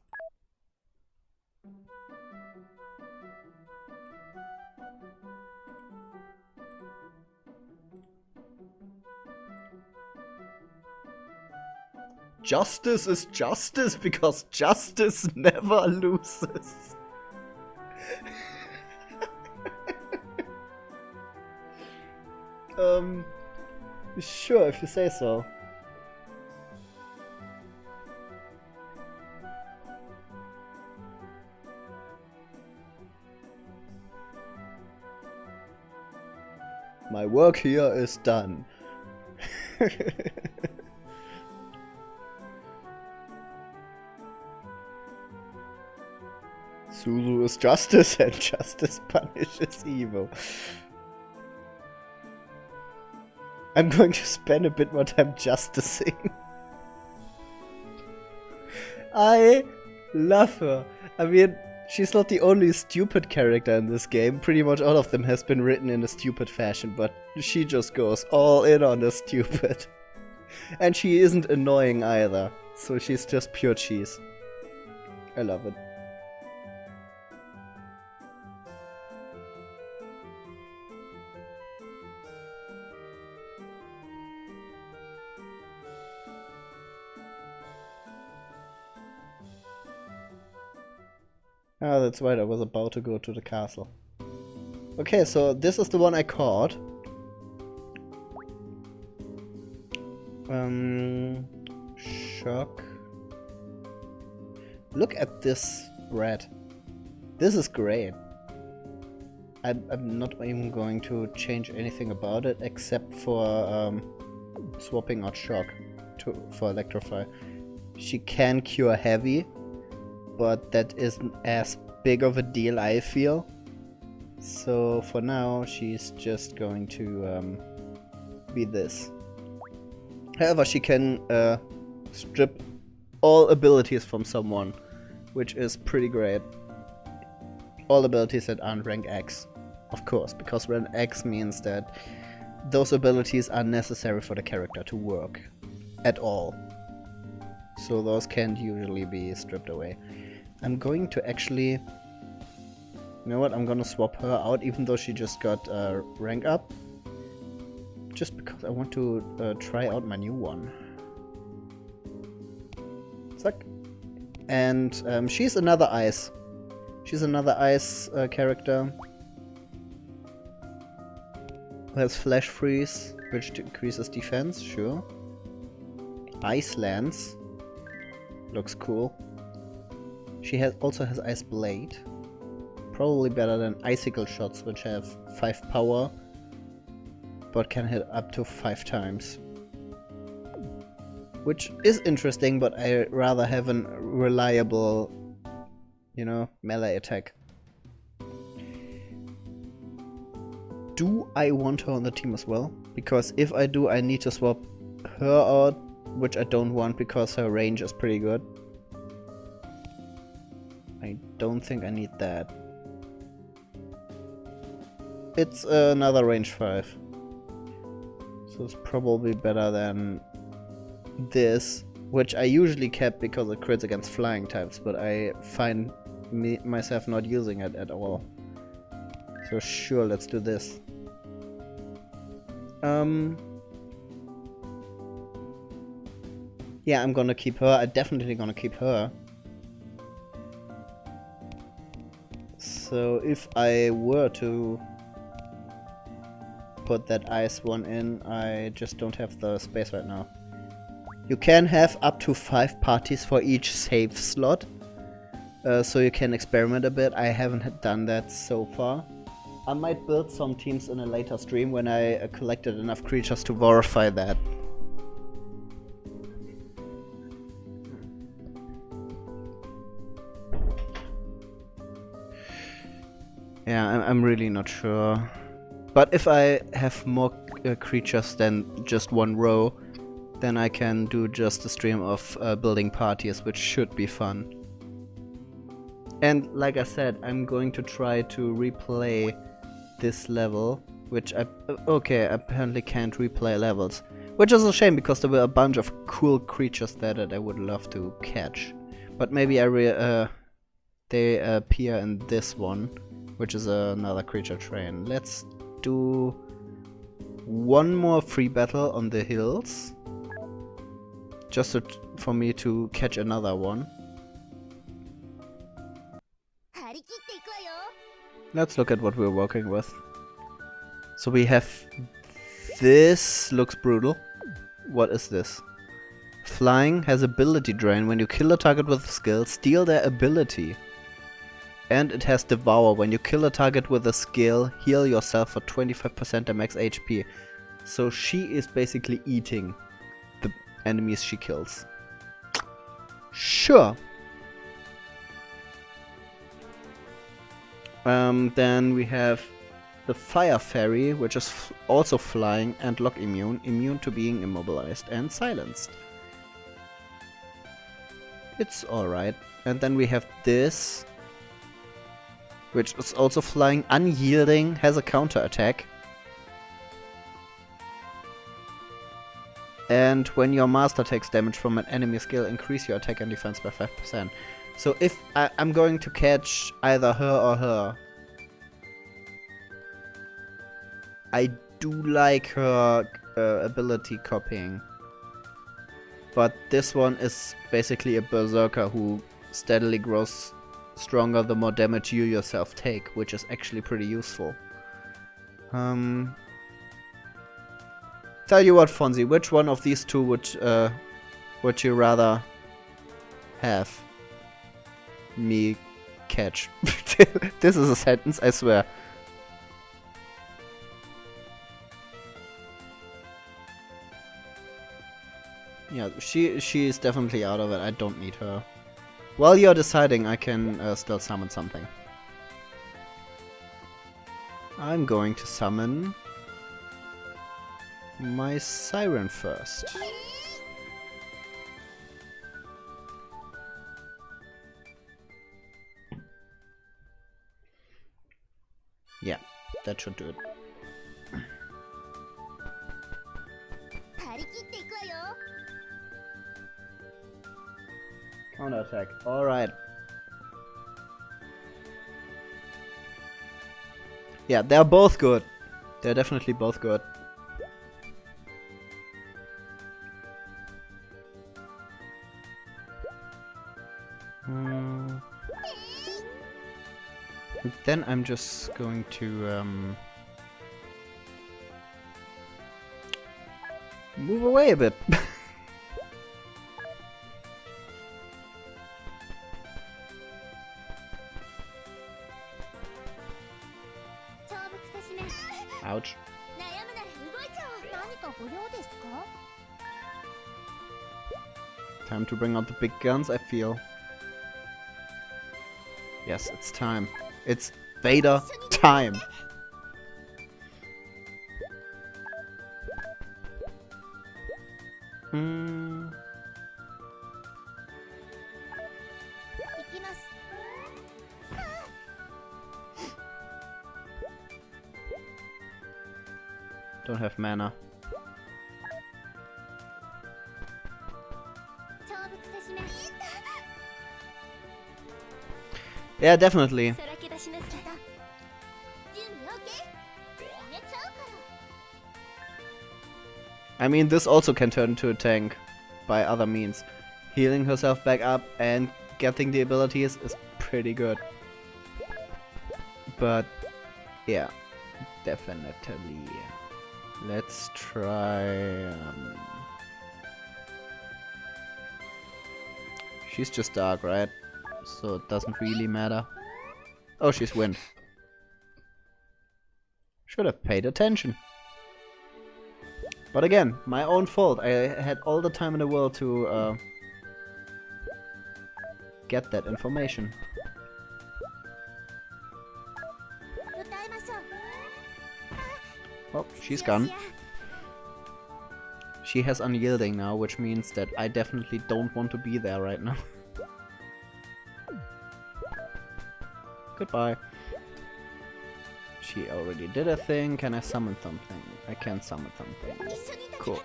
Justice is justice because justice never loses. Sure, if you say so. My work here is done. Suzu is justice and justice punishes evil. I'm going to spend a bit more time justicing. I love her. I mean, she's not the only stupid character in this game. Pretty much all of them has been written in a stupid fashion, but she just goes all in on the stupid. And she isn't annoying either, so she's just pure cheese. I love it. Ah, that's right, I was about to go to the castle. Okay, so this is the one I caught. Shock. Look at this bread. This is great. I'm not even going to change anything about it except for swapping out Shock for Electrify. She can cure heavy, but that isn't as big of a deal, I feel. So for now, she's just going to be this. However, she can strip all abilities from someone, which is pretty great. All abilities that aren't rank X, of course, because rank X means that those abilities are necessary for the character to work at all. So those can't usually be stripped away. I'm going to actually... You know what? I'm gonna swap her out even though she just got rank up. Just because I want to try out my new one. Zack. And she's another ice. She's another ice character. Who has Flash Freeze, which increases defense, sure. Ice Lance. Looks cool. She also has Ice Blade. probably better than icicle shots, which have 5 power, but can hit up to 5 times. Which is interesting, but I rather have a reliable, you know, melee attack. Do I want her on the team as well? Because if I do, I need to swap her out, which I don't want because her range is pretty good. I don't think I need that. It's another range 5. So it's probably better than this, which I usually kept because it crits against flying types, but I find myself not using it at all. So sure, let's do this. Yeah, I'm gonna keep her. I'm definitely gonna keep her. So if I were to put that ice one in, I just don't have the space right now. You can have up to 5 parties for each save slot, so you can experiment a bit. I haven't done that so far. I might build some teams in a later stream when I collected enough creatures to verify that. Yeah, I'm really not sure. But if I have more creatures than just one row, then I can do just a stream of building parties, which should be fun. And like I said, I'm going to try to replay this level, which I apparently can't replay levels, which is a shame because there were a bunch of cool creatures there that I would love to catch. But maybe they appear in this one, which is another creature train. Let's do one more free battle on the hills, just for me to catch another one. Let's look at what we're working with. So we have this. Looks brutal. What is this? Flying has ability drain. When you kill a target with a skill, steal their ability. And it has Devour. When you kill a target with a skill, heal yourself for 25% of max HP. So she is basically eating the enemies she kills. Sure. Then we have the Fire Fairy, which is also flying and lock immune. Immune to being immobilized and silenced. It's alright. And then we have this, which is also flying, unyielding, has a counter attack. And when your master takes damage from an enemy skill, increase your attack and defense by 5%. So if I'm going to catch either her or her, I do like her ability copying. But this one is basically a berserker who steadily grows stronger the more damage you yourself take, which is actually pretty useful. Tell you what, Fonzie, which one of these two would you rather have me catch? This is a sentence, I swear. Yeah, she is definitely out of it. I don't need her. While you're deciding, I can still summon something. I'm going to summon my Siren first. Yeah, that should do it. Counter attack. Alright. Yeah, they're both good. They're definitely both good. Then I'm just going to move away a bit. Time to bring out the big guns, I feel. Yes, it's time. It's Vader time. Don't have mana. Yeah, definitely. I mean, this also can turn into a tank by other means. Healing herself back up and getting the abilities is pretty good. But, yeah, definitely. Let's try... She's just dark, right? So it doesn't really matter. Oh, she's wind. Should have paid attention. But again, my own fault. I had all the time in the world to get that information. Oh, she's gone. She has unyielding now, which means that I definitely don't want to be there right now. Goodbye. She already did a thing. Can I summon something? I can summon something. Cool.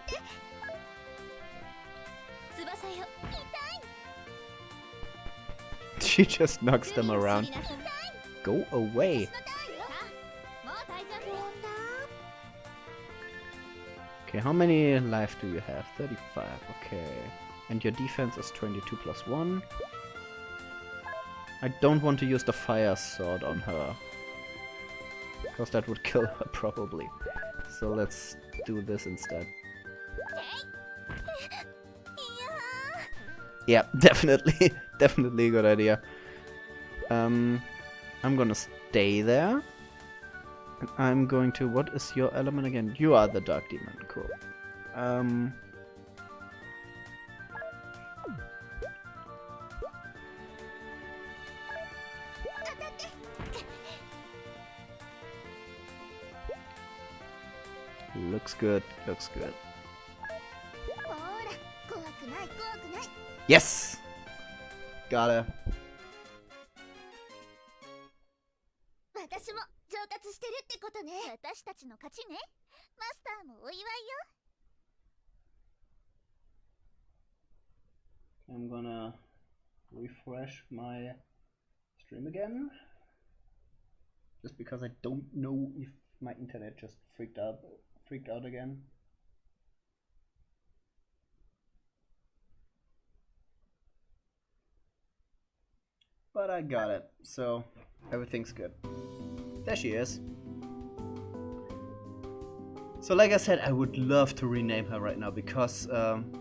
She just knocks them around. Go away! Okay, how many life do you have? 35, okay. And your defense is 22 plus 1. I don't want to use the fire sword on her, because that would kill her probably. So let's do this instead. Yeah, definitely. Definitely a good idea. I'm gonna stay there. And I'm going to... What is your element again? You are the Dark Demon. Cool. Looks good. Looks good. Yes! Got it. I'm gonna refresh my stream again. Just because I don't know if my internet just freaked out again. But I got it, so everything's good. There she is. So like I said, I would love to rename her right now because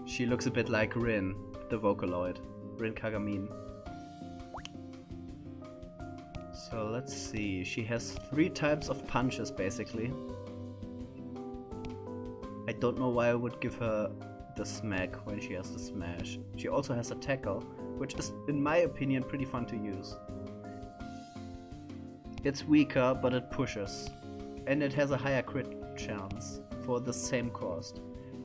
she looks a bit like Rin, the Vocaloid. Rin Kagamin. So let's see, she has 3 types of punches basically. I don't know why I would give her the smack when she has the smash. She also has a tackle, which is, in my opinion, pretty fun to use. It's weaker, but it pushes. And it has a higher crit chance for the same cost.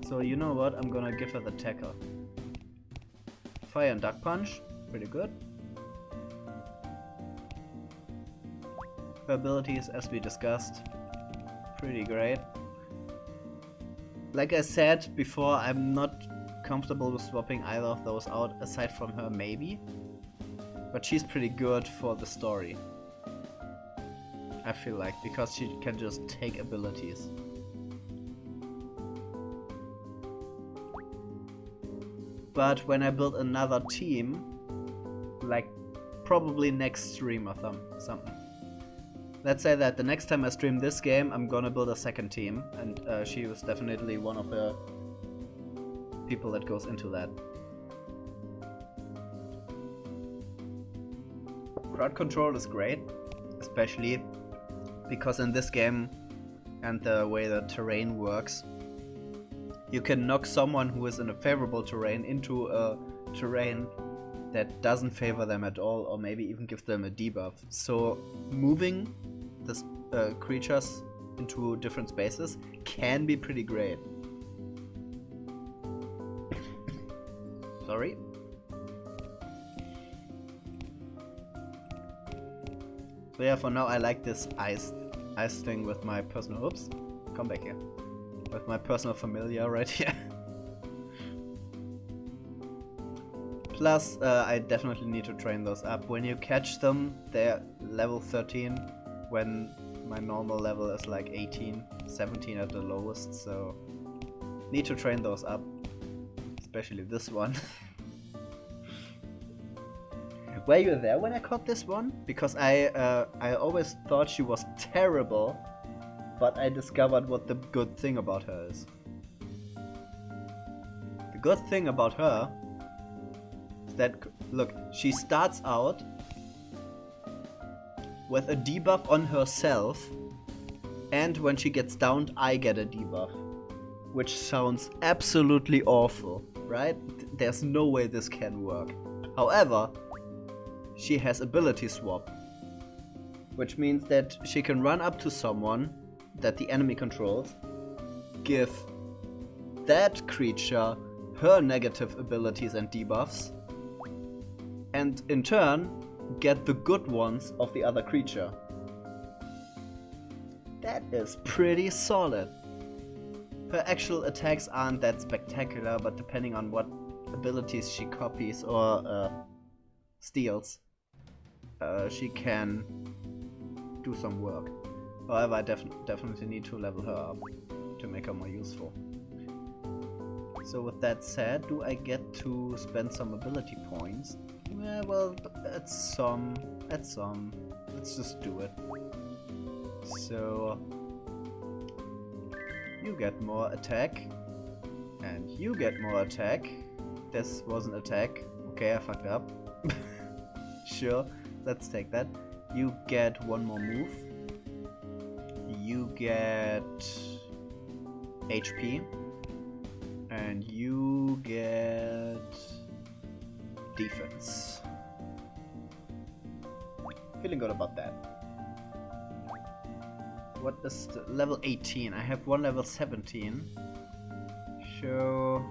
So you know what, I'm gonna give her the tackle. Fire and Duck Punch, pretty good. Her abilities, as we discussed, pretty great. Like I said before, I'm not comfortable with swapping either of those out, aside from her maybe. But she's pretty good for the story, I feel like, because she can just take abilities. But when I build another team, like probably next stream or something. Let's say that the next time I stream this game, I'm gonna build a second team, and she was definitely one of the people that goes into that. Crowd control is great, especially because in this game and the way the terrain works, you can knock someone who is in a favorable terrain into a terrain that doesn't favor them at all, or maybe even give them a debuff. So moving this creatures into different spaces can be pretty great. Sorry. So yeah, for now I like this ice thing with my personal, oops, come back here, with my personal familiar right here. Plus, I definitely need to train those up. When you catch them, they're level 13, when my normal level is like 18, 17 at the lowest, so need to train those up, especially this one. Were you there when I caught this one? Because I always thought she was terrible, but I discovered what the good thing about her is. The good thing about her is that, look, she starts out with a debuff on herself, and when she gets downed, I get a debuff. Which sounds absolutely awful, right? There's no way this can work. However, she has ability swap, which means that she can run up to someone that the enemy controls, give that creature her negative abilities and debuffs, and in turn get the good ones of the other creature. That is pretty solid. Her actual attacks aren't that spectacular, but depending on what abilities she copies or steals, she can do some work. However, I definitely need to level her up to make her more useful. So with that said, do I get to spend some ability points? Yeah, well, at some. Let's just do it. So you get more attack, and you get more attack. This was an attack. Okay, I fucked up. Sure, let's take that. You get one more move. You get HP. And you get defense. Feeling good about that. What is the level 18? I have one level 17. So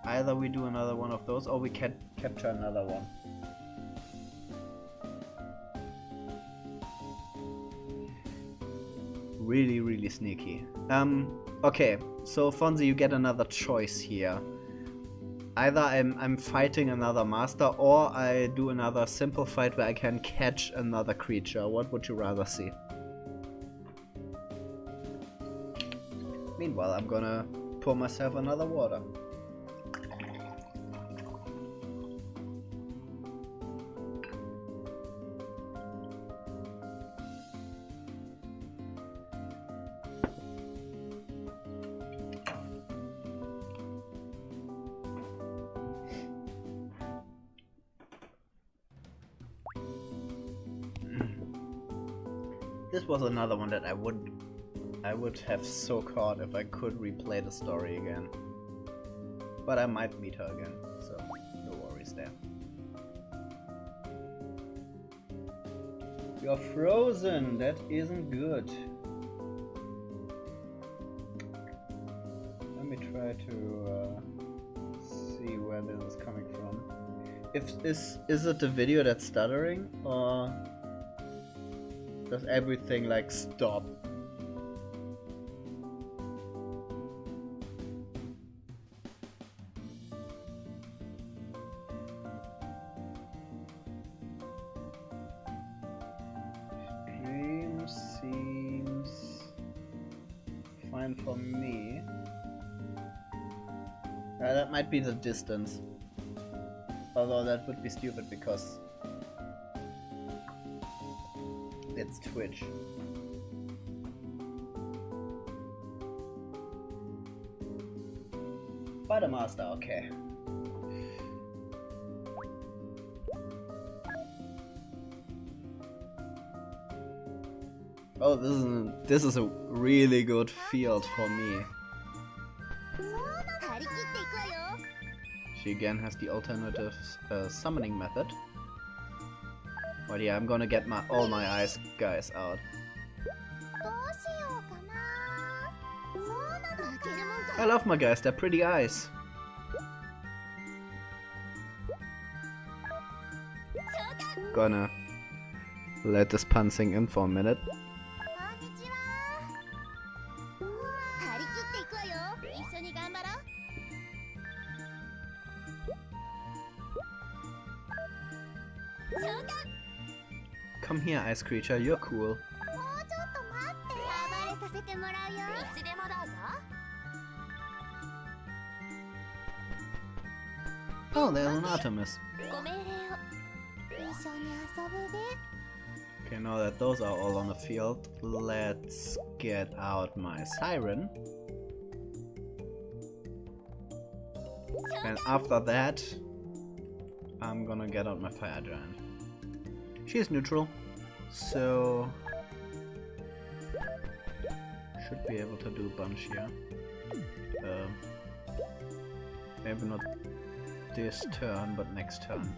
either we do another one of those or we can capture another one. Really, really sneaky. Okay, so Fonzie, you get another choice here. Either I'm fighting another master, or I do another simple fight where I can catch another creature. What would you rather see? Meanwhile, I'm gonna pour myself another water. This was another one that I would have so caught if I could replay the story again. But I might meet her again, so no worries there. You're frozen, that isn't good. Let me try to see where this is coming from. Is it the video that's stuttering, or does everything like stop? Stream seems fine for me. That might be the distance. Although that would be stupid because it's Twitch. Spider Master, okay. Oh, this is a really good field for me. She again has the alternative summoning method. But yeah, I'm gonna get all my ice guys out. I love my guys, they're pretty ice. Gonna let this pun sink in for a minute. Come here, ice creature, you're cool. Oh, there's an Artemis. Okay, now that those are all on the field, let's get out my Siren. And after that, I'm gonna get out my Fire Giant. She's neutral, so should be able to do a bunch here. Maybe not this turn, but next turn.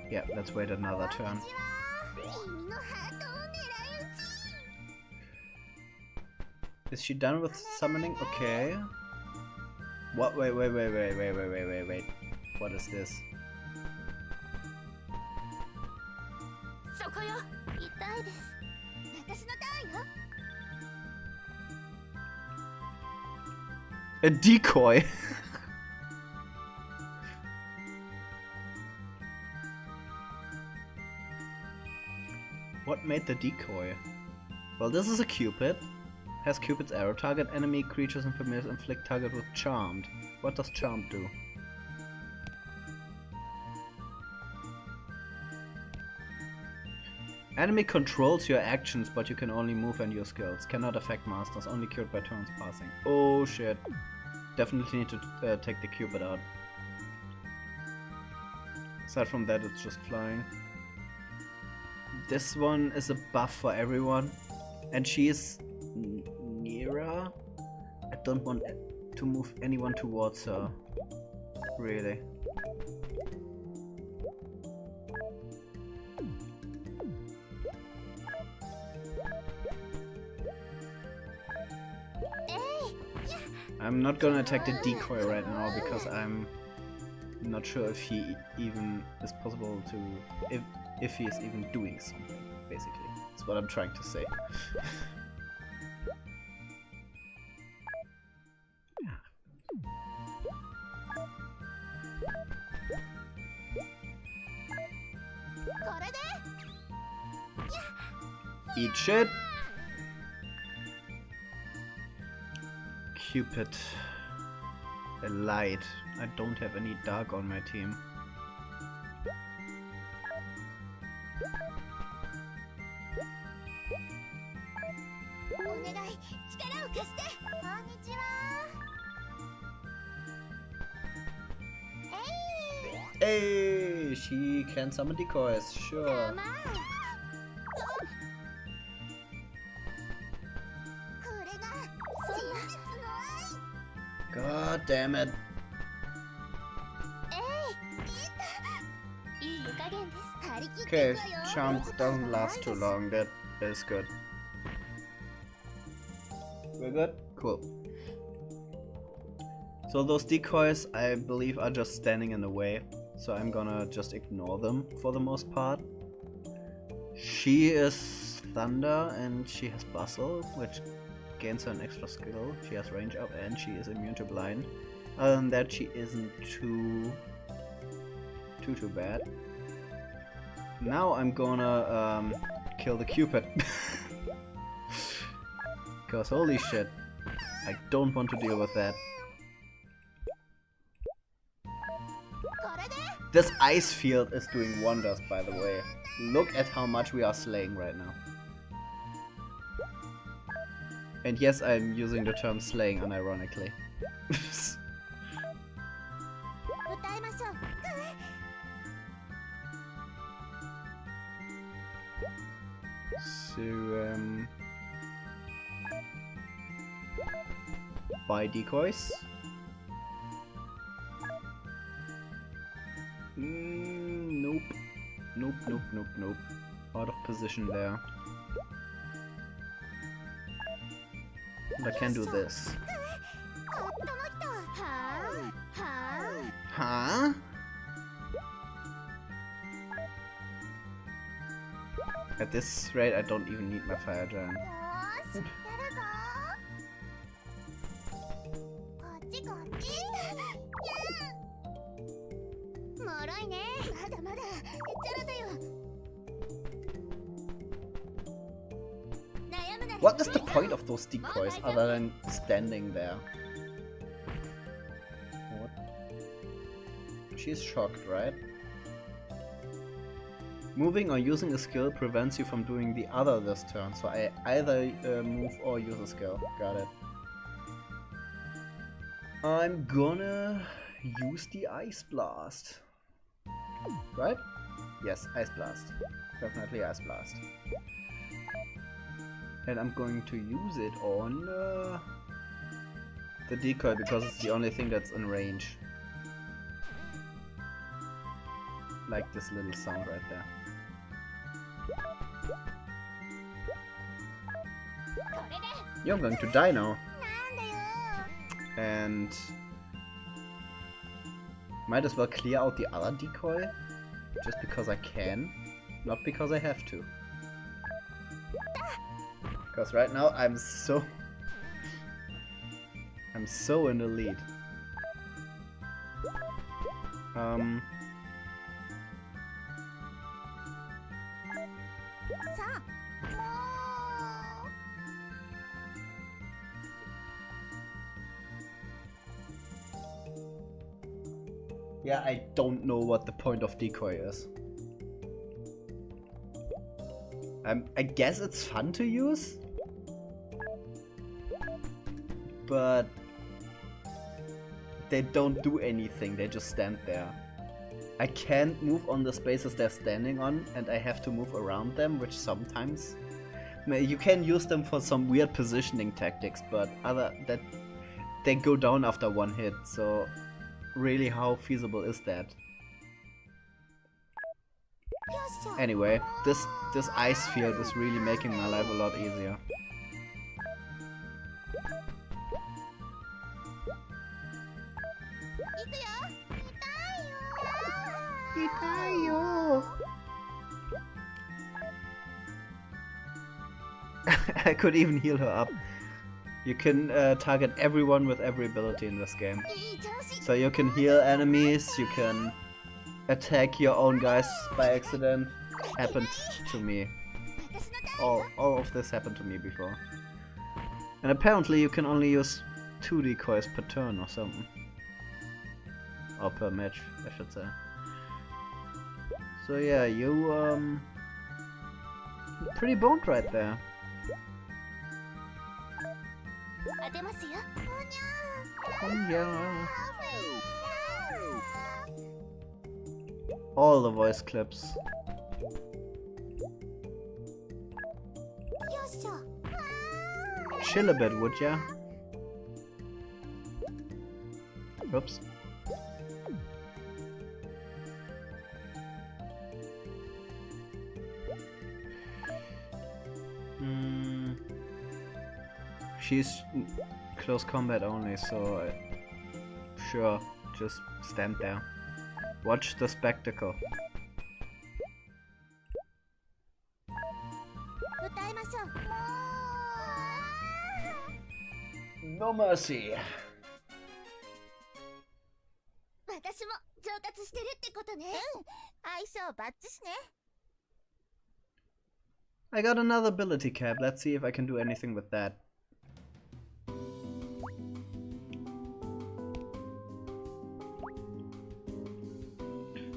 Yeah, let's wait another turn. Is she done with summoning? Okay. What? Wait. What is this? A decoy. What made the decoy? Well, this is a Cupid. Has Cupid's arrow. Target enemy creatures and familiars inflict target with Charmed. What does Charmed do? Enemy controls your actions, but you can only move and use skills. Cannot affect masters, only cured by turns passing. Oh shit. Definitely need to take the Cupid out. Aside from that, it's just flying. This one is a buff for everyone. And she is nearer. I don't want to move anyone towards her. Really. I'm not gonna attack the decoy right now because I'm not sure if he even is possible to, if he is even doing something, basically. That's what I'm trying to say. Eat shit! Cupid. A light. I don't have any dark on my team. Hey, she can summon decoys, sure. God damn it. Okay, Charm doesn't last too long, that is good. We're good? Cool. So those decoys, I believe, are just standing in the way, so I'm gonna just ignore them for the most part. She is Thunder and she has Bustle, which gains her an extra skill. She has range up and she is immune to blind. Other than that, she isn't too bad. Now I'm gonna kill the Cupid. Because holy shit, I don't want to deal with that. This ice field is doing wonders, by the way. Look at how much we are slaying right now. And yes, I'm using the term slaying unironically. So, buy decoys. Nope. Nope, nope, nope, nope. Out of position there. And I can do this. Huh? At this rate, I don't even need my fire giant. What is the point of those decoys other than standing there? What? She's shocked, right? Moving or using a skill prevents you from doing the other this turn, so I either move or use a skill. Got it. I'm gonna use the Ice Blast. Right? Yes, Ice Blast. Definitely Ice Blast. And I'm going to use it on the decoy because it's the only thing that's in range. Like this little sound right there. You're going to die now. And might as well clear out the other decoy just because I can, not because I have to. Because right now I'm so in the lead. Yeah, I don't know what the point of decoy is. I guess it's fun to use, but they don't do anything, they just stand there. I can't move on the spaces they're standing on, and I have to move around them, which sometimes... You can use them for some weird positioning tactics, but they go down after one hit, so really how feasible is that? Anyway, this ice field is really making my life a lot easier. I could even heal her up. You can target everyone with every ability in this game. So you can heal enemies, you can attack your own guys by accident. Happened to me. All of this happened to me before. And apparently you can only use 2 decoys per turn or something. Or per match, I should say. So yeah, you pretty boned right there. Oh yeah. All the voice clips. Chill a bit, would ya? Oops. She's close combat only, so sure, just stand there. Watch the spectacle. No mercy. I got another ability cap. Let's see if I can do anything with that.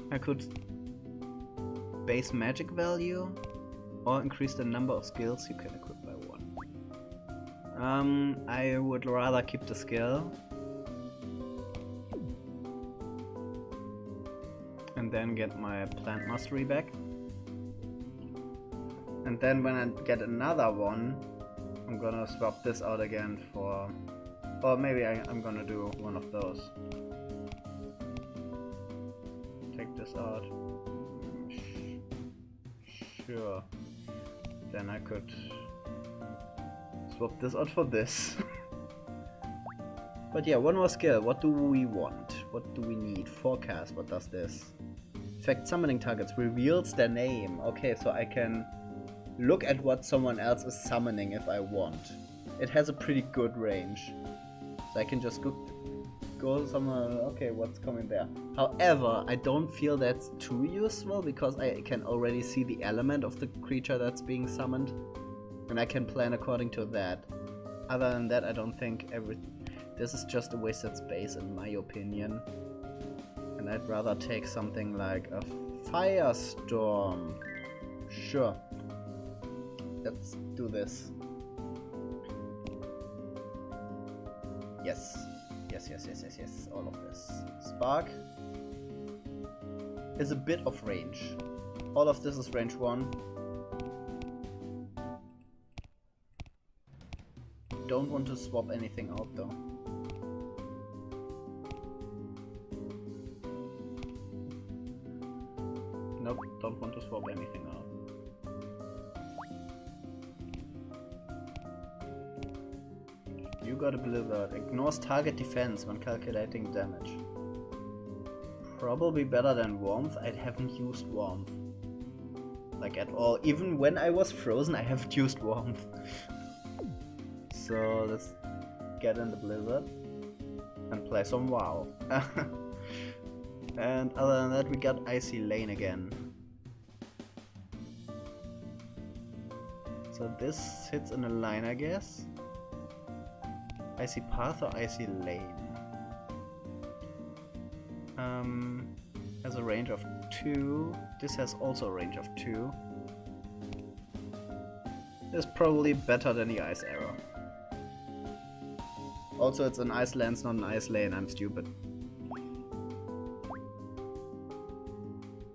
I could base magic value or increase the number of skills you can equip by 1. I would rather keep the skill and then get my plant mastery back. And then when I get another one, I'm gonna swap this out again for Or maybe I'm gonna do one of those. Take this out. Sure. Then I could swap this out for this. But yeah, one more skill. What do we want? What do we need? Forecast. What does this? Effect summoning targets. Reveals their name. Okay, so I can look at what someone else is summoning if I want. It has a pretty good range. So I can just go somewhere. Okay, what's coming there? However, I don't feel that's too useful because I can already see the element of the creature that's being summoned. And I can plan according to that. Other than that, I don't think this is just a wasted space in my opinion. And I'd rather take something like a firestorm. Sure. Let's do this. Yes. Yes. All of this. Spark is a bit of range. All of this is range 1. Don't want to swap anything out though. Nope, don't want to swap anything out. You got a Blizzard. Ignores target defense when calculating damage. Probably better than Warmth. I haven't used Warmth. Like at all. Even when I was frozen, I haven't used Warmth. So let's get in the Blizzard and play some WoW. And other than that, we got Icy Lane again. So this hits in a line, I guess. Icy Path or Icy Lane? Has a range of 2. This has also a range of 2. It's probably better than the Ice Arrow. Also, it's an Ice Lance, not an Ice Lane. I'm stupid.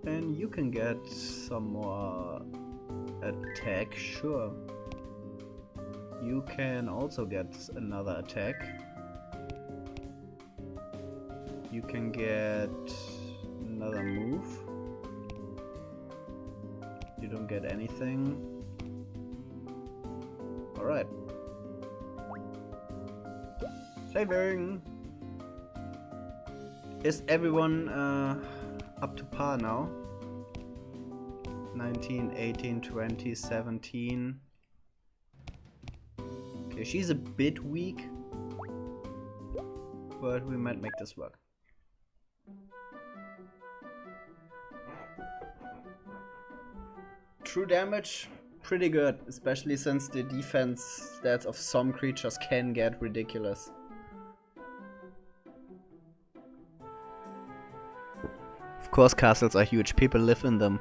And you can get some more attack, sure. You can also get another attack. You can get another move. You don't get anything. Alright. Saving! Is everyone up to par now? 19, 18, 20, 17. Okay, she's a bit weak, but we might make this work. True damage, pretty good, especially since the defense stats of some creatures can get ridiculous. Of course, castles are huge, people live in them.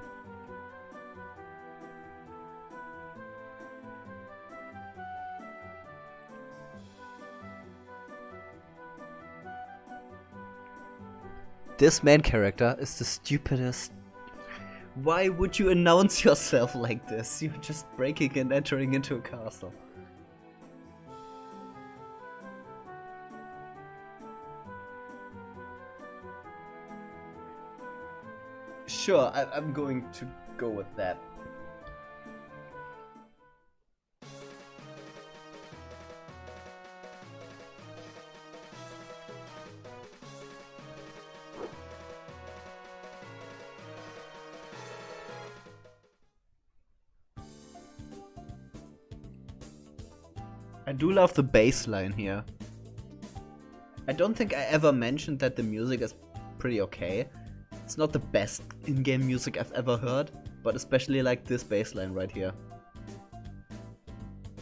This main character is the stupidest. Why would you announce yourself like this? You're just breaking and entering into a castle. Sure, I'm going to go with that. I do love the bass line here. I don't think I ever mentioned that the music is pretty okay. It's not the best in-game music I've ever heard, but especially like this bass line right here.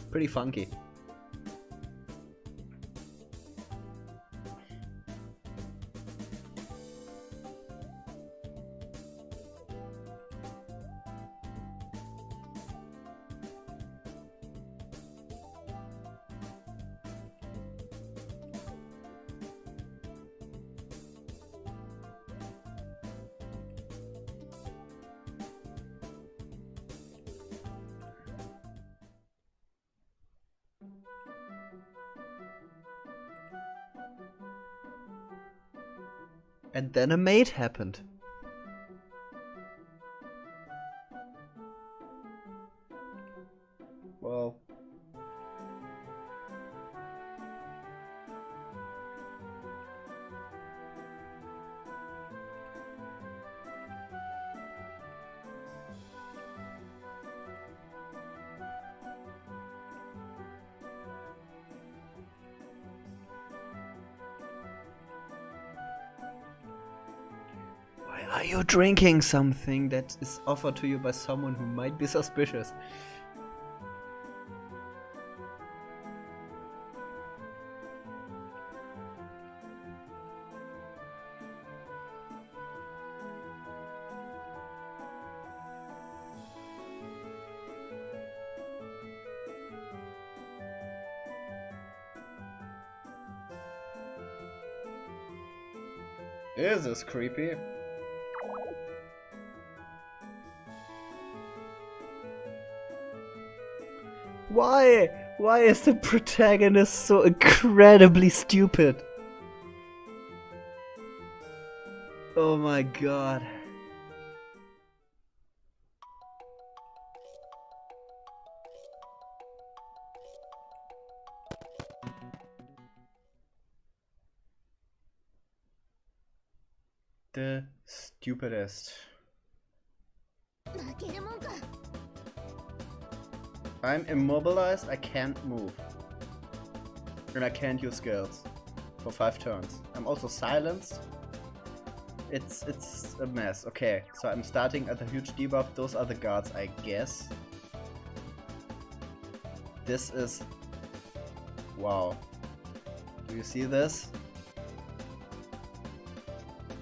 Pretty funky. And then a maid happened. Well. Why are you drinking something that is offered to you by someone who might be suspicious? Is this creepy? Why? Why is the protagonist so incredibly stupid? Oh my god. The stupidest. I'm immobilized, I can't move. And I can't use skills for 5 turns. I'm also silenced. It's a mess. Okay, so I'm starting at a huge debuff. Those are the guards, I guess. This is... Wow. Do you see this?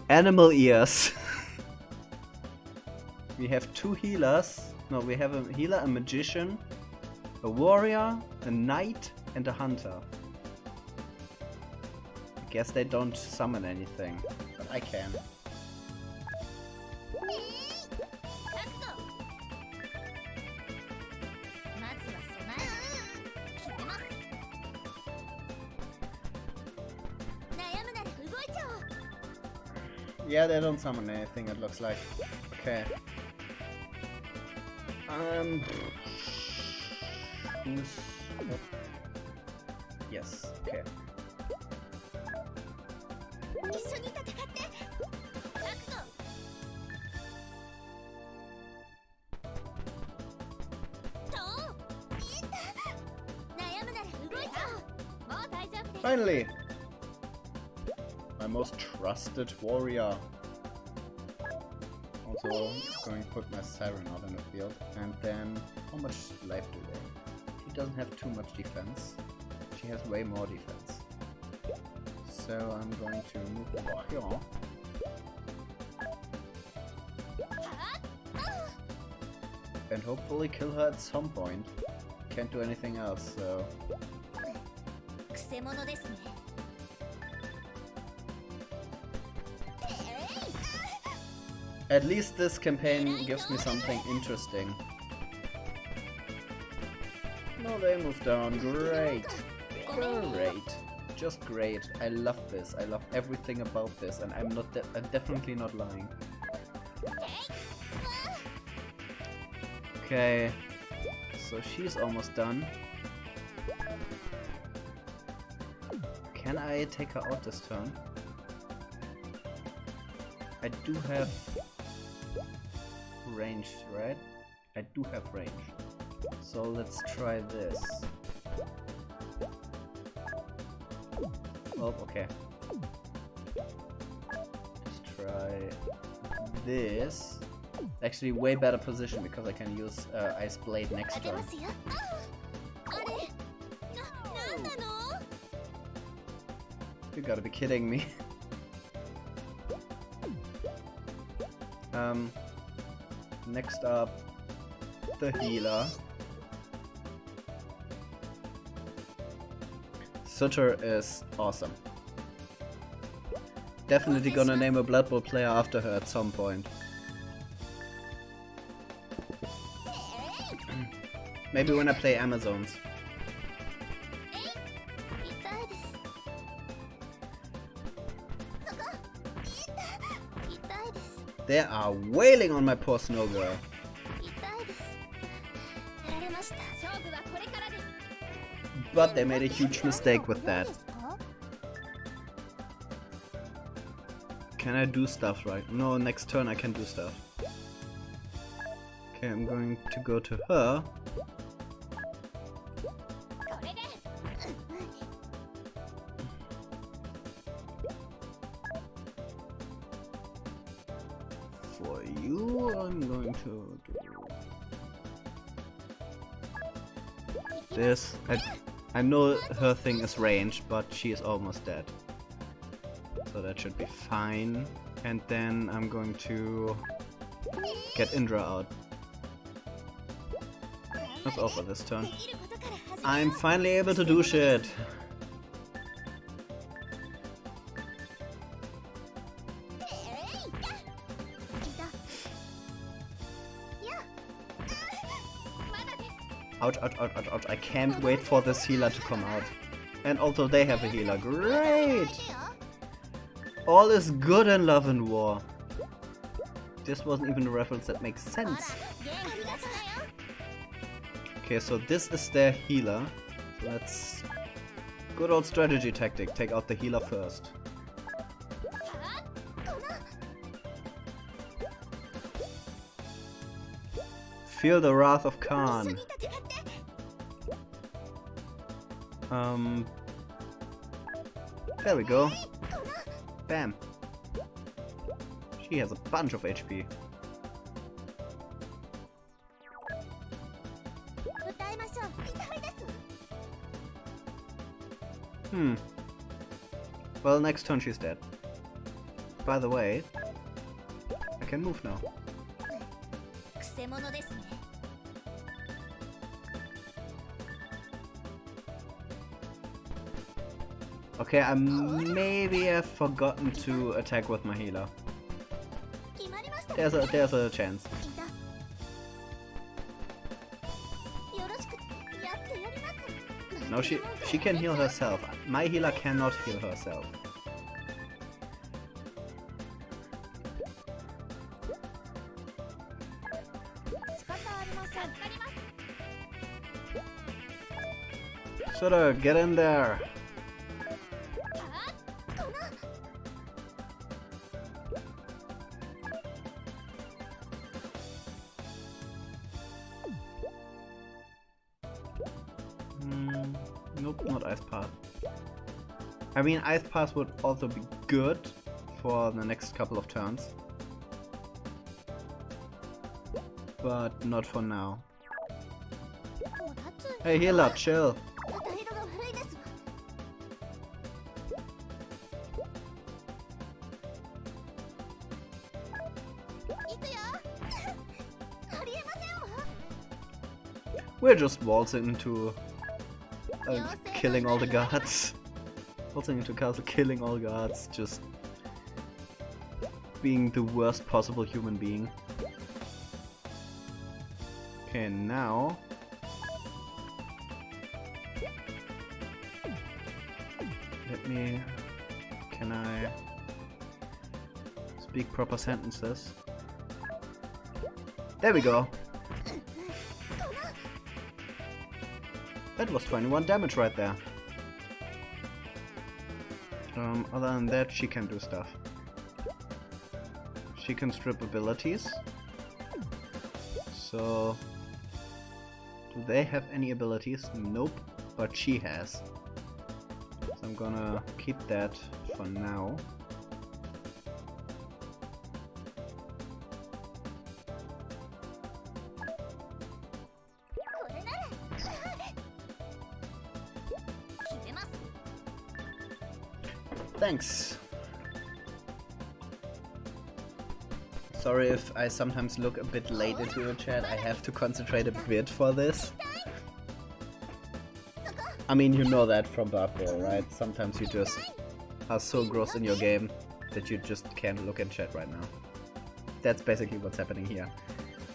Animal ears. We have 2 healers. No, we have a healer, a magician, a warrior, a knight, and a hunter. I guess they don't summon anything, but I can. Yeah, they don't summon anything, it looks like. Okay. Who's... Oh. Yes, okay. Finally! My most trusted warrior. Also going to put my siren out in the field. And then, how much life do they have? She doesn't have too much defense. She has way more defense. So I'm going to move over here. And hopefully kill her at some point. Can't do anything else, so... At least this campaign gives me something interesting. No, they moved down. Great. Great. Just great. I love this. I love everything about this, and I'm definitely not lying. Okay. So she's almost done. Can I take her out this turn? I do have range, right? I do have range. So let's try this. Oh, okay. Let's try this. Actually, way better position because I can use Ice Blade next turn. You gotta be kidding me. Next up, the healer. Sutter is awesome. Definitely gonna name a Blood Bowl player after her at some point. Maybe when I play Amazons. They are wailing on my poor snow girl. 痛いです。やられました。勝負はこれからです。 But they made a huge mistake with that. Can I do stuff right? No, next turn I can do stuff. Okay, I'm going to go to her. For you, I'm going to do this. I know her thing is ranged, but she is almost dead. So that should be fine. And then I'm going to get Indra out. That's all for this turn. I'm finally able to do shit. Ouch, ouch, ouch, ouch, ouch. I can't wait for this healer to come out. And also they have a healer. Great! All is good in Love and War. This wasn't even a reference that makes sense. Okay, so this is their healer. Let's... Good old strategy tactic. Take out the healer first. Feel the wrath of Khan. There we go. Bam. She has a bunch of HP. Well, next turn she's dead. By the way, I can move now. Okay, I maybe have forgotten to attack with my healer. There's a chance. No, she can heal herself. My healer cannot heal herself. Suda, get in there. Nope, not Ice Path. I mean, Ice Path would also be good for the next couple of turns. But not for now. Hey healer, chill! We're just waltzing into killing all the guards. Waltzing into castle, killing all guards, just being the worst possible human being. Okay, now can I speak proper sentences? There we go. That was 21 damage right there. Other than that, she can do stuff. She can strip abilities. So, do they have any abilities? Nope, but she has. So I'm gonna keep that for now. Thanks. Sorry if I sometimes look a bit late into the chat, I have to concentrate a bit for this. I mean, you know that from Barbaro, right? Sometimes you just are so gross in your game that you just can't look in chat right now. That's basically what's happening here.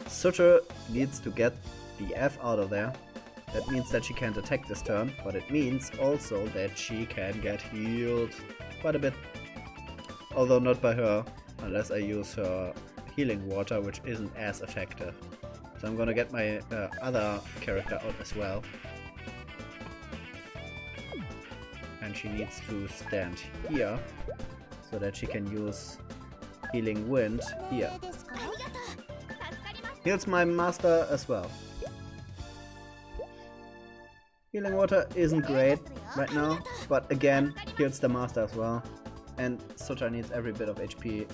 Suture needs to get the F out of there. That means that she can't attack this turn, but it means also that she can get healed quite a bit. Although not by her, unless I use her healing water, which isn't as effective. So I'm gonna get my other character out as well. And she needs to stand here so that she can use healing wind here. Heals my master as well. Healing water isn't great right now, but again, heals the master as well. And Sutra needs every bit of HP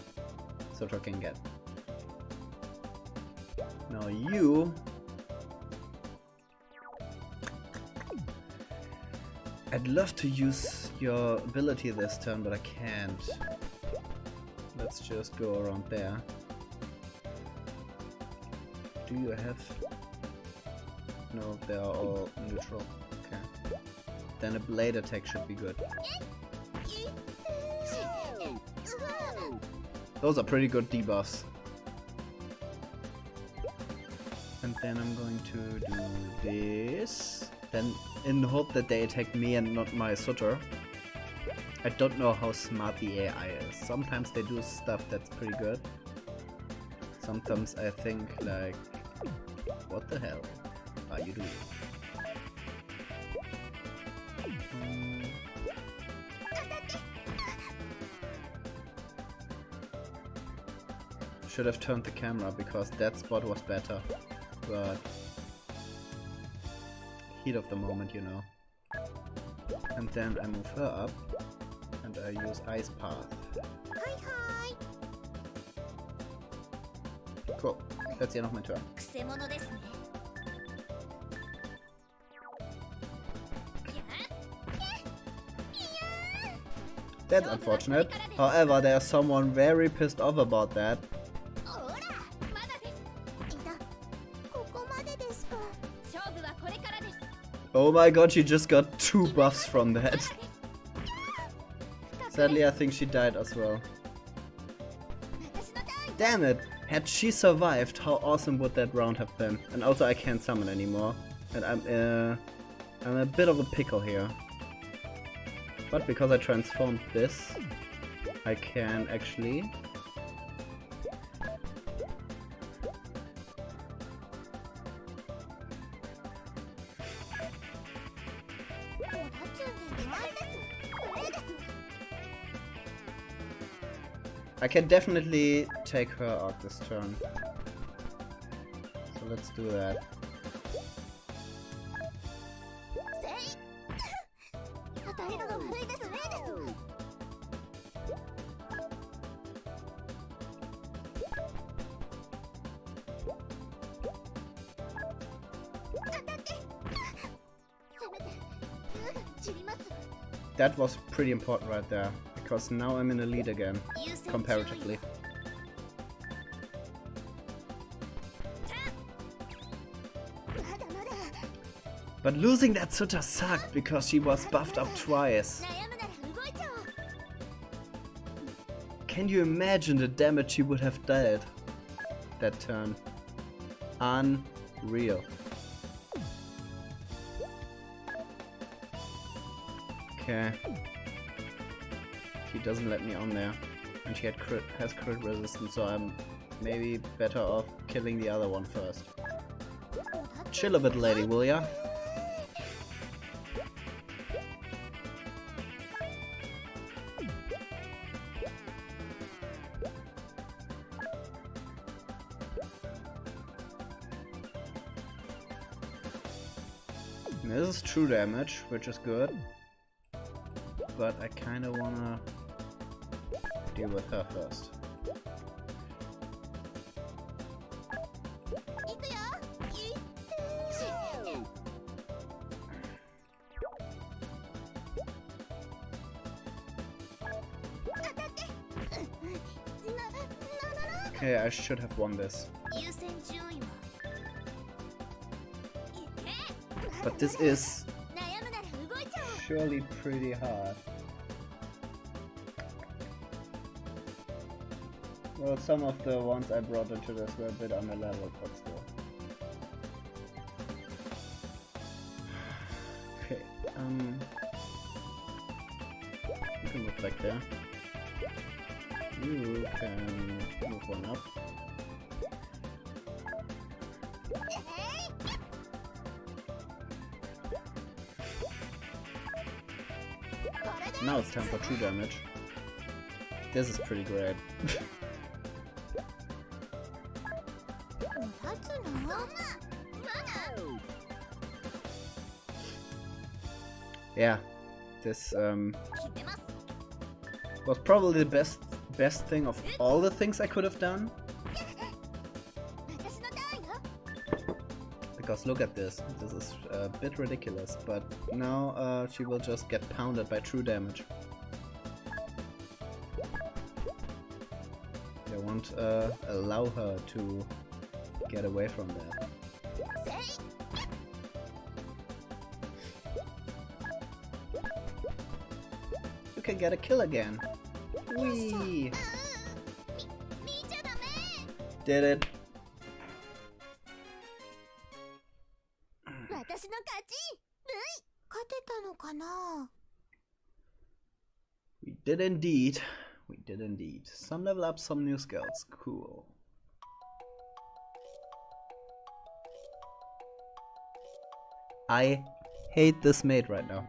Sutra can get. Now you... I'd love to use your ability this turn, but I can't. Let's just go around there. Do you have... No, they are all neutral. Okay. Then a blade attack should be good. Those are pretty good debuffs. And then I'm going to do this. Then in the hope that they attack me and not my Sutter. I don't know how smart the AI is. Sometimes they do stuff that's pretty good. Sometimes I think like, what the hell are you doing? Should have turned the camera because that spot was better, but heat of the moment, you know. And then I move her up and I use Ice Path. Cool, that's ja noch mein Turn. That's unfortunate. However, there's someone very pissed off about that. Oh my god, she just got 2 buffs from that. Sadly, I think she died as well. Damn it! Had she survived, how awesome would that round have been? And also, I can't summon anymore. And I'm a bit of a pickle here. But because I transformed this, I can actually... I can definitely take her out this turn. So let's do that. That was pretty important right there, because now I'm in the lead again, comparatively. But losing that Sutta sucked, because she was buffed up twice. Can you imagine the damage she would have dealt that turn? Unreal. Okay. She doesn't let me on there. And she has crit resistance, so I'm maybe better off killing the other one first. Chill a bit, lady, will ya? This is true damage, which is good. But I kinda wanna deal with her first. Okay, I should have won this. But this is surely pretty hard. Well, some of the ones I brought into this were a bit underleveled, but still. Okay, you can move back there. You can move one up. Now it's time for true damage. This is pretty great. Yeah, this was probably the best thing of all the things I could have done. Because look at this. This is a bit ridiculous, but now she will just get pounded by true damage. I won't allow her to get away from that. You can get a kill again. Whee! Did it. We did indeed. We did indeed. Some level up, some new skills. Cool. I hate this maid right now.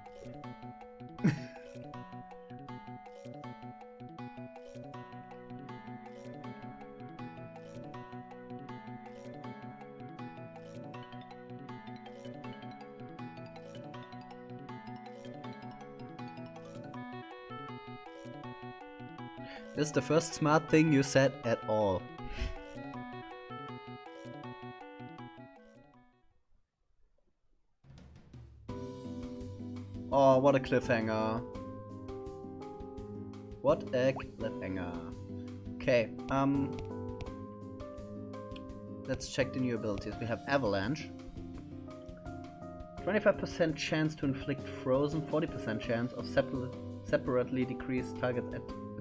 This is the first smart thing you said at all. Oh, what a cliffhanger. What a cliffhanger. Okay, let's check the new abilities. We have Avalanche. 25% chance to inflict frozen, 40% chance of separately decrease target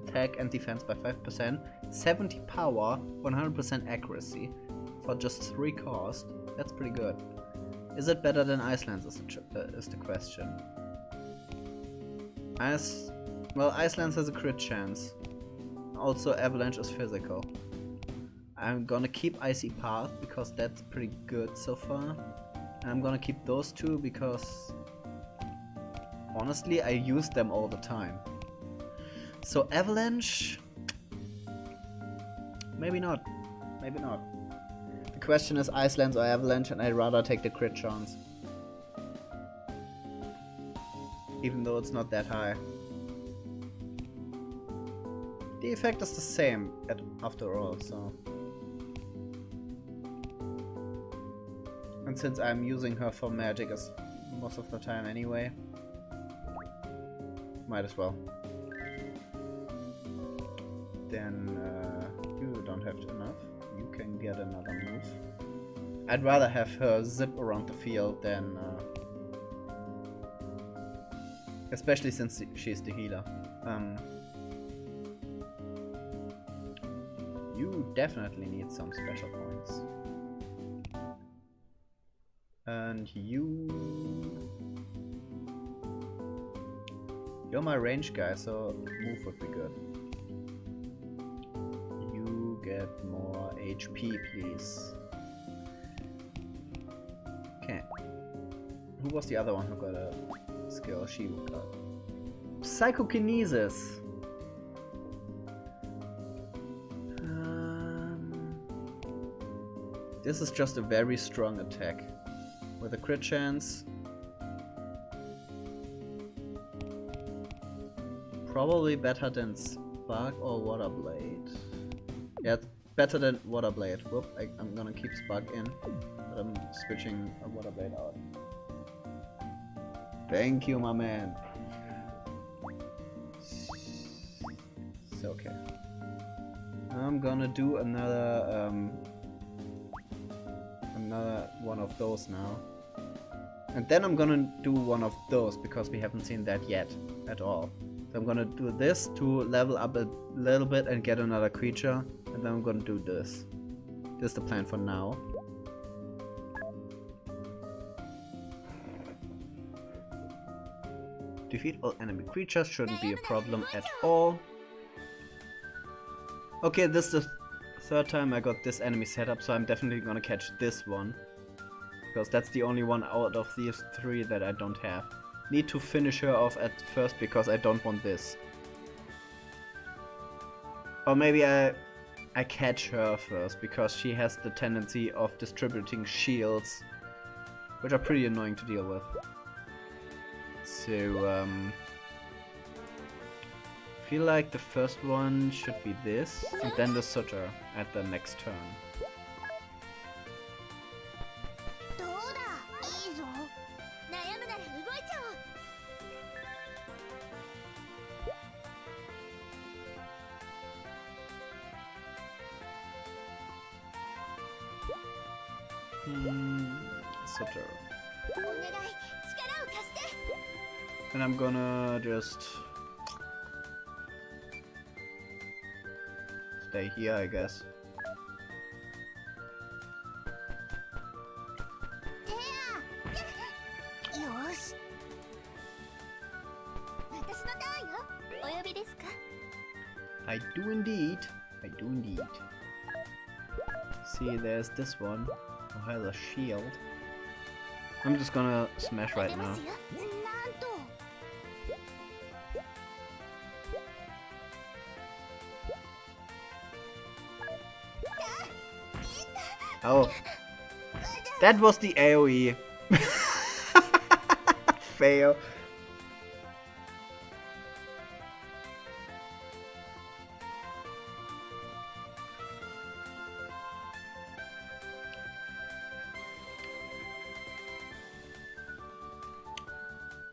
attack and defense by 5%, 70 power, 100% accuracy for just 3 cost. That's pretty good. Is it better than Iceland's is the question. Well, Iceland's has a crit chance. Also, Avalanche is physical. I'm gonna keep Icy Path because that's pretty good so far. And I'm gonna keep those two because honestly I use them all the time. So Avalanche, maybe not, maybe not. The question is Iceland's or Avalanche, and I'd rather take the crit chance. Even though it's not that high. The effect is the same after all, so. And since I'm using her for magic most of the time anyway, might as well. Then you don't have enough. You can get another move. I'd rather have her zip around the field than especially since she's the healer. You definitely need some special points. And you're my range guy, so move would be good. You get more HP, please. Okay. Who was the other one who got a skill? She got Psychokinesis. This is just a very strong attack with a crit chance. Probably better than Spark or Water Blade. Yeah, it's better than Water Blade. Whoop, I'm gonna keep Spark in, but I'm switching a Water Blade out. Thank you, my man. It's okay. I'm gonna do another one of those now. And then I'm gonna do one of those because we haven't seen that yet at all. So I'm gonna do this to level up a little bit and get another creature, and then I'm gonna do this. This is the plan for now. Defeat all enemy creatures shouldn't be a problem at all. Okay, this is the third time I got this enemy set up, so I'm definitely gonna catch this one. Because that's the only one out of these three that I don't have. Need to finish her off at first because I don't want this. Or maybe I catch her first because she has the tendency of distributing shields, which are pretty annoying to deal with. So, feel like the first one should be this, and then the Sutter at the next turn. Sutter. And I'm gonna just stay here, I guess. I do indeed. I do indeed. See, there's this one who has a shield. I'm just gonna smash right now. Oh, that was the AoE. Fail.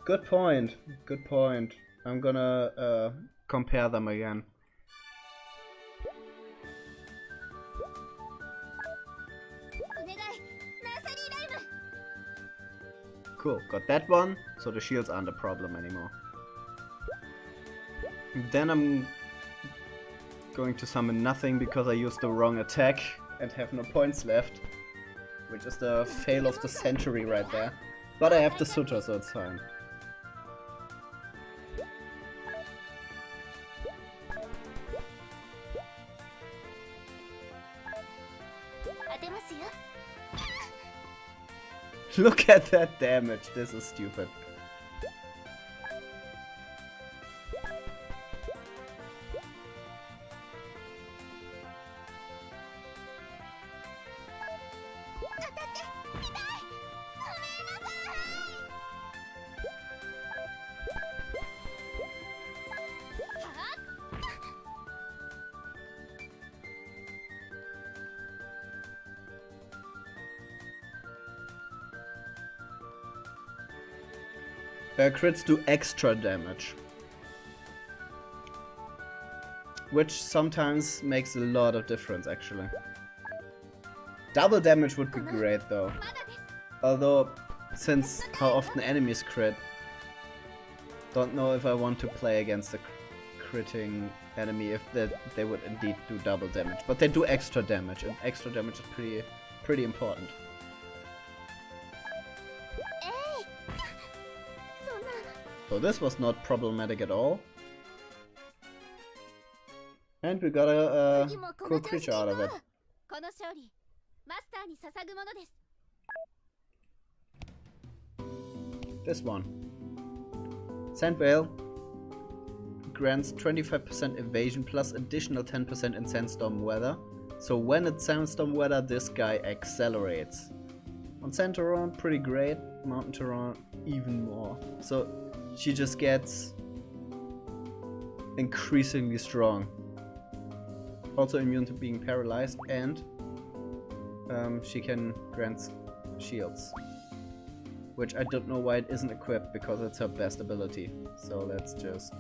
Good point. Good point. I'm gonna compare them again. Cool, got that one, so the shields aren't a problem anymore. Then I'm going to summon nothing because I used the wrong attack and have no points left, which is the fail of the century right there. But I have the Sutter, so it's fine. Look at that damage, this is stupid. Crits do extra damage, which sometimes makes a lot of difference actually. Double damage would be great though, although since how often enemies crit, don't know if I want to play against a critting enemy if they would indeed do double damage, but they do extra damage, and extra damage is pretty important. So this was not problematic at all. And we got a cool creature out of it. This one. Sandvale grants 25% evasion plus additional 10% in sandstorm weather. So when it's sandstorm weather, this guy accelerates. On sand terrain, pretty great. Mountain terrain, even more. So she just gets increasingly strong. Also immune to being paralyzed, and she can grant shields. Which I don't know why it isn't equipped, because it's her best ability. So let's just...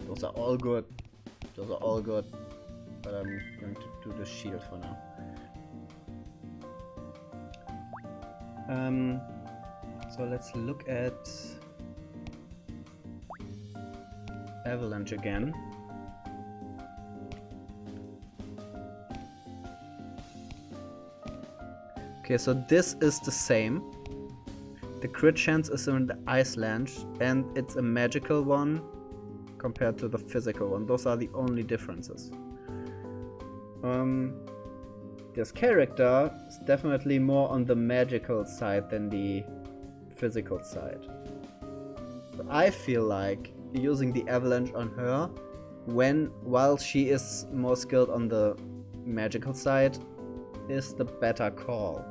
Those are all good. Those are all good. But I'm going to do the shield for now. So let's look at Avalanche again. Okay, so this is the same. The crit chance is in the Iceland, and it's a magical one. compared to the physical one. Those are the only differences. This character is definitely more on the magical side than the physical side. So I feel like using the avalanche on her while she is more skilled on the magical side is the better call.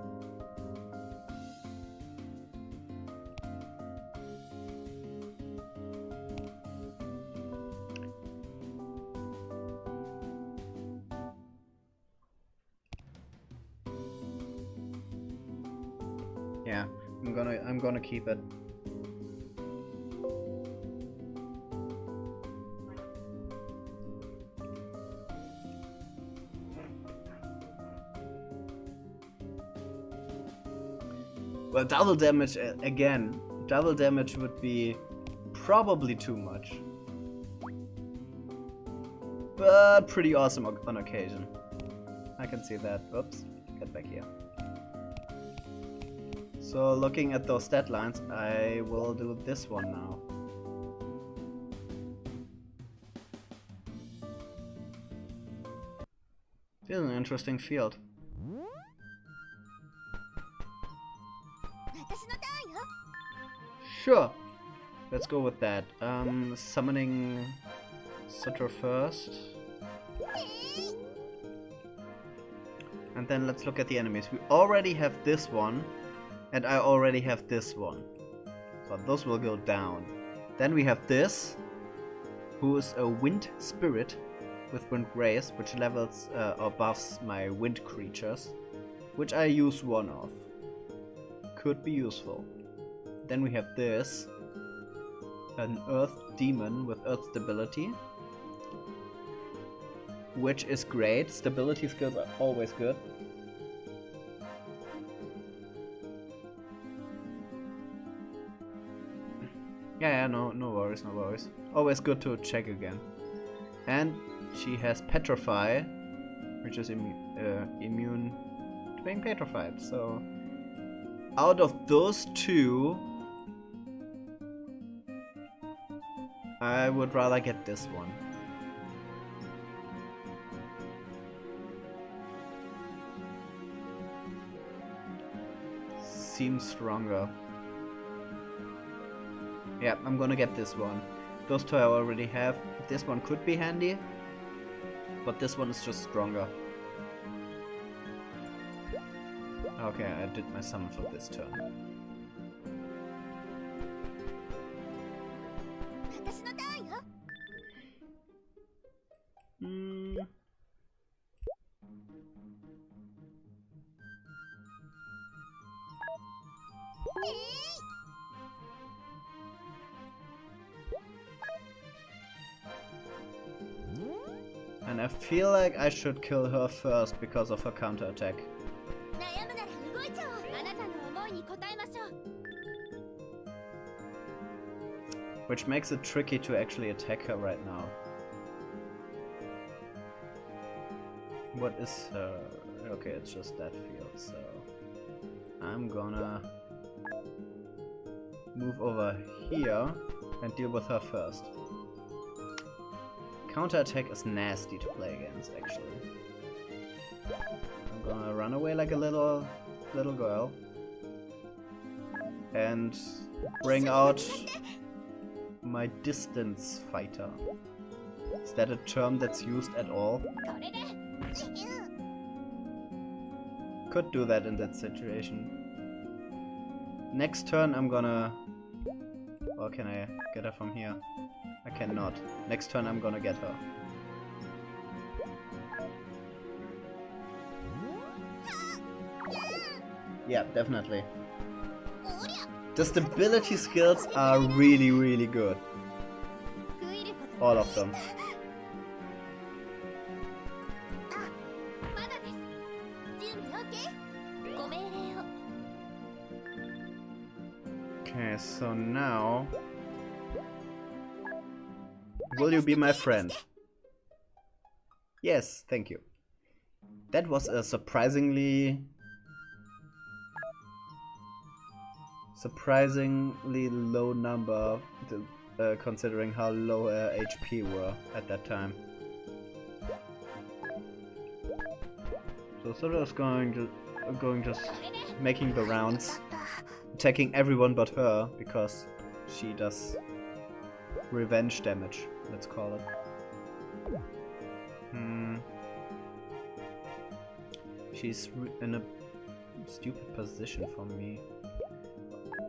Yeah, I'm gonna keep it. Well, double damage again. Double damage would be probably too much. But pretty awesome on occasion. I can see that. Oops, get back here. So looking at those stat lines, I will do this one now. This is an interesting field. Sure, let's go with that. Summoning Sutter first. And then let's look at the enemies. We already have this one, and I already have this one. So those will go down. Then we have this, who is a wind spirit with wind grace, which levels or buffs my wind creatures, which I use one of. Could be useful. Then we have this, an earth demon with earth stability, which is great. Stability skills are always good. Yeah, no worries, no worries. Always good to check again. And she has Petrify, which is immune to being petrified. So out of those two, I would rather get this one. Seems stronger. Yeah, I'm gonna get this one. Those two I already have. This one could be handy, but this one is just stronger. Okay, I did my summon for this turn. And I feel like I should kill her first because of her counterattack. Which makes it tricky to actually attack her right now. What is her? Okay, it's just that field, so I'm gonna move over here and deal with her first. Counterattack is nasty to play against, actually. I'm gonna run away like a little girl and bring out my distance fighter. Is that a term that's used at all? Could do that in that situation. Next turn I'm gonna... Or can I get her from here? I cannot. Next turn I'm gonna get her. Yeah, definitely. The stability skills are really, really good. All of them. Okay, so now... Will you be my friend? Yes, thank you. That was a surprisingly low number. considering how low HP were at that time. So Soda's going just making the rounds, attacking everyone but her, because she does revenge damage, let's call it. She's in a stupid position for me.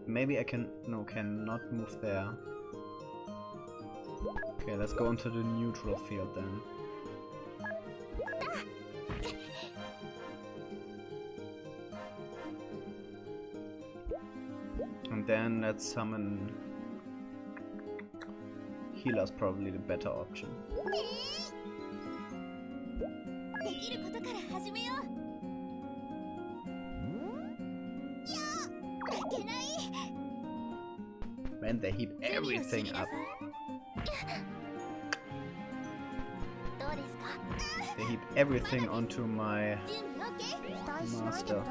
Maybe I can... no, cannot move there. Okay, let's go into the neutral field then. And then let's summon... healer's probably the better option. Man, they heap everything up. They heap everything onto my master.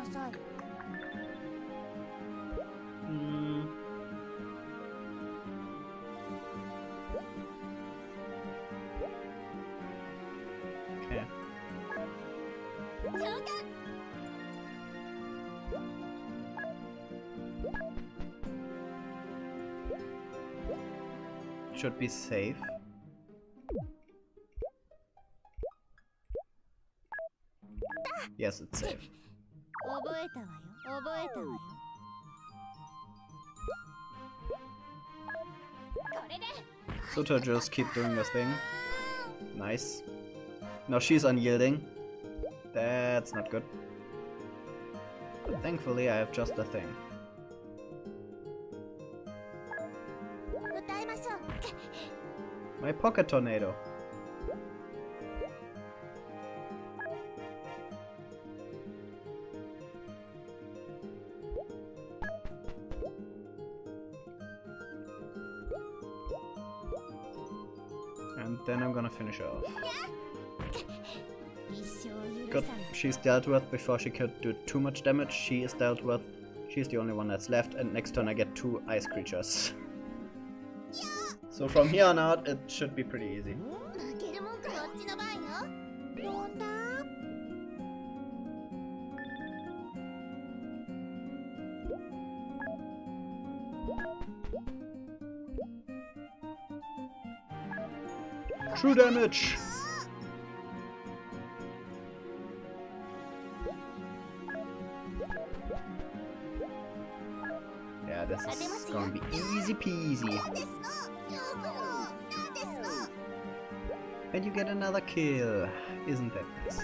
Okay. Should be safe. Yes, it's safe. Suta just keep doing this thing. Nice. Now she's unyielding. That's not good. But thankfully I have just a thing. My pocket tornado. And then I'm gonna finish her off. Good. She's dealt with before she could do too much damage. She is dealt with. She's the only one that's left, and next turn I get 2 ice creatures. So from here on out, it should be pretty easy. True damage! Yeah, this is gonna be easy peasy. And you get another kill. Isn't that nice?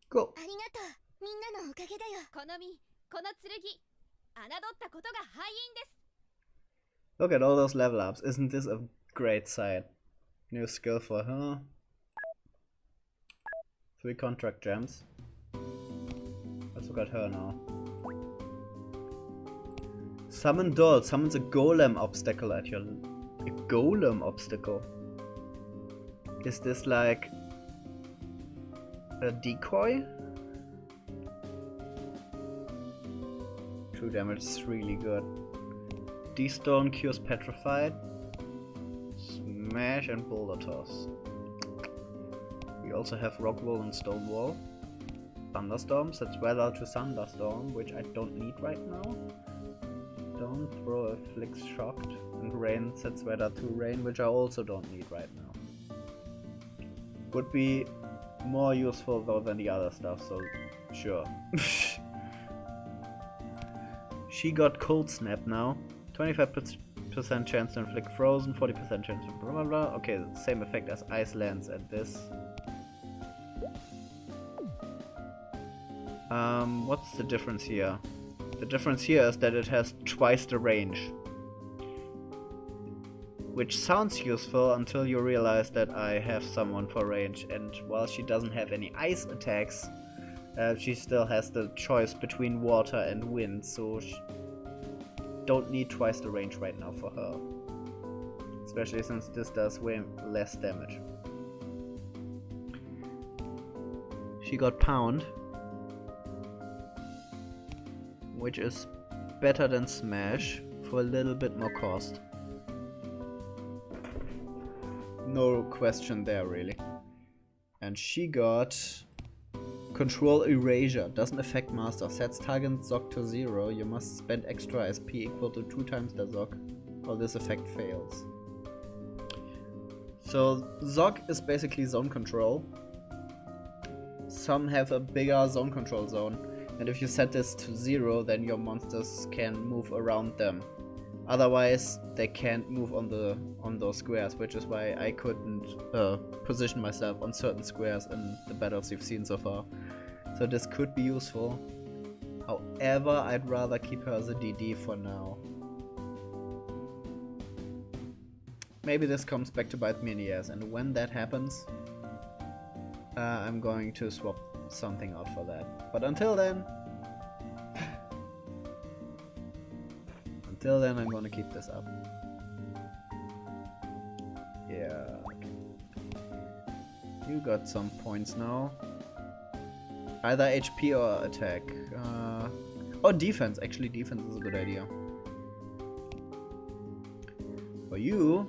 Cool. Look at all those level ups. Isn't this a great sight? New skill for her. 3 contract gems. Also got her now. Summon doll. Summons a golem obstacle at your... A golem obstacle? Is this like... a decoy? True damage is really good. D-Stone cures petrified. Smash and boulder toss. We also have rock wall and stone wall. Thunderstorm sets weather to thunderstorm, which I don't need right now. Don't throw afflicts shocked, and rain sets weather to rain, which I also don't need right now. Would be more useful though than the other stuff, so sure. She got cold snap now. 25% chance to inflict frozen, 40% chance to blah blah blah. Okay, same effect as ice lands at this. What's the difference here? The difference here is that it has twice the range. Which sounds useful until you realize that I have someone for range, and while she doesn't have any ice attacks, she still has the choice between water and wind, so don't need twice the range right now for her. Especially since this does way less damage. She got Pound, which is better than Smash for a little bit more cost. No question there, really. And she got Control Erasure. Doesn't affect Master. Sets target Zoc to 0. You must spend extra SP equal to 2 times the Zoc, or this effect fails. So Zoc is basically zone control. Some have a bigger zone control zone. And if you set this to 0, then your monsters can move around them. Otherwise, they can't move on those squares, which is why I couldn't position myself on certain squares in the battles you've seen so far. So this could be useful. However, I'd rather keep her as a DD for now. Maybe this comes back to bite me in the ass, and when that happens, I'm going to swap something out for that. But until then, I'm gonna keep this up. Yeah. You got some points now. Either HP or attack. Or defense. Actually, defense is a good idea. For you,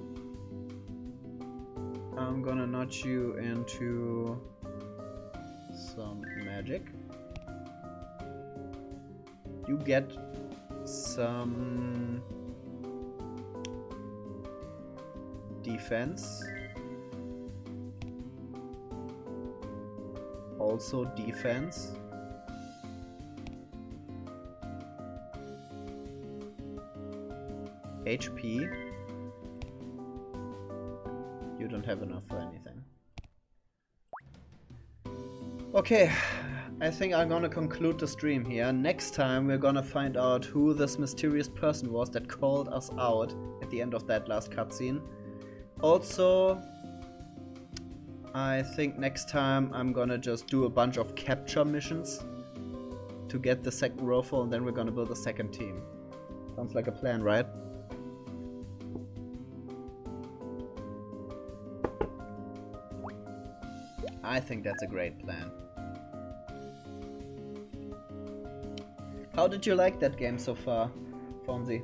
I'm gonna notch you into some magic. You get some defense. Also defense. HP. You don't have enough for anything. Okay, I think I'm gonna conclude the stream here. Next time we're gonna find out who this mysterious person was that called us out at the end of that last cutscene. Also, I think next time I'm gonna just do a bunch of capture missions to get the second rifle, and then we're gonna build a second team. Sounds like a plan, right? I think that's a great plan. How did you like that game so far, Fonzie?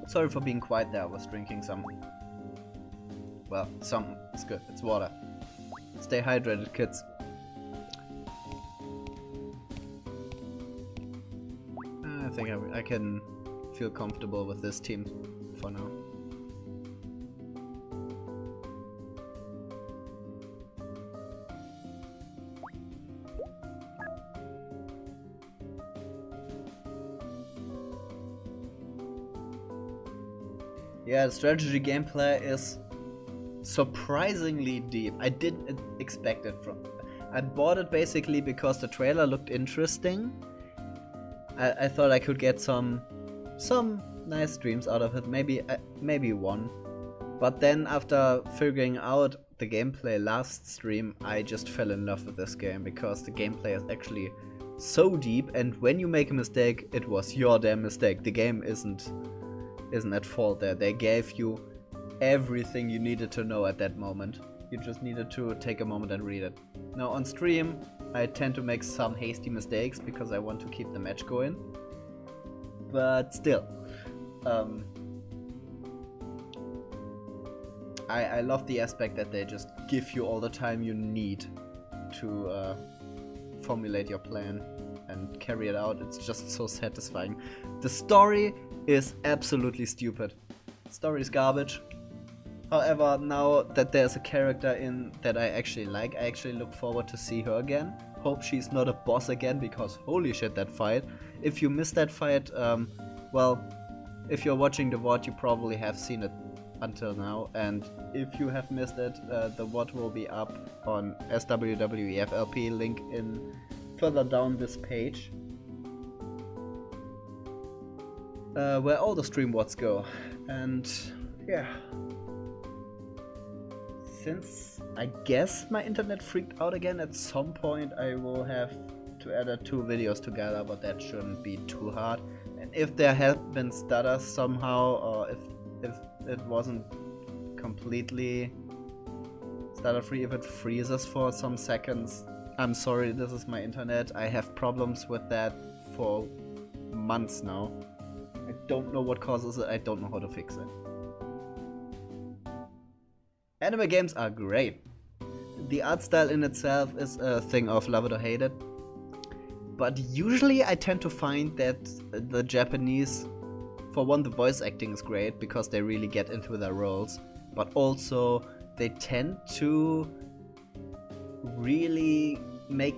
Sorry for being quiet there, I was drinking some. Well, some. It's good, it's water. Stay hydrated, kids. I think I can feel comfortable with this team for now. Yeah, the strategy gameplay is surprisingly deep. I didn't expect it from. I bought it basically because the trailer looked interesting. I thought I could get some nice streams out of it, maybe one. But then after figuring out the gameplay last stream, I just fell in love with this game because the gameplay is actually so deep, and when you make a mistake, it was your damn mistake. The game isn't at fault there. They gave you everything you needed to know at that moment. You just needed to take a moment and read it. Now on stream, I tend to make some hasty mistakes because I want to keep the match going. But still, I love the aspect that they just give you all the time you need to formulate your plan and carry it out. It's just so satisfying. The story is absolutely stupid. The story is garbage. However, now that there's a character in that I actually like, I actually look forward to see her again. Hope she's not a boss again, because holy shit, that fight. If you missed that fight, well, if you're watching the VOD, you probably have seen it until now. And if you have missed it, the VOD will be up on SWWEFLP, link in further down this page. Where all the stream VODs go. And yeah. since I guess my internet freaked out again, at some point I will have to edit 2 videos together, but that shouldn't be too hard. And if there have been stutters somehow, or if it wasn't completely stutter free, if it freezes for some seconds, I'm sorry, this is my internet. I have problems with that for months now. I don't know what causes it, I don't know how to fix it. Anime games are great. The art style in itself is a thing of love it or hate it. But usually I tend to find that the Japanese, for one, the voice acting is great because they really get into their roles. But also they tend to really make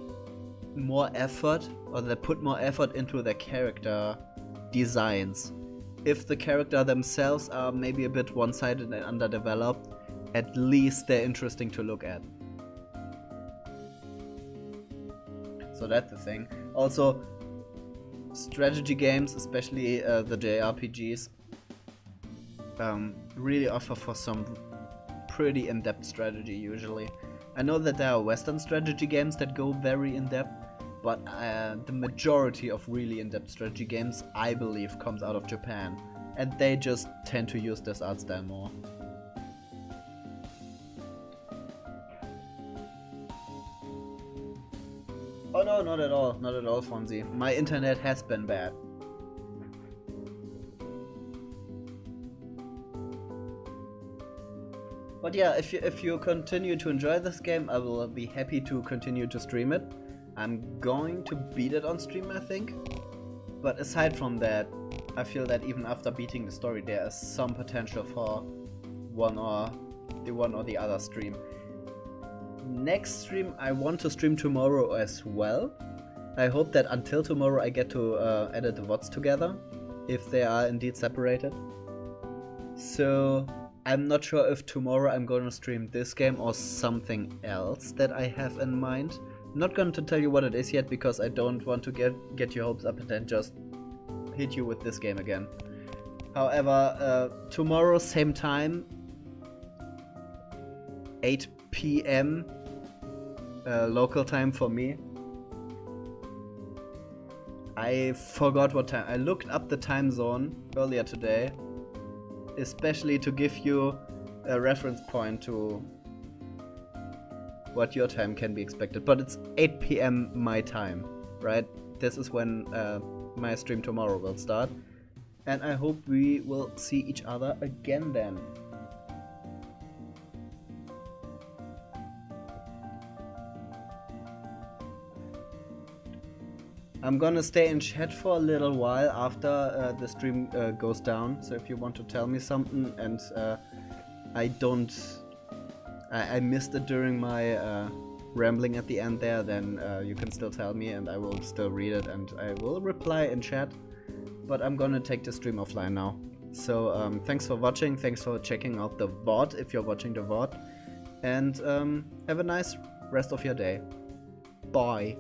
more effort, or they put more effort into their character designs. If the character themselves are maybe a bit one-sided and underdeveloped, at least they're interesting to look at. So that's the thing. Also, strategy games, especially the JRPGs, really offer for some pretty in-depth strategy usually. I know that there are Western strategy games that go very in-depth, but the majority of really in-depth strategy games, I believe, comes out of Japan. And they just tend to use this art style more. Oh no, not at all, Fonzie. My internet has been bad. But yeah, if you continue to enjoy this game, I will be happy to continue to stream it. I'm going to beat it on stream, I think. But aside from that, I feel that even after beating the story, there is some potential for one or the other stream. Next stream, I want to stream tomorrow as well. I hope that until tomorrow I get to edit the VODs together, if they are indeed separated. So I'm not sure if tomorrow I'm going to stream this game or something else that I have in mind. I'm not going to tell you what it is yet because I don't want to get your hopes up and then just hit you with this game again. However, tomorrow same time, 8 PM local time for me. I forgot what time. I looked up the time zone earlier today, especially to give you a reference point to what your time can be expected. But it's 8 PM my time, right? This is when my stream tomorrow will start. And I hope we will see each other again then. I'm gonna stay in chat for a little while after the stream goes down, so if you want to tell me something and I missed it during my rambling at the end there, then you can still tell me and I will still read it and I will reply in chat. But I'm gonna take the stream offline now. So thanks for watching, thanks for checking out the VOD if you're watching the VOD, and have a nice rest of your day. Bye.